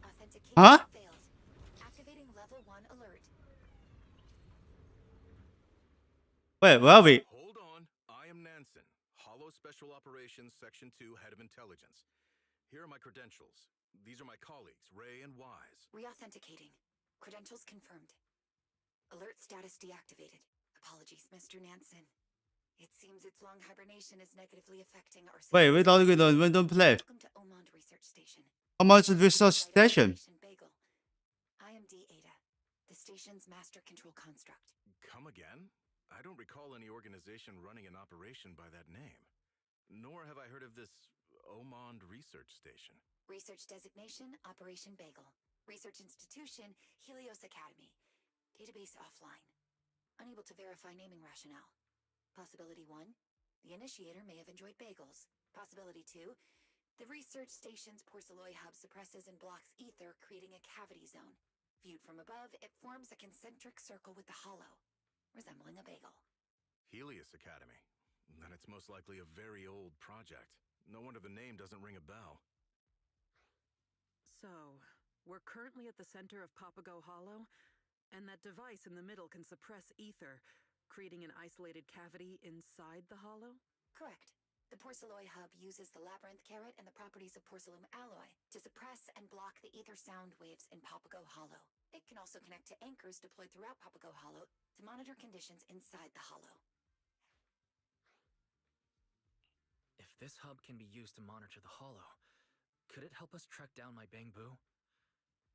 Authentication Huh? failed. Activating level 1 alert. Wait, where are we? Hold on. I am Nansen, Hollow Special Operations Section 2 Head of Intelligence. Here are my credentials. These are my colleagues, Ray and Wise. Re-authenticating. Credentials confirmed. Alert status deactivated. Apologies, Mr. Nansen. It seems its long hibernation is negatively affecting our Wait, systems. we don't get the random play. Welcome to Omond Research Station. How much is research station? Bagel. I am D. Ada, the station's master control construct. Come again? I don't recall any organization running an operation by that name. Nor have I heard of this Omond Research Station. Research designation, Operation Bagel. Research institution, Helios Academy. Database offline. Unable to verify naming rationale. Possibility 1, the initiator may have enjoyed bagels. Possibility 2, the research station's porcelloi hub suppresses and blocks ether, creating a cavity zone. Viewed from above, it forms a concentric circle with the hollow, resembling a bagel. Helios Academy. Then it's most likely a very old project. No wonder the name doesn't ring a bell. So, we're currently at the center of Papago Hollow, and that device in the middle can suppress ether, creating an isolated cavity inside the hollow? Correct. The porcelloi hub uses the labyrinth carrot and the properties of porcelain alloy to suppress and block the ether sound waves in Papago Hollow. It can also connect to anchors deployed throughout Papago Hollow to monitor conditions inside the hollow. If this hub can be used to monitor the Hollow, could it help us track down my Bangbu?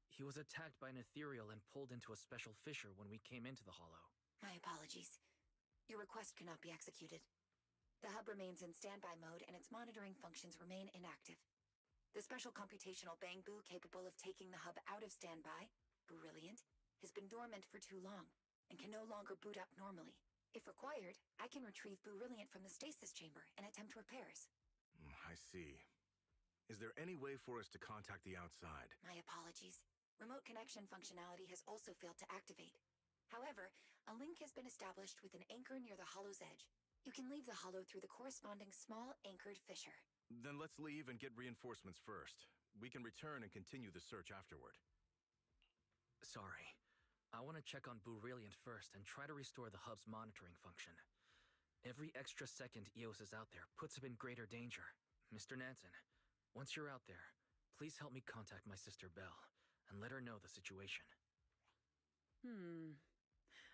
He was attacked by an ethereal and pulled into a special fissure when we came into the Hollow. My apologies. Your request cannot be executed. The hub remains in standby mode and its monitoring functions remain inactive. The special computational Bangbu capable of taking the hub out of standby, Brilliant, has been dormant for too long and can no longer boot up normally. If required, I can retrieve Brilliant from the stasis chamber and attempt repairs. I see. Is there any way for us to contact the outside? My apologies. Remote connection functionality has also failed to activate. However, a link has been established with an anchor near the hollow's edge. You can leave the hollow through the corresponding small anchored fissure. Then let's leave and get reinforcements first. We can return and continue the search afterward. Sorry. I want to check on Brilliant first and try to restore the hub's monitoring function. Every extra second Eos is out there puts him in greater danger. Mr. Nansen, once you're out there, please help me contact my sister Belle and let her know the situation.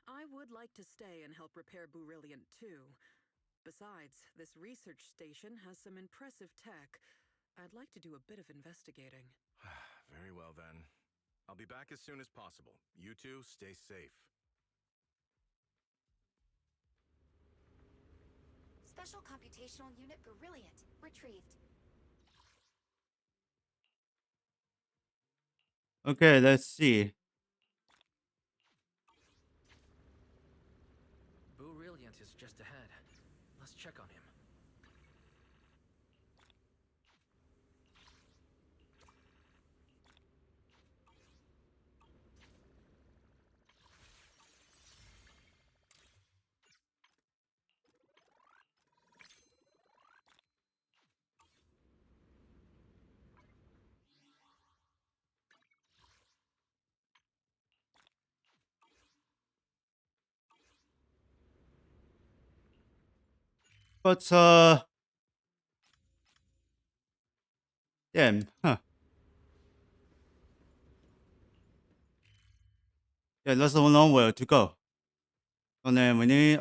I would like to stay and help repair Brilliant too. Besides, this research station has some impressive tech. I'd like to do a bit of investigating. Very well then. I'll be back as soon as possible. You two, stay safe. Special computational unit Brilliant retrieved. Okay, let's see. Brilliant is just ahead. Let's check on him. But damn, huh? Yeah, there's nowhere to go. And then we need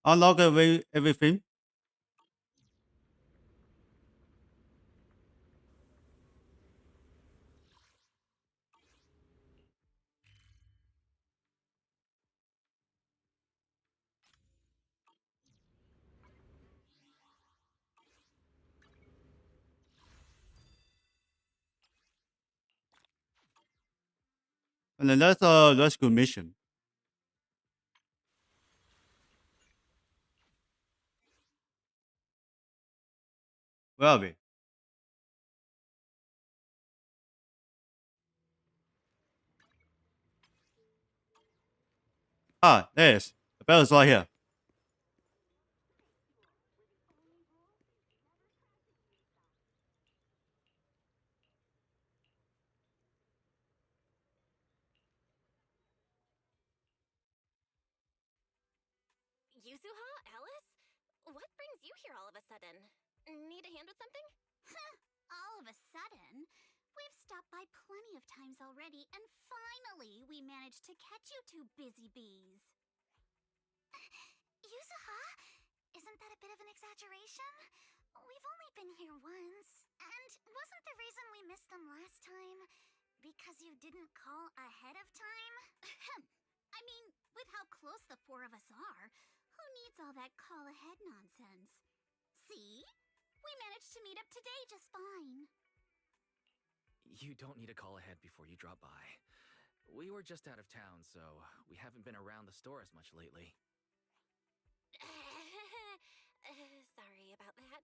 unlock everything. And then that's a rescue mission. Where are we? Ah, there it is. The bell is right here. Yuzuha? Alice? What brings you here all of a sudden? Need a hand with something? All of a sudden? We've stopped by plenty of times already, and finally we managed to catch you two busy bees. Yuzuha? Isn't that a bit of an exaggeration? We've only been here once. And wasn't the reason we missed them last time because you didn't call ahead of time? I mean, with how close the four of us are, who needs all that call ahead nonsense? See? We managed to meet up today just fine. You don't need a call ahead before you drop by. We were just out of town, so we haven't been around the store as much lately. Sorry about that.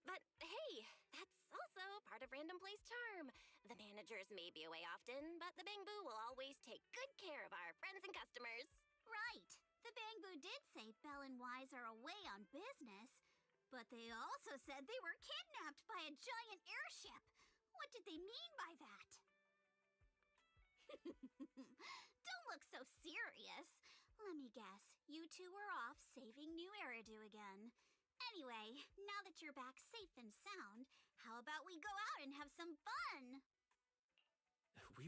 But hey, that's also part of Random Play's charm. The managers may be away often, but the Bangbu will always take good care of our friends and customers. Right. The Bangbu did say Bell and Wise are away on business, but they also said they were kidnapped by a giant airship. What did they mean by that? Don't look so serious. Let me guess, you two were off saving New Eridu again. Anyway, now that you're back safe and sound, how about we go out and have some fun?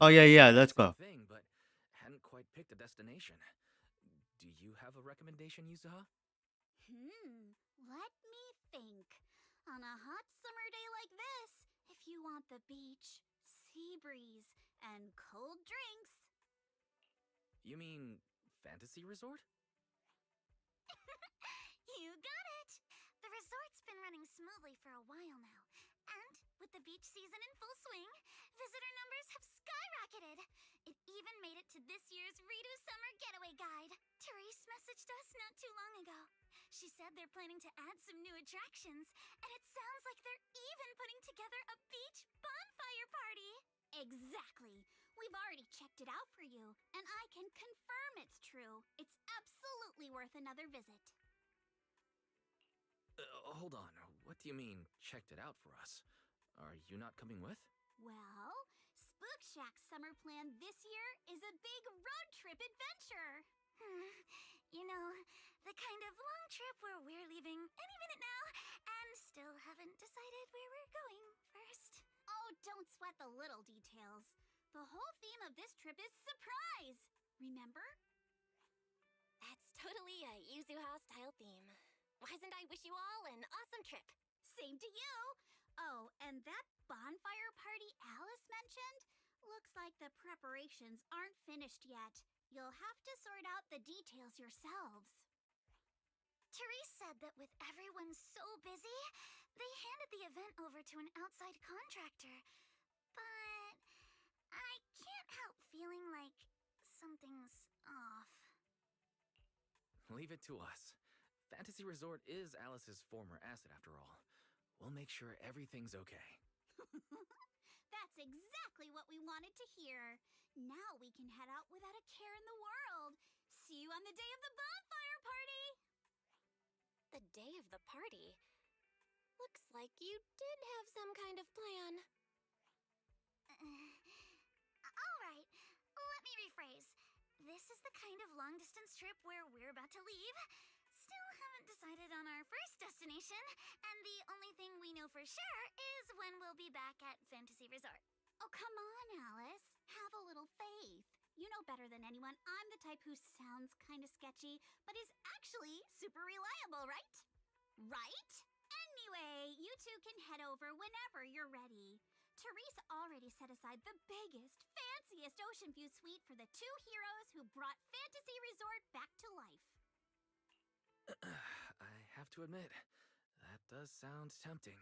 Oh, yeah, let's go. Thing, but hadn't quite picked a destination. Do you have a recommendation, Yuzuha? Let me think. On a hot summer day like this, if you want the beach, sea breeze, and cold drinks. You mean Fantasy Resort? You got it! The resort's been running smoothly for a while now. And with the beach season in full swing, visitor numbers have skyrocketed. It even made it to this year's Ridu Summer Getaway Guide. Therese messaged us not too long ago. She said they're planning to add some new attractions, and it sounds like they're even putting together a beach bonfire party. Exactly. We've already checked it out for you, and I can confirm it's true. It's absolutely worth another visit. Hold on. What do you mean, checked it out for us? Are you not coming with? Well, Spook Shack's summer plan this year is a big road trip adventure. You know, the kind of long trip where we're leaving any minute now and still haven't decided where we're going first. Oh, don't sweat the little details. The whole theme of this trip is surprise. Remember? That's totally a Yuzuha style theme. Why don't I wish you all an awesome trip? Same to you. Oh, and that bonfire party Alice mentioned? Looks like the preparations aren't finished yet. You'll have to sort out the details yourselves. Therese said that with everyone so busy, they handed the event over to an outside contractor. But I can't help feeling like something's off. Leave it to us. Fantasy Resort is Alice's former asset, after all. We'll make sure everything's okay. That's exactly what we wanted to hear. Now we can head out without a care in the world. See you on the day of the bonfire party! The day of the party? Looks like you did have some kind of plan. All right, let me rephrase. This is the kind of long-distance trip where we're about to leave. Still haven't decided on our first destination, and the only thing we know for sure is when we'll be back at Fantasy Resort. Oh, come on, Alice. Have a little faith. You know better than anyone I'm the type who sounds kind of sketchy, but is actually super reliable, right? Right? Anyway, you two can head over whenever you're ready. Therese already set aside the biggest, fanciest ocean view suite for the two heroes who brought Fantasy Resort back to life. I have to admit, that does sound tempting.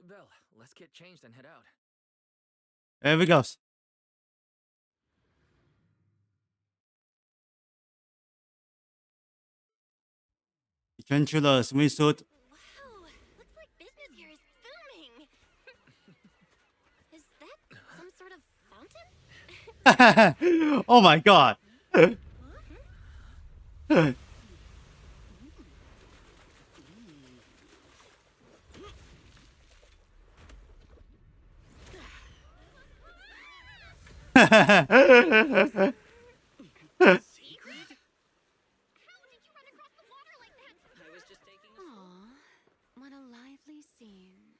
Belle, let's get changed and head out. There we go. change to the swimsuit. Wow, looks like business here is booming. Is that some sort of fountain? Oh my god. Aw, what a lively scene.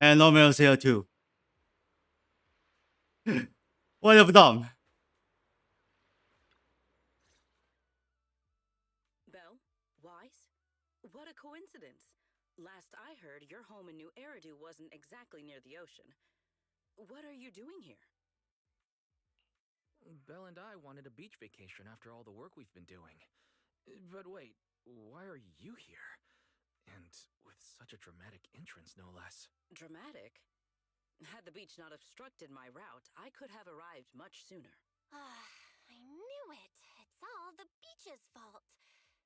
And Romeo's here too. What have you done? Belle? Wise? What a coincidence. Last I heard, your home in New Eridu wasn't exactly near the ocean. What are you doing here? Belle and I wanted a beach vacation after all the work we've been doing. But wait, why are you here? And with such a dramatic entrance, no less. Dramatic? Had the beach not obstructed my route, I could have arrived much sooner. I knew it. It's all the beach's fault.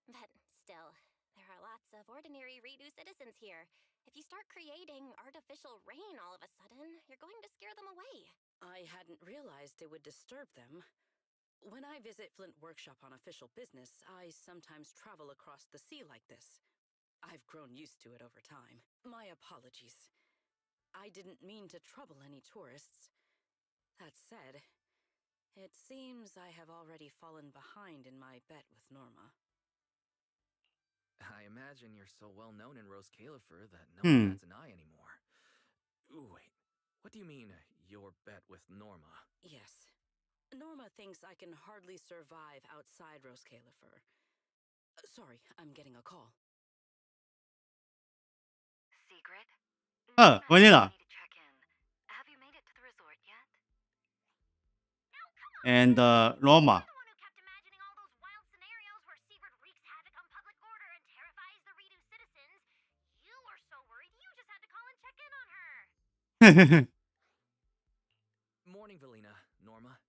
But still, there are lots of ordinary Redo citizens here. If you start creating artificial rain all of a sudden, you're going to scare them away. I hadn't realized it would disturb them. When I visit Flint Workshop on official business, I sometimes travel across the sea like this. I've grown used to it over time. My apologies. I didn't mean to trouble any tourists. That said, it seems I have already fallen behind in my bet with Norma. I imagine you're so well known in Rose Califer that no one bats an eye anymore. Ooh, wait, what do you mean, your bet with Norma? Yes. Norma thinks I can hardly survive outside Rose Califer. Sorry, I'm getting a call. Secret? Vanilla. Need to check in. Have you made it to the resort yet? And Roma. Morning, Valina, Norma.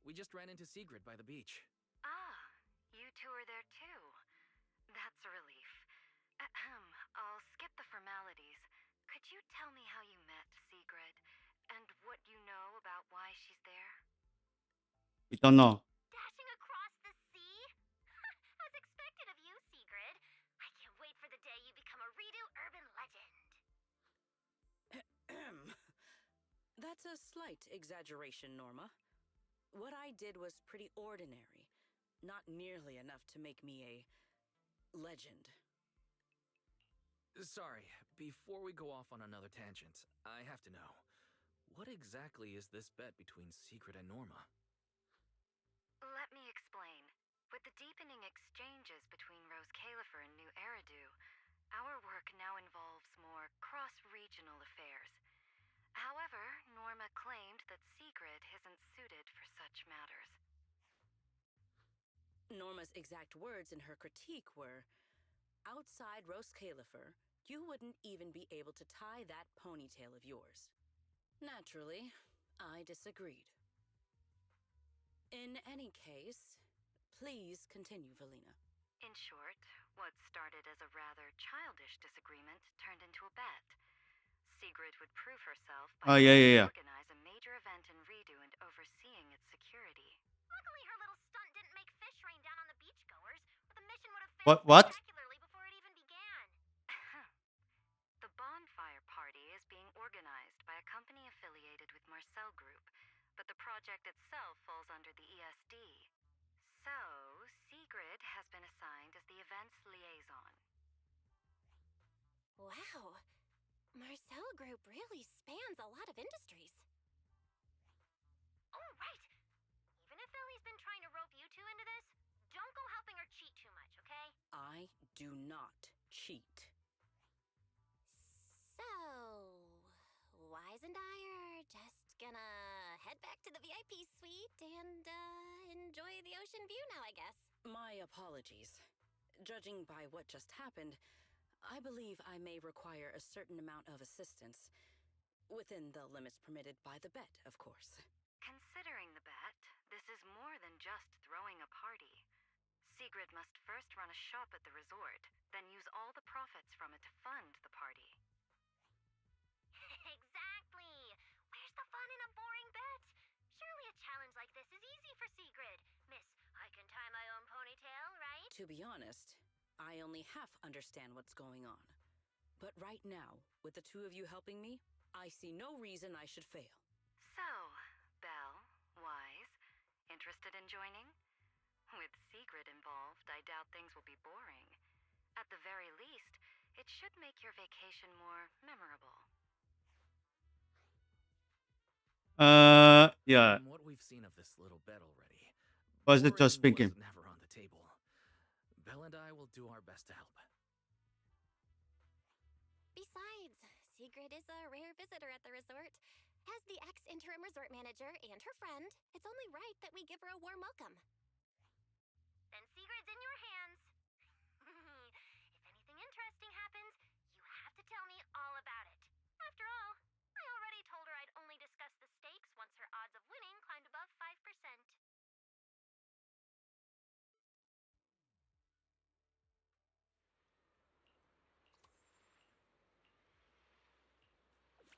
We just ran into Sigrid by the beach. Ah, you two are there too. That's a relief. Ahem, I'll skip the formalities. Could you tell me how you met Sigrid, and what you know about why she's there? We don't know. Dashing across the sea? As expected of you, Sigrid. I can't wait for the day you become a Redo urban legend. That's a slight exaggeration, Norma. What I did was pretty ordinary. Not nearly enough to make me a legend. Sorry, before we go off on another tangent, I have to know. What exactly is this bet between Sigrid and Norma? Let me explain. With the deepening exchanges between Rose Califer and New Eridu, our work now involves more cross-regional affairs. However, Norma claimed that Sigrid isn't suited for such matters. Norma's exact words in her critique were, outside Rose Califer, you wouldn't even be able to tie that ponytail of yours. Naturally, I disagreed. In any case, please continue, Valina. In short, what started as a rather childish disagreement turned into a bet. Sigrid would prove herself by organize a major event in Redo and overseeing its security. Luckily, her little stunt didn't make fish rain down on the beachgoers, or the mission would have failed spectacularly before it even began. The bonfire party is being organized by a company affiliated with Marcel Group, but the project itself falls under the ESD. So, Sigrid has been assigned as the events liaison. Wow. Marcel Group really spans a lot of industries. Oh, right. Even if Ellie's been trying to rope you two into this, don't go helping her cheat too much, okay? I do not cheat. So, Wise and I are just gonna head back to the VIP suite and, enjoy the ocean view now, I guess. My apologies. Judging by what just happened, I believe I may require a certain amount of assistance. Within the limits permitted by the bet, of course. Considering the bet, this is more than just throwing a party. Sigrid must first run a shop at the resort, then use all the profits from it to fund the party. Exactly! Where's the fun in a boring bet? Surely a challenge like this is easy for Sigrid. Miss, I can tie my own ponytail, right? To be honest, I only half understand what's going on. But right now, with the two of you helping me, I see no reason I should fail. So, Belle, Wise, interested in joining? With Sigrid involved, I doubt things will be boring. At the very least, it should make your vacation more memorable. Yeah. From what we've seen of this little bet already, Was it just boring thinking? was never on the table. Belle and I will do our best to help. Besides, Sigrid is a rare visitor at the resort. As the ex-interim resort manager and her friend, it's only right that we give her a warm welcome. Then Sigrid's in your hands. If anything interesting happens, you have to tell me all about it. After all, I already told her I'd only discuss the stakes once her odds of winning climbed above 5%.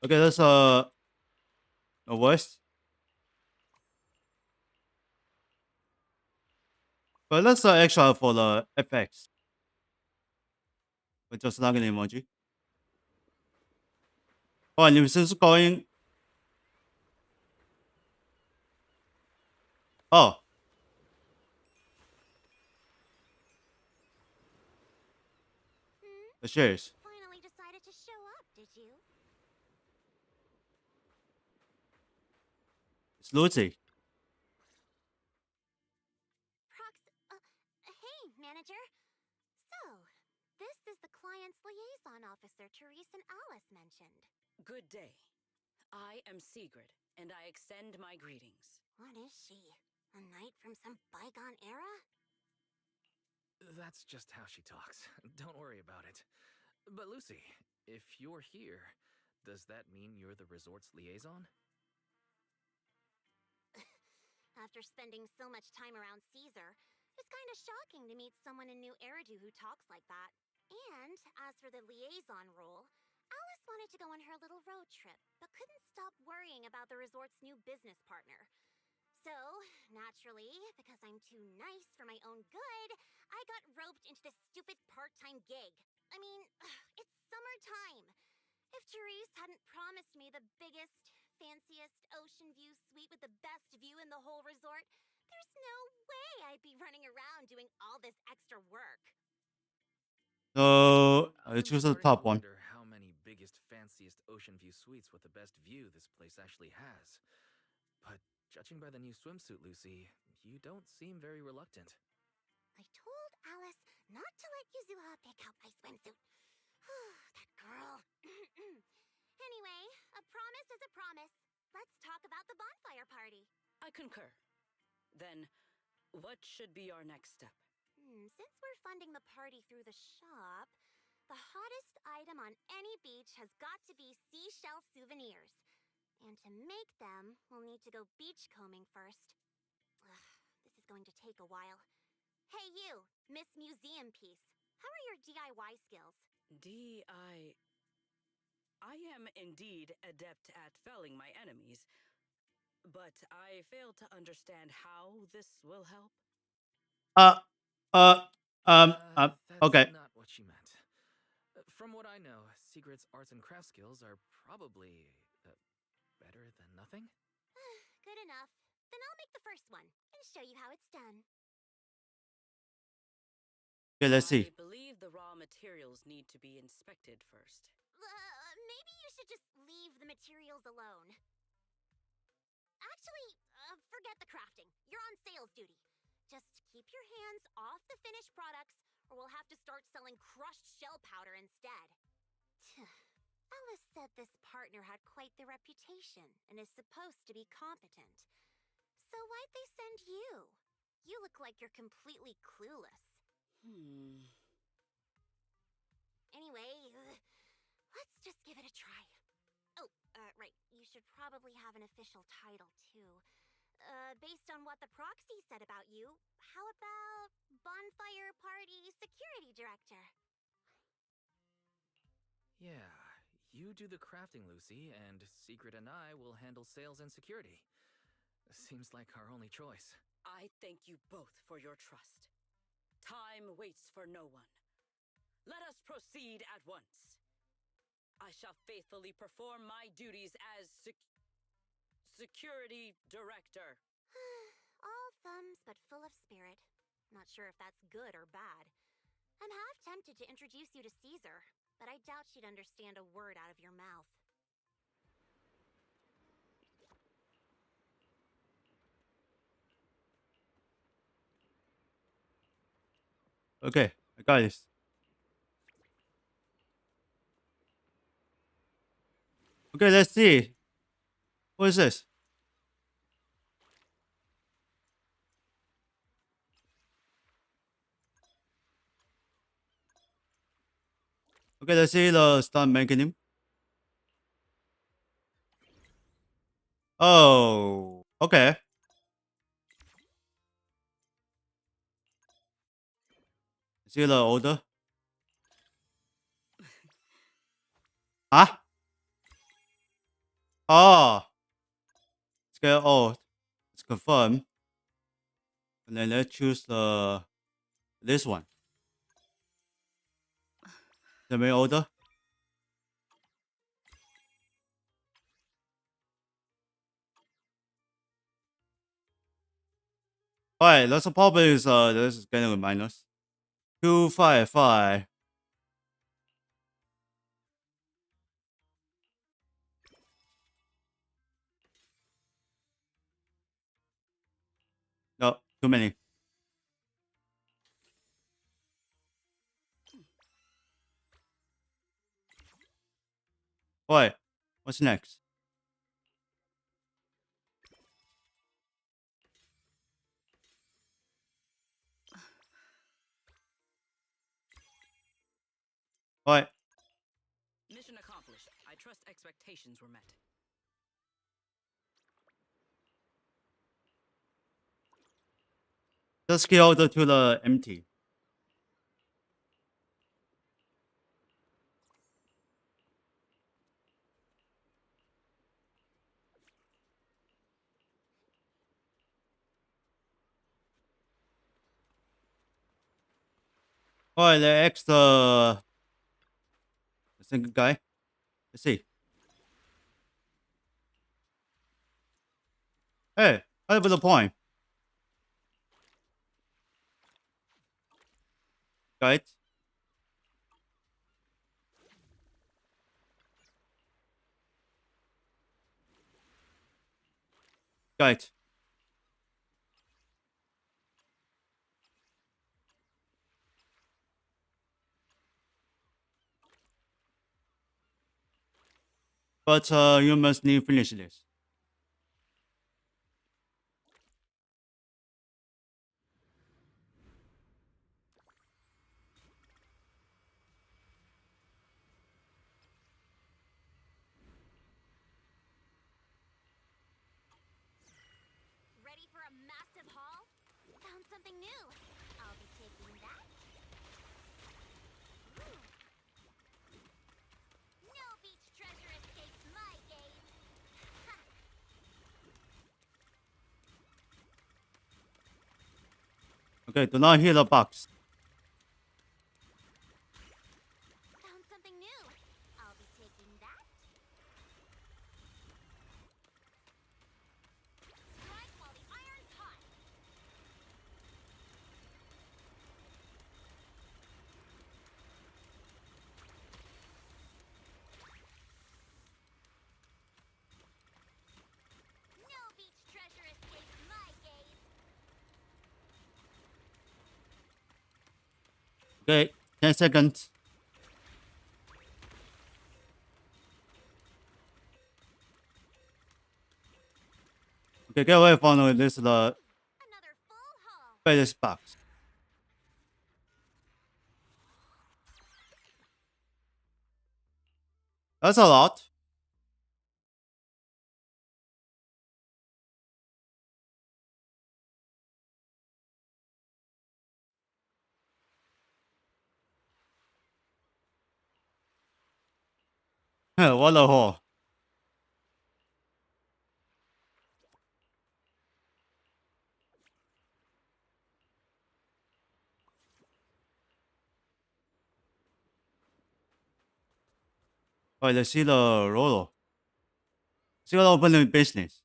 Okay, that's a voice. But that's extra for the effects. But just like an emoji. 哇，你们是高音哦 The shares. Finally decided to show up, did you? It's Lucy. Hey, manager. So, this is the client's liaison officer Therese and Alice mentioned. Good day. I am Sigrid, and I extend my greetings. What is she? A knight from some bygone era? That's just how she talks. Don't worry about it. But Lucy, if you're here, does that mean you're the resort's liaison? After spending so much time around Caesar, it's kind of shocking to meet someone in New Eridu who talks like that. And as for the liaison role, Alice wanted to go on her little road trip, but couldn't stop worrying about the resort's new business partner. So, naturally, because I'm too nice for my own good, I got roped into this stupid part-time gig. I mean, it's summertime. If Therese hadn't promised me the biggest, fanciest ocean view suite with the best view in the whole resort, there's no way I'd be running around doing all this extra work. So choose the top one. I wonder how many biggest, fanciest ocean view suites with the best view this place actually has. But judging by the new swimsuit, Lucy, you don't seem very reluctant. I told Alice not to let Yuzuha pick out my swimsuit. That girl. Anyway, a promise is a promise. Let's talk about the bonfire party. I concur. Then, what should be our next step? Since we're funding the party through the shop, the hottest item on any beach has got to be seashell souvenirs. And to make them, we'll need to go beachcombing first. This is going to take a while. Hey you, Miss Museum Piece. How are your DIY skills? I am indeed adept at felling my enemies, but I fail to understand how this will help. Okay. Not what she meant. From what I know, Sigrid's arts and crafts skills are probably better than nothing. Good enough. Then I'll make the first one and show you how it's done. Okay, let's see. I believe the raw materials need to be inspected first. Maybe you should just leave the materials alone. Actually, forget the crafting. You're on sales duty. Just keep your hands off the finished products, or we'll have to start selling crushed shell powder instead. Alice said this partner had quite the reputation and is supposed to be competent. So why'd they send you? You look like you're completely clueless. Anyway, let's just give it a try. Oh, right. You should probably have an official title, too. Based on what the proxy said about you, how about Bonfire director. Yeah, you do the crafting, Lucy, and Secret and I will handle sales and security. Seems like our only choice. I thank you both for your trust. Time waits for no one. Let us proceed at once. I shall faithfully perform my duties as security director. All thumbs but full of spirit. Not sure if that's good or bad. I'm half tempted to introduce you to Caesar, but I doubt she'd understand a word out of your mouth. Okay, I got this. Okay, let's see. What is this? Okay, let's see the start mechanism. Oh, okay. See the order. Huh? Oh, it's get old. It's confirmed. And then let's choose this one. The main order. Alright, that's the problem is this is getting a minus. 255. No, too many. Alright, what's next? Alright, Mission accomplished. I trust expectations were met. just get order to the empty. Alright, the extra the single guy. Let's see. Hey, I have a point. Right? Right. But you must need finish this. Ready for a massive haul? Found something new. I'll be taking that. Ooh. No beach treasure escapes my gaze. Ha! Okay, do not hit the box. Found something new. I'll be taking that. Strike while the iron's hot. No beach treasure escapes my gaze. Okay, 10 seconds. Okay, get away from this the biggest box. That's a lot. What a hole. Alright, let's see the Rolo. See what open the business.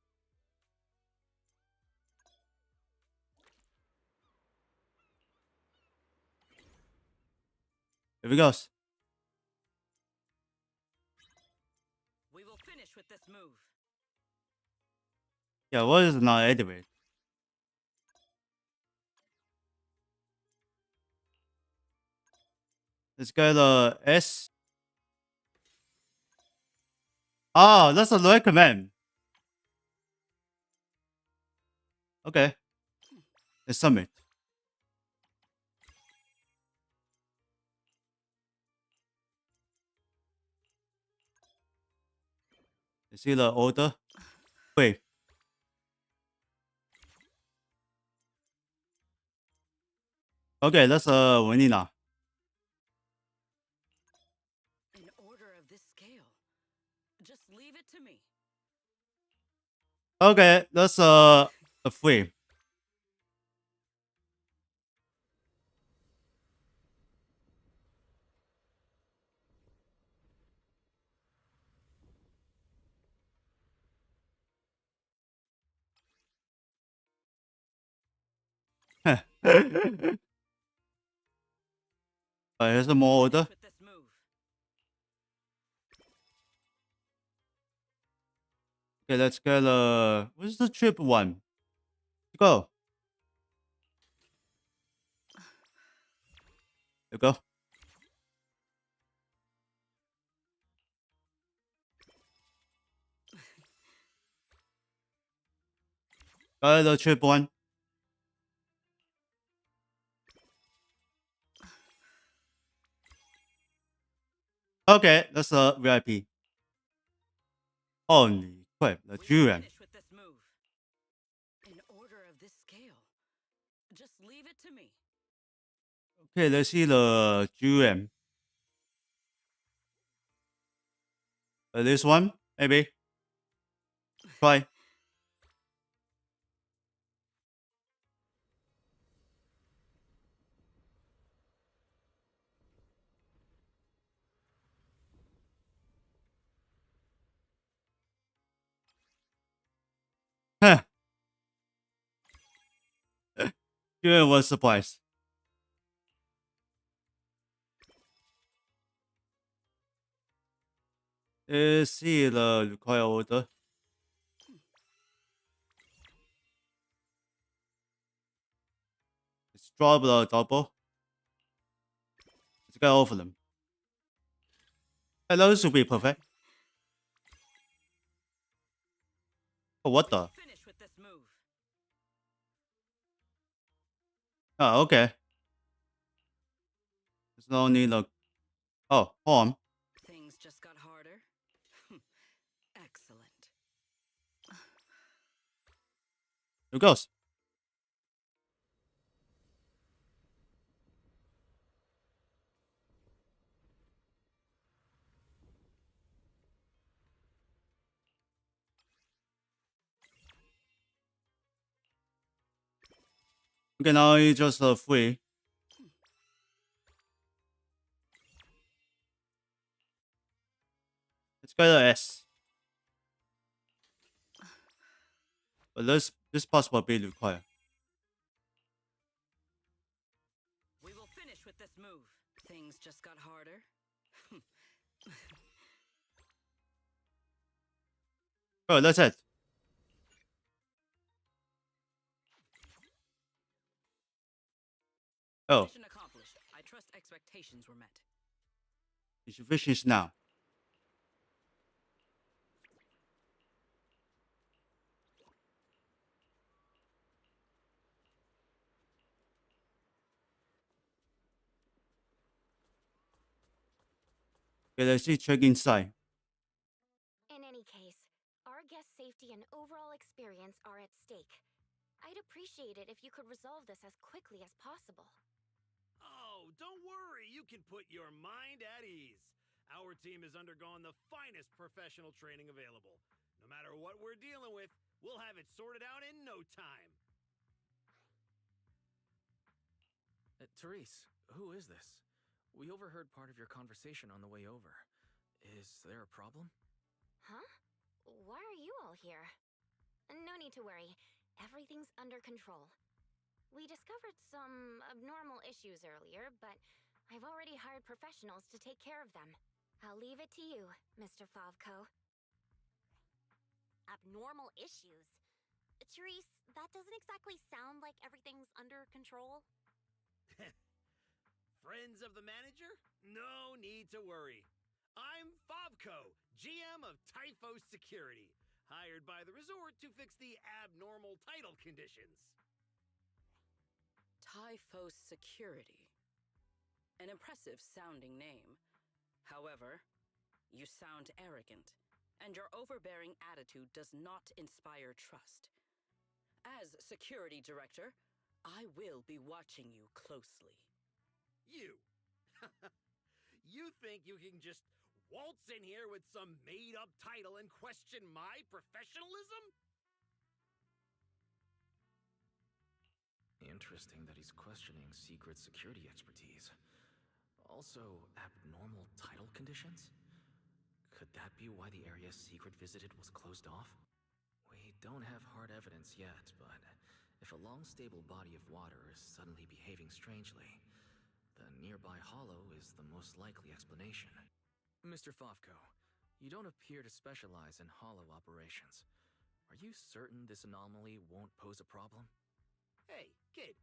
Here we go. We will finish with this move. Yeah, what is not activate? Let's go to S. Oh, that's a recommend. Okay. Let's submit. Let's see the order. Wait. Okay, that's winning now. An order of this scale. Just leave it to me. Okay, that's a free. Here's some more order. With this move. Okay, let's get what's the trip one? Go. There we go. Got the trip one. Okay, that's a VIP. Holy crap, the Julian. Finish with this move. An order of this scale. Just leave it to me. Okay, let's see the Julian. This one, maybe. Try. Huh. Julian was surprised. Let's see the required order. Let's drop the double. Let's get all of them. Hello, should be perfect. Oh, what the? Finish with this move. Oh, okay. There's no need to. Oh, hold on. Things just got harder. Excellent. Here goes. Okay, now it's just free. Let's go to S. But this possible be required. We will finish with this move. Things just got harder. Oh, that's it. Oh, Mission accomplished. I trust expectations were met. you should finish now. Okay, let's see, check inside. In any case, our guest safety and overall experience are at stake. I'd appreciate it if you could resolve this as quickly as possible. Oh, don't worry. You can put your mind at ease. Our team has undergone the finest professional training available. No matter what we're dealing with, we'll have it sorted out in no time. Therese, who is this? We overheard part of your conversation on the way over. Is there a problem? Huh? Why are you all here? No need to worry. Everything's under control. We discovered some abnormal issues earlier, but I've already hired professionals to take care of them. I'll leave it to you, Mr. Favko. Abnormal issues? Therese, that doesn't exactly sound like everything's under control. Friends of the manager? No need to worry. I'm Favko, GM of Typhos Security, hired by the resort to fix the abnormal title conditions. Typhos Security. An impressive sounding name. However, you sound arrogant, and your overbearing attitude does not inspire trust. As security director, I will be watching you closely. You! You think you can just waltz in here with some made-up title and question my professionalism? Interesting that he's questioning secret security expertise. Also, abnormal title conditions? Could that be why the area Secret visited was closed off? We don't have hard evidence yet, but if a long, stable body of water is suddenly behaving strangely, the nearby hollow is the most likely explanation. Mr. Favko, you don't appear to specialize in hollow operations. Are you certain this anomaly won't pose a problem? Hey, kid,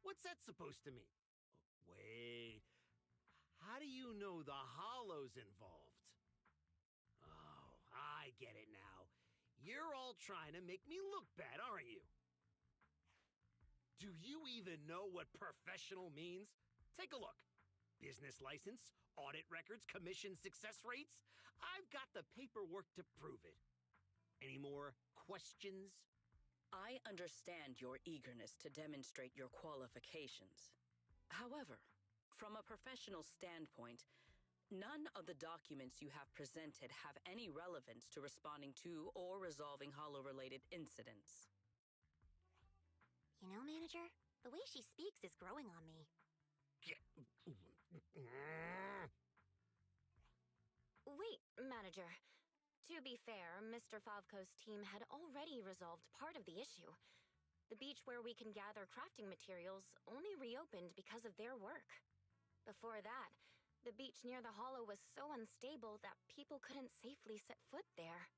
what's that supposed to mean? Wait, how do you know the hollow's involved? Oh, I get it now. You're all trying to make me look bad, aren't you? Do you even know what professional means? Take a look. Business license, audit records, commission success rates. I've got the paperwork to prove it. Any more questions? I understand your eagerness to demonstrate your qualifications. However, from a professional standpoint, none of the documents you have presented have any relevance to responding to or resolving hollow-related incidents. You know, Manager, the way she speaks is growing on me. Wait, Manager. To be fair, Mr. Favko's team had already resolved part of the issue. The beach where we can gather crafting materials only reopened because of their work. Before that, the beach near the hollow was so unstable that people couldn't safely set foot there.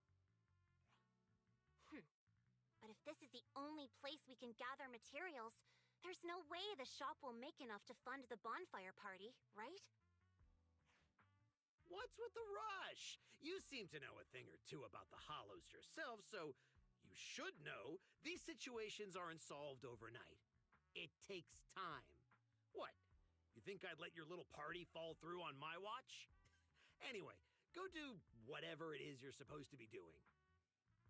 But if this is the only place we can gather materials, there's no way the shop will make enough to fund the bonfire party, right? What's with the rush? You seem to know a thing or two about the hollows yourself, so you should know these situations aren't solved overnight. It takes time. What? You think I'd let your little party fall through on my watch? Anyway, go do whatever it is you're supposed to be doing.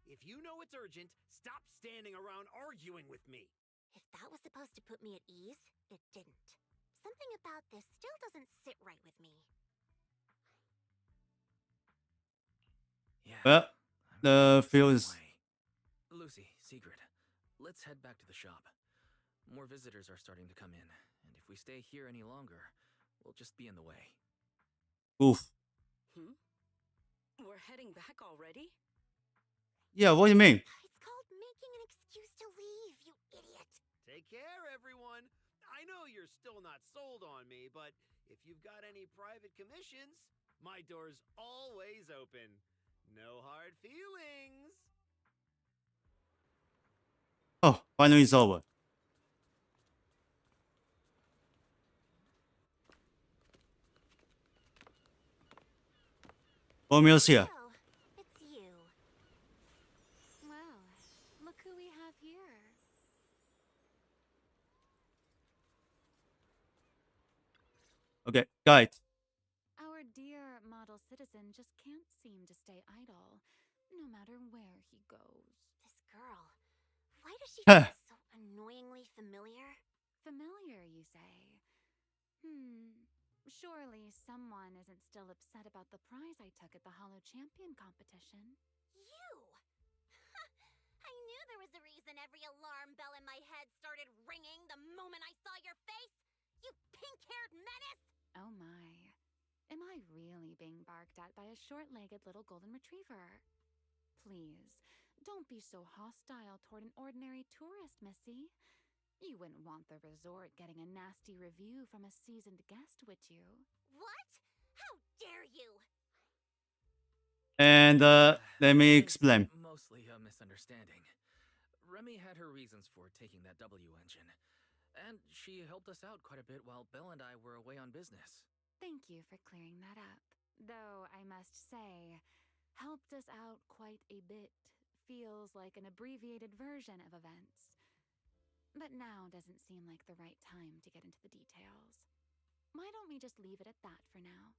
If you know it's urgent, stop standing around arguing with me. If that was supposed to put me at ease, it didn't. Something about this still doesn't sit right with me. Yeah. Well, the field is... Lucy, Sigrid, let's head back to the shop. More visitors are starting to come in, and if we stay here any longer, we'll just be in the way. Oof. We're heading back already? Yeah, what do you mean? It's called making an excuse to leave, you idiot. Take care, everyone. I know you're still not sold on me, but if you've got any private commissions, my door's always open. No hard feelings. Oh, finally it's over. Romeo's here. Oh, it's you. Well, look who we have here. Okay, guide. Our dear model citizen just can't seem to stay idle, no matter where he goes. This girl. Why does she feel so annoyingly familiar? Familiar, you say? Surely someone isn't still upset about the prize I took at the Hollow Champion competition. You! I knew there was a reason every alarm bell in my head started ringing the moment I saw your face! You pink-haired menace! Oh my. Am I really being barked at by a short-legged little golden retriever? Please, don't be so hostile toward an ordinary tourist, Missy. You wouldn't want the resort getting a nasty review from a seasoned guest, would you? What? How dare you! And let me explain. Mostly a misunderstanding. Remy had her reasons for taking that W engine, and she helped us out quite a bit while Belle and I were away on business. Thank you for clearing that up. Though, I must say, helped us out quite a bit feels like an abbreviated version of events. But now doesn't seem like the right time to get into the details. Why don't we just leave it at that for now?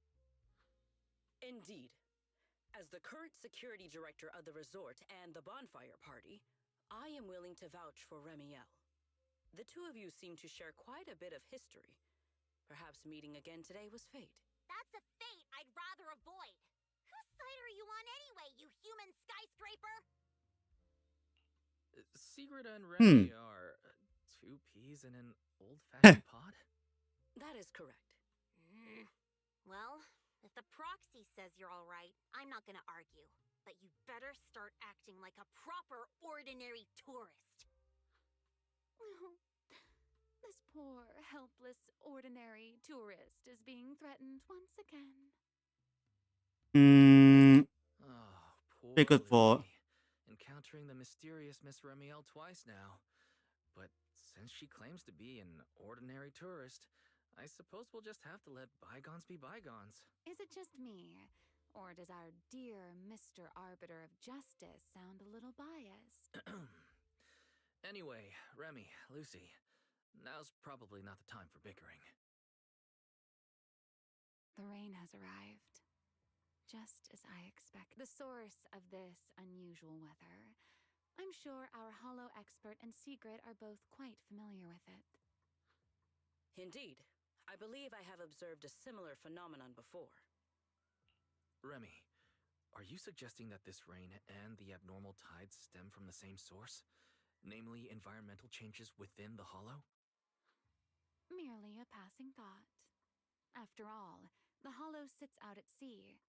Indeed. As the current security director of the resort and the bonfire party, I am willing to vouch for Remiel. The two of you seem to share quite a bit of history. Perhaps meeting again today was fate. That's a fate I'd rather avoid. Whose side are you on anyway, you human skyscraper? Sigrid and Remy are two peas in an old-fashioned pod? That is correct. Well, if the proxy says you're all right, I'm not gonna argue. But you better start acting like a proper ordinary tourist. This poor, helpless, ordinary tourist is being threatened once again. Oh, be good for. Encountering the mysterious Miss Remiel twice now. But since she claims to be an ordinary tourist, I suppose we'll just have to let bygones be bygones. Is it just me? Or does our dear Mr. Arbiter of Justice sound a little biased? Anyway, Remy, Lucy, now's probably not the time for bickering. The rain has arrived. Just as I expect. The source of this unusual weather. I'm sure our Hollow expert and Sigrid are both quite familiar with it. Indeed. I believe I have observed a similar phenomenon before. Remy, are you suggesting that this rain and the abnormal tides stem from the same source? Namely, environmental changes within the Hollow? Merely a passing thought. After all, the Hollow sits out at sea.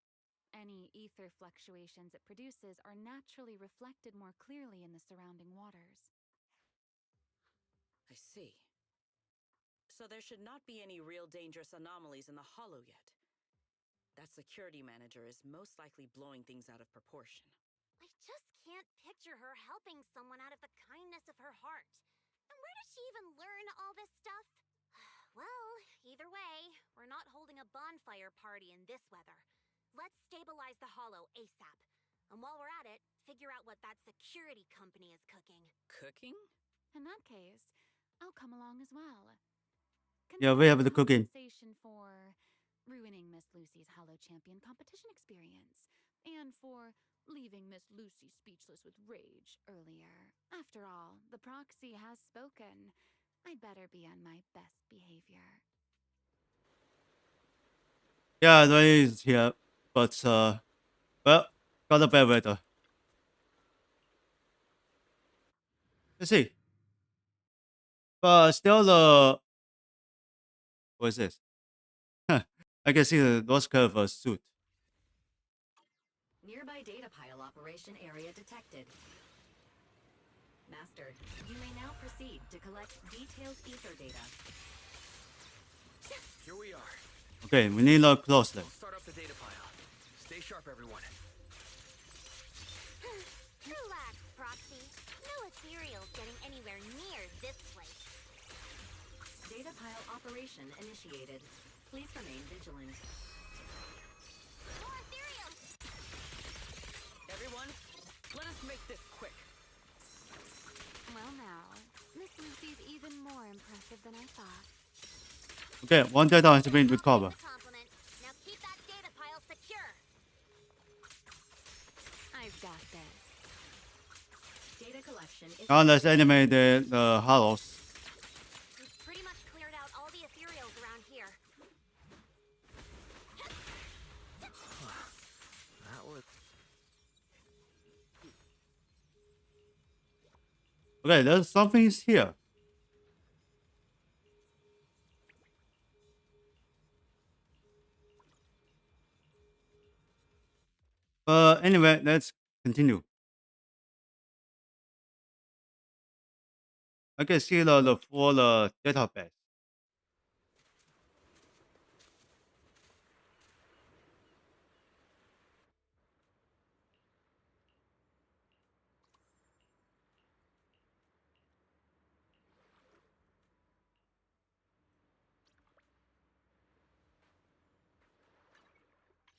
Any ether fluctuations it produces are naturally reflected more clearly in the surrounding waters. I see. So there should not be any real dangerous anomalies in the Hollow yet. That security manager is most likely blowing things out of proportion. I just can't picture her helping someone out of the kindness of her heart. And where did she even learn all this stuff? Well, either way, we're not holding a bonfire party in this weather. Let's stabilize the Hollow ASAP. And while we're at it, figure out what that security company is cooking. Cooking? In that case, I'll come along as well. Yeah, we have the cooking. Compensation for ruining Miss Lucy's Hollow Champion competition experience, and for leaving Miss Lucy speechless with rage earlier. After all, the proxy has spoken. I'd better be on my best behavior. Yeah, rain is here, but well, got a bad weather. Let's see. But still, what is this? I can see the North Curve suit. Nearby data pile operation area detected. Master, you may now proceed to collect detailed ether data. Here we are. Okay, we need to close them. We'll start up the data pile. Stay sharp, everyone. Relax, Proxy. No ethereals getting anywhere near this place. Data pile operation initiated. Please remain vigilant. More ethereals! Everyone, let us make this quick. Well now, Miss Lucy's even more impressive than I thought. Okay, one data has been recovered. Compliment. Now keep that data pile secure. I've got this. Data collection is... Now let's animate the hollows. We've pretty much cleared out all the ethereals around here. Okay, there's something here. Anyway, let's continue. I can see the full database.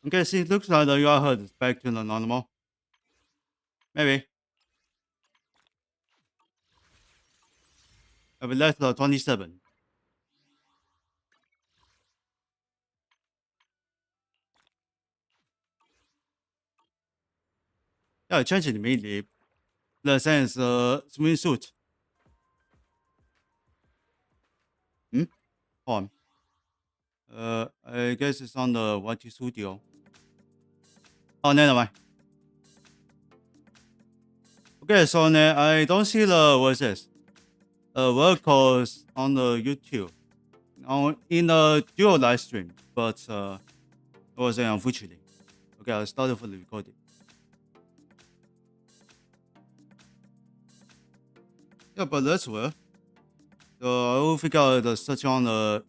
Okay, see, it looks like the URL is back to the normal. Maybe. Maybe that's the 27. Yeah, I changed it immediately. The sense swimsuit. Hmm? Hold on. I guess it's on the YT Studio. Oh, never mind. Okay, so now I don't see the what's this? Vocals on the YouTube. In the dual live stream, but it was unfortunately. Okay, I started for the recording. Yeah, but that's well. So I will figure out the search on the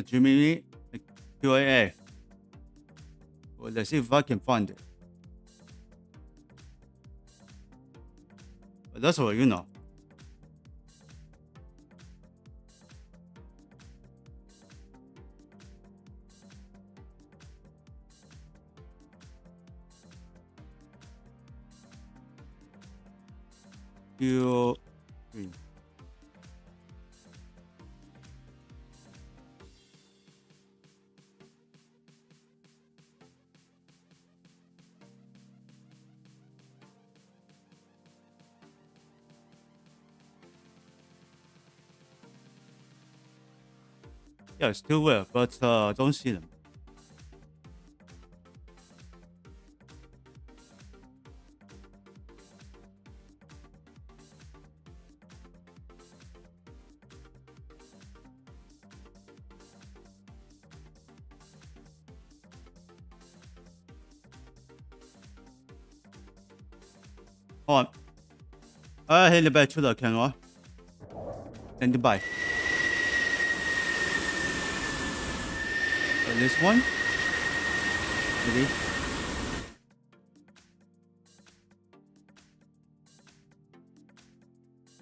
Gemini QAA. Well, let's see if I can find it. But that's what you know. Q3. Yeah, still will, but don't see them. Hold on. I hand it back to the camera. And bye. This one? Maybe.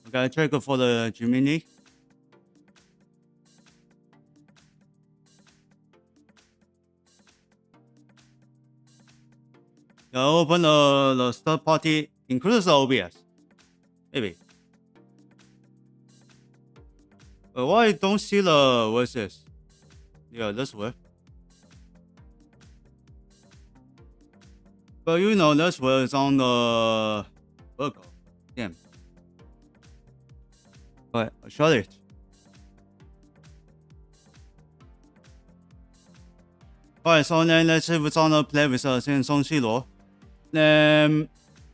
Okay, check for the Gemini. Yeah, open the third party, includes the OBS. Maybe. Why don't see the what's this? Yeah, this way. But you know, this way is on the vocal. Damn. Alright, I'll show it. Alright, so then let's see what's on the play with Terengineer. Then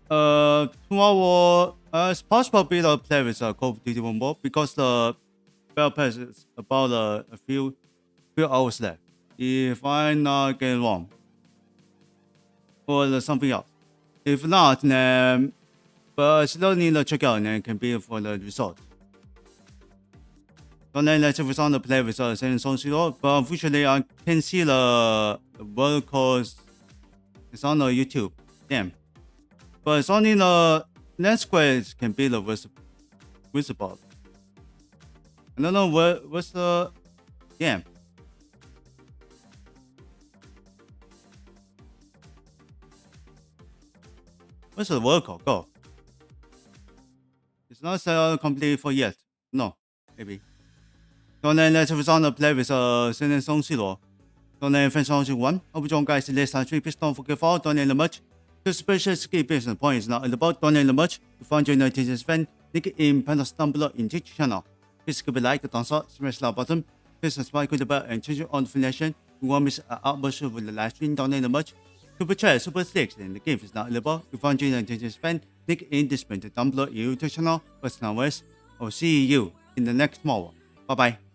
tomorrow it's possible to play with Call of Duty Mobile because the Battle Pass is about a few hours left. If I'm not getting wrong. Or something else. If not, then but still need to check out and then can be for the result. So then let's see what's on the play with Terengineer. But unfortunately I can see the vocals. It's on the YouTube. Damn. But it's only the next square can be the visible. I don't know what's the damn. Where's the vocal go? It's not set completely for yet. No, maybe. So then let's move on to play with Zenless. So then Event Sotry 1. Hope you join guys in this country. Please don't forget to follow, donate the much. The special skill business point is now about donate the much. To find your United fan, link in panels down below in this channel. Please give a like, thumbs up, smash that button. Please subscribe to the bell and change on notification. You won't miss an outburst with the live stream, donate the much. Super chat, super sticks, and the game is now available. To find your United fan, technique in discipline to down below your channel personal ways. I'll see you in the next model. Bye bye.